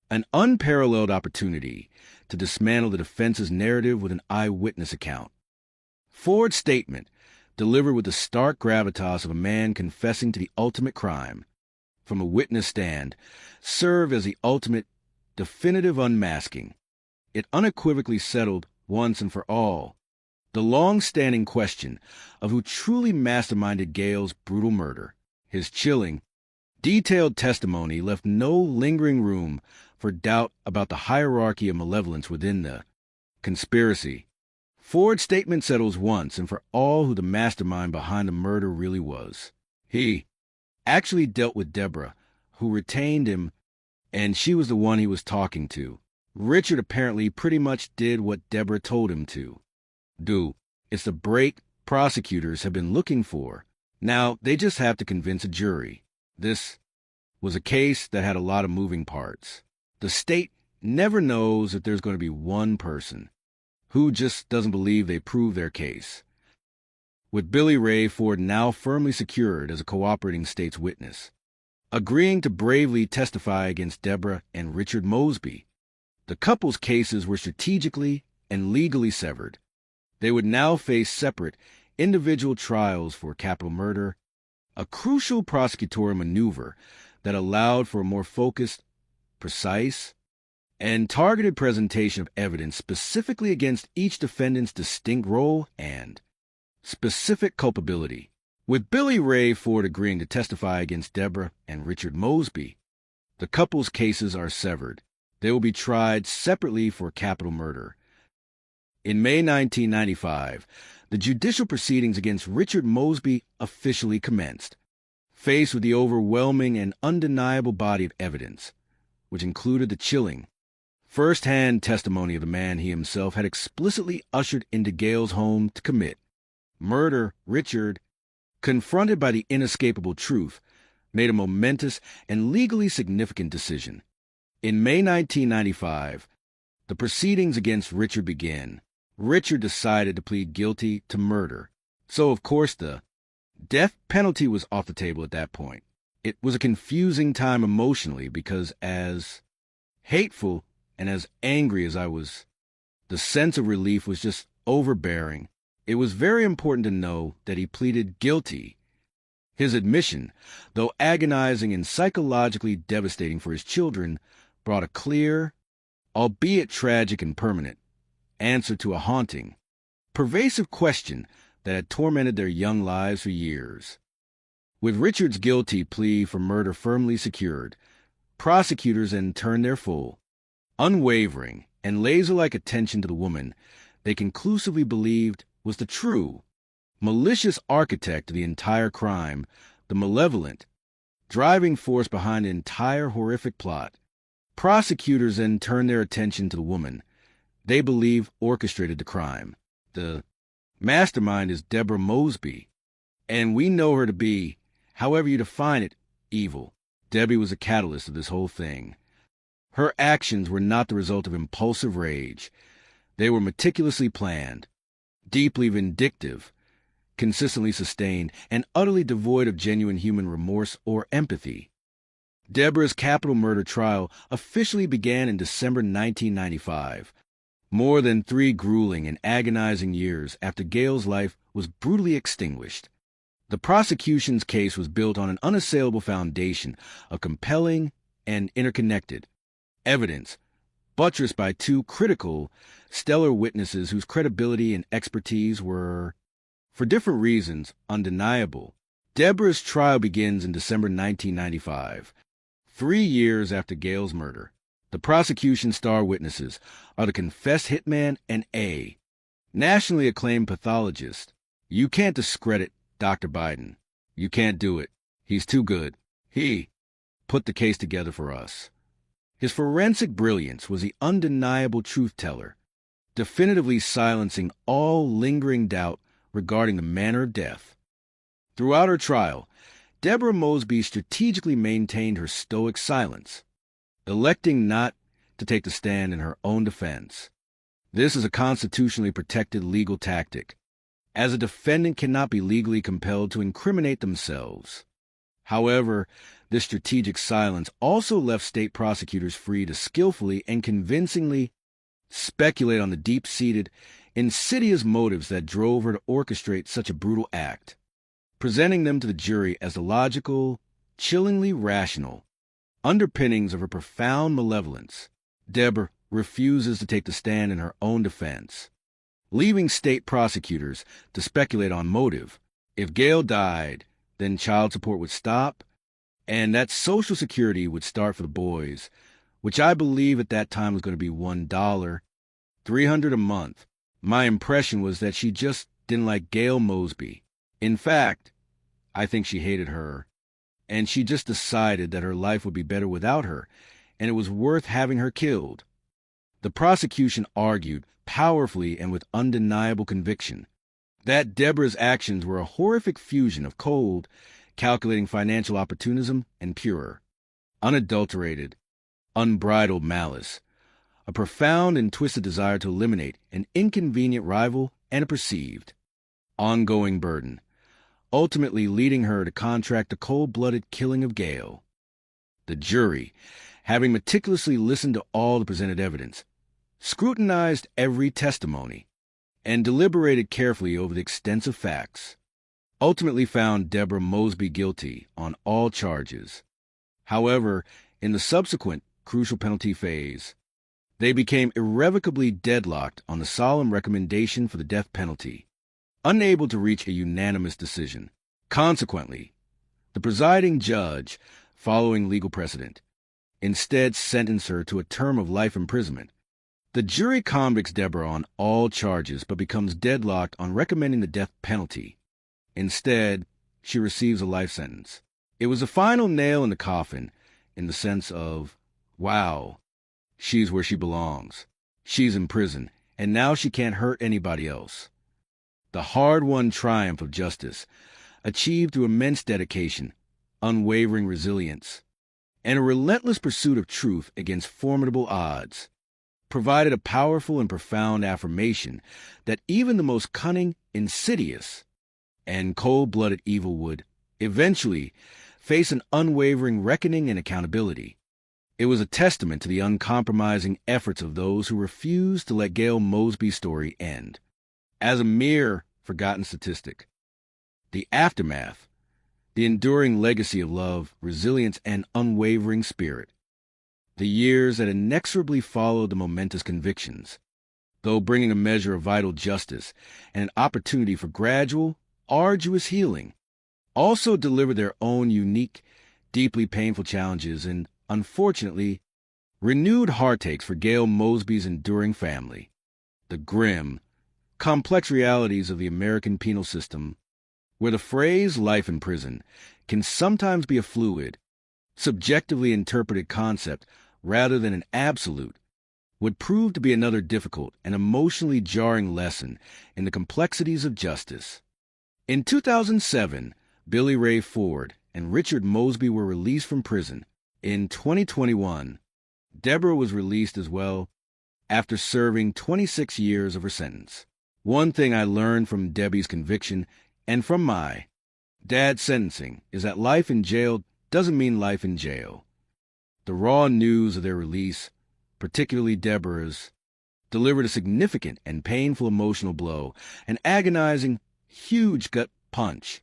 Speaker 21: an unparalleled opportunity to dismantle the defense's narrative with an eyewitness account. Ford's statement, delivered with the stark gravitas of a man confessing to the ultimate crime, from a witness stand, served as the ultimate, definitive unmasking. It unequivocally settled, once and for all, the long-standing question of who truly masterminded Gail's brutal murder. His chilling, detailed testimony left no lingering room for doubt about the hierarchy of malevolence within the conspiracy. Ford's statement settles once and for all who the mastermind behind the murder really was. He actually dealt with Deborah, who retained him, and she was the one he was talking to. Richard apparently pretty much did what Deborah told him to do. It's the break prosecutors have been looking for. Now, they just have to convince a jury. This was a case that had a lot of moving parts. The state never knows if there's going to be one person who just doesn't believe they proved their case. With Billy Ray Ford now firmly secured as a cooperating state's witness, agreeing to bravely testify against Deborah and Richard Mosby, the couple's cases were strategically and legally severed. They would now face separate, individual trials for capital murder, a crucial prosecutorial maneuver that allowed for a more focused, precise, and targeted presentation of evidence specifically against each defendant's distinct role and specific culpability. With Billy Ray Ford agreeing to testify against Deborah and Richard Mosby, the couple's cases are severed. They will be tried separately for capital murder. In May 1995, the judicial proceedings against Richard Mosby officially commenced. Faced with the overwhelming and undeniable body of evidence, which included the chilling, first-hand testimony of the man he himself had explicitly ushered into Gail's home to commit murder, Richard, confronted by the inescapable truth, made a momentous and legally significant decision. In May 1995, the proceedings against Richard began. Richard decided to plead guilty to murder. So, of course, the death penalty was off the table at that point. It was a confusing time emotionally because as hateful and as angry as I was, the sense of relief was just overbearing. It was very important to know that he pleaded guilty. His admission, though agonizing and psychologically devastating for his children, brought a clear, albeit tragic and permanent, answer to a haunting, pervasive question that had tormented their young lives for years. With Richard's guilty plea for murder firmly secured, prosecutors then turned their full, unwavering, and laser-like attention to the woman they conclusively believed was the true, malicious architect of the entire crime, the malevolent, driving force behind the entire horrific plot. Prosecutors then turned their attention to the woman they believe orchestrated the crime. The mastermind is Deborah Mosby, and we know her to be, however you define it, evil. Debbie was a catalyst of this whole thing. Her actions were not the result of impulsive rage. They were meticulously planned, deeply vindictive, consistently sustained, and utterly devoid of genuine human remorse or empathy. Deborah's capital murder trial officially began in December 1995, more than 3 grueling and agonizing years after Gail's life was brutally extinguished. The prosecution's case was built on an unassailable foundation of compelling and interconnected evidence, buttressed by 2 critical, stellar witnesses whose credibility and expertise were, for different reasons, undeniable. Deborah's trial begins in December 1995, 3 years after Gail's murder. The prosecution's star witnesses are the confessed hitman and A, nationally acclaimed pathologist. You can't discredit Dr. Biden. You can't do it. He's too good. He put the case together for us. His forensic brilliance was the undeniable truth-teller, definitively silencing all lingering doubt regarding the manner of death. Throughout her trial, Deborah Mosby strategically maintained her stoic silence, electing not to take the stand in her own defense. This is a constitutionally protected legal tactic, as a defendant cannot be legally compelled to incriminate themselves. However, this strategic silence also left state prosecutors free to skillfully and convincingly speculate on the deep-seated, insidious motives that drove her to orchestrate such a brutal act, presenting them to the jury as the logical, chillingly rational underpinnings of her profound malevolence. Deborah refuses to take the stand in her own defense, leaving state prosecutors to speculate on motive. If Gail died, then child support would stop, and that Social Security would start for the boys, which I believe at that time was going to be $1, $300 a month. My impression was that she just didn't like Gail Mosby. In fact, I think she hated her, and she just decided that her life would be better without her, and it was worth having her killed. The prosecution argued powerfully and with undeniable conviction that Deborah's actions were a horrific fusion of cold, calculating financial opportunism and pure, unadulterated, unbridled malice, a profound and twisted desire to eliminate an inconvenient rival and a perceived, ongoing burden, ultimately leading her to contract the cold-blooded killing of Gail. The jury, having meticulously listened to all the presented evidence, scrutinized every testimony, and deliberated carefully over the extensive facts, ultimately found Deborah Mosby guilty on all charges. However, in the subsequent crucial penalty phase, they became irrevocably deadlocked on the solemn recommendation for the death penalty, unable to reach a unanimous decision. Consequently, the presiding judge, following legal precedent, instead sentenced her to a term of life imprisonment. The jury convicts Deborah on all charges but becomes deadlocked on recommending the death penalty. Instead, she receives a life sentence. It was the final nail in the coffin, in the sense of, wow, she's where she belongs. She's in prison, and now she can't hurt anybody else. The hard-won triumph of justice, achieved through immense dedication, unwavering resilience, and a relentless pursuit of truth against formidable odds. provided a powerful and profound affirmation that even the most cunning, insidious, and cold-blooded evil would eventually face an unwavering reckoning and accountability. It was a testament to the uncompromising efforts of those who refused to let Gail Mosby's story end as a mere forgotten statistic. The aftermath, the enduring legacy of love, resilience, and unwavering spirit. The years that inexorably followed the momentous convictions, though bringing a measure of vital justice and an opportunity for gradual, arduous healing, also delivered their own unique, deeply painful challenges and, unfortunately, renewed heartaches for Gail Mosby's enduring family. The grim, complex realities of the American penal system, where the phrase life in prison can sometimes be a fluid, subjectively interpreted concept rather than an absolute, would prove to be another difficult and emotionally jarring lesson in the complexities of justice. In 2007, Billy Ray Ford and Richard Mosby were released from prison. In 2021, Deborah was released as well after serving 26 years of her sentence. One thing I learned from Debbie's conviction and from my dad's sentencing is that life in jail doesn't mean life in jail. The raw news of their release, particularly Deborah's, delivered a significant and painful emotional blow, an agonizing, huge gut punch.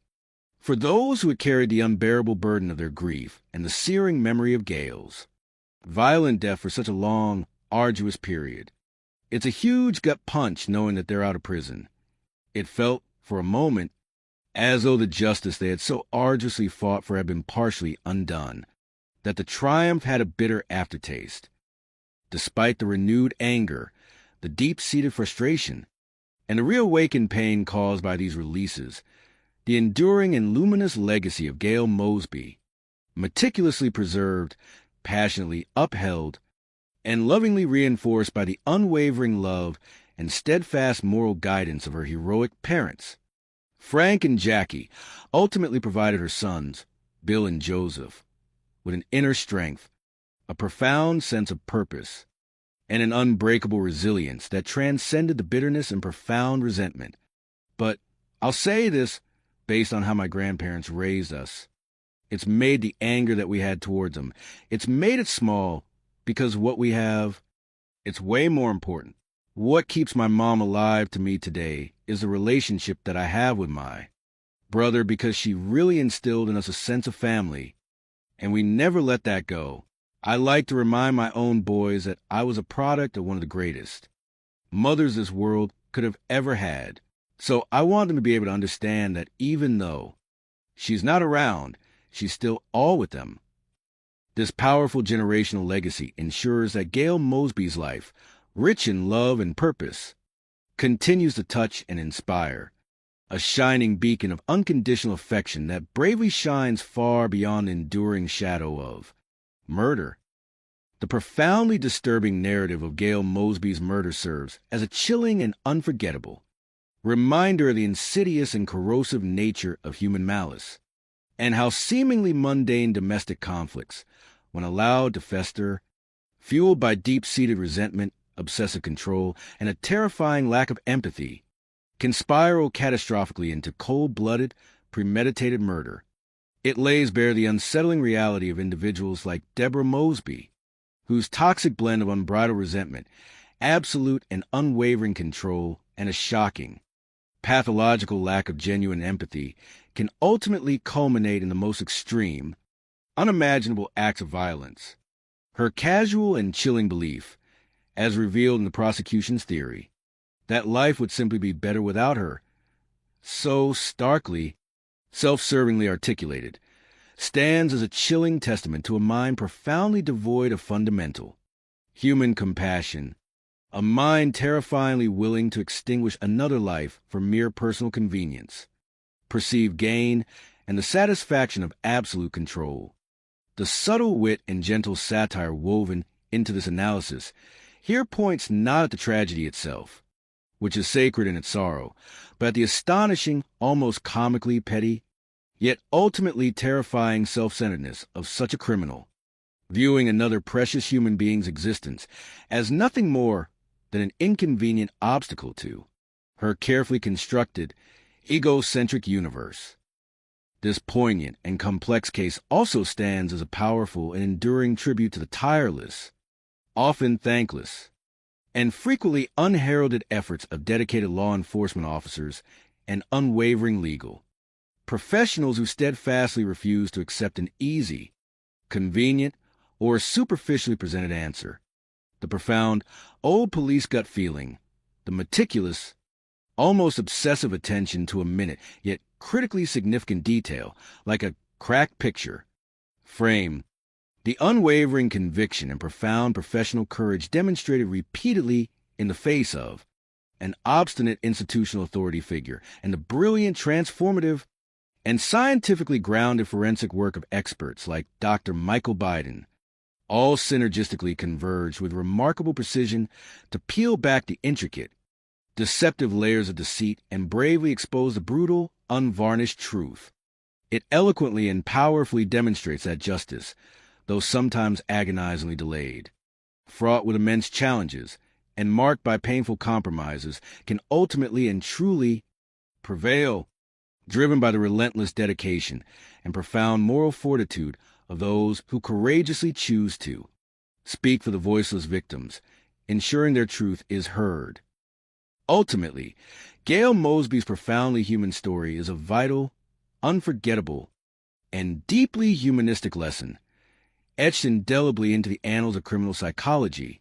Speaker 21: For those who had carried the unbearable burden of their grief and the searing memory of Gail's violent death for such a long, arduous period, it's a huge gut punch knowing that they're out of prison. It felt, for a moment, as though the justice they had so arduously fought for had been partially undone, that the triumph had a bitter aftertaste. Despite the renewed anger, the deep-seated frustration, and the reawakened pain caused by these releases, the enduring and luminous legacy of Gail Mosby, meticulously preserved, passionately upheld, and lovingly reinforced by the unwavering love and steadfast moral guidance of her heroic parents. Frank and Jackie ultimately provided her sons, Bill and Joseph, with an inner strength, a profound sense of purpose, and an unbreakable resilience that transcended the bitterness and profound resentment. But I'll say this based on how my grandparents raised us. It's made the anger that we had towards them. It's made it small because what we have, it's way more important. What keeps my mom alive to me today is the relationship that I have with my brother, because she really instilled in us a sense of family, and we never let that go. I like to remind my own boys that I was a product of one of the greatest mothers this world could have ever had. So I want them to be able to understand that even though she's not around, she's still all with them. This powerful generational legacy ensures that Gail Mosby's life, rich in love and purpose, continues to touch and inspire, a shining beacon of unconditional affection that bravely shines far beyond the enduring shadow of murder. The profoundly disturbing narrative of Gail Mosby's murder serves as a chilling and unforgettable reminder of the insidious and corrosive nature of human malice, and how seemingly mundane domestic conflicts, when allowed to fester, fueled by deep-seated resentment, obsessive control, and a terrifying lack of empathy, can spiral catastrophically into cold-blooded, premeditated murder. It lays bare the unsettling reality of individuals like Deborah Mosby, whose toxic blend of unbridled resentment, absolute and unwavering control, and a shocking, pathological lack of genuine empathy can ultimately culminate in the most extreme, unimaginable acts of violence. Her casual and chilling belief, as revealed in the prosecution's theory, that life would simply be better without her, so starkly, self-servingly articulated, stands as a chilling testament to a mind profoundly devoid of fundamental human compassion, a mind terrifyingly willing to extinguish another life for mere personal convenience, perceived gain, and the satisfaction of absolute control. The subtle wit and gentle satire woven into this analysis here points not at the tragedy itself, which is sacred in its sorrow, but at the astonishing, almost comically petty, yet ultimately terrifying self-centeredness of such a criminal. viewing another precious human being's existence as nothing more than an inconvenient obstacle to her carefully constructed, egocentric universe. This poignant and complex case also stands as a powerful and enduring tribute to the tireless, often thankless, and frequently unheralded efforts of dedicated law enforcement officers and unwavering legal professionals who steadfastly refuse to accept an easy, convenient, or superficially presented answer. The profound, old police gut feeling, the meticulous, almost obsessive attention to a minute, yet critically significant detail, like a cracked picture frame, the unwavering conviction and profound professional courage demonstrated repeatedly in the face of an obstinate institutional authority figure, and the brilliant, transformative, and scientifically grounded forensic work of experts like Dr. Michael Biden, all synergistically converged with remarkable precision to peel back the intricate, deceptive layers of deceit and bravely expose the brutal, unvarnished truth. It eloquently and powerfully demonstrates that justice, though sometimes agonizingly delayed, fraught with immense challenges, and marked by painful compromises, can ultimately and truly prevail, driven by the relentless dedication and profound moral fortitude of those who courageously choose to speak for the voiceless victims, ensuring their truth is heard. Ultimately, Gail Mosby's profoundly human story is a vital, unforgettable, and deeply humanistic lesson, etched indelibly into the annals of criminal psychology,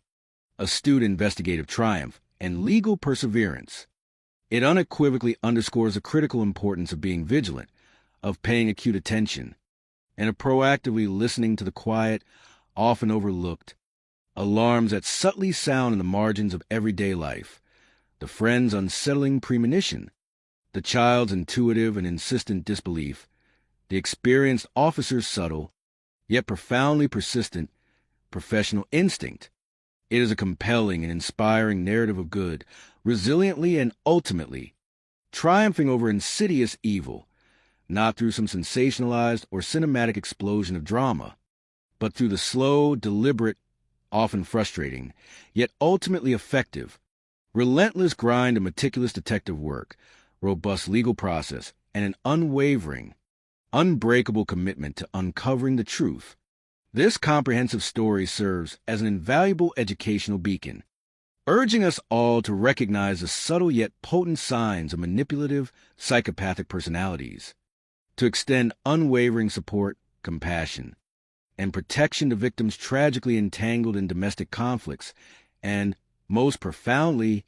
Speaker 21: astute investigative triumph, and legal perseverance. It unequivocally underscores the critical importance of being vigilant, of paying acute attention, and of proactively listening to the quiet, often overlooked, alarms that subtly sound in the margins of everyday life, the friend's unsettling premonition, the child's intuitive and insistent disbelief, the experienced officer's subtle, yet profoundly persistent, professional instinct. It is a compelling and inspiring narrative of good, resiliently and ultimately triumphing over insidious evil, not through some sensationalized or cinematic explosion of drama, but through the slow, deliberate, often frustrating, yet ultimately effective, relentless grind of meticulous detective work, robust legal process, and an unwavering, unbreakable commitment to uncovering the truth. This comprehensive story serves as an invaluable educational beacon, urging us all to recognize the subtle yet potent signs of manipulative, psychopathic personalities, to extend unwavering support, compassion, and protection to victims tragically entangled in domestic conflicts, and, most profoundly,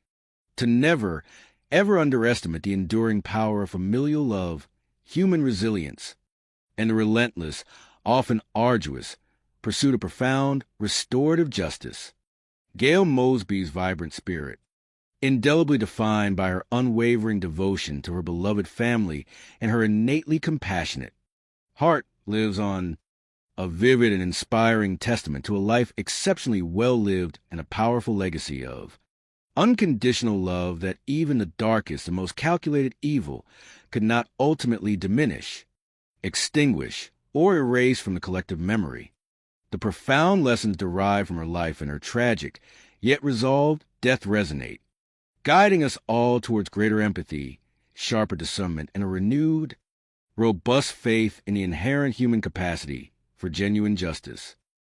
Speaker 21: to never, ever underestimate the enduring power of familial love, human resilience, and the relentless, often arduous, pursuit of profound, restorative justice. Gail Mosby's vibrant spirit, indelibly defined by her unwavering devotion to her beloved family and her innately compassionate heart, lives on, a vivid and inspiring testament to a life exceptionally well-lived and a powerful legacy of unconditional love that even the darkest and most calculated evil could not ultimately diminish, extinguish, or erase from the collective memory. The profound lessons derived from her life and her tragic, yet resolved, death resonate, guiding us all towards greater empathy, sharper discernment, and a renewed, robust faith in the inherent human capacity for genuine justice.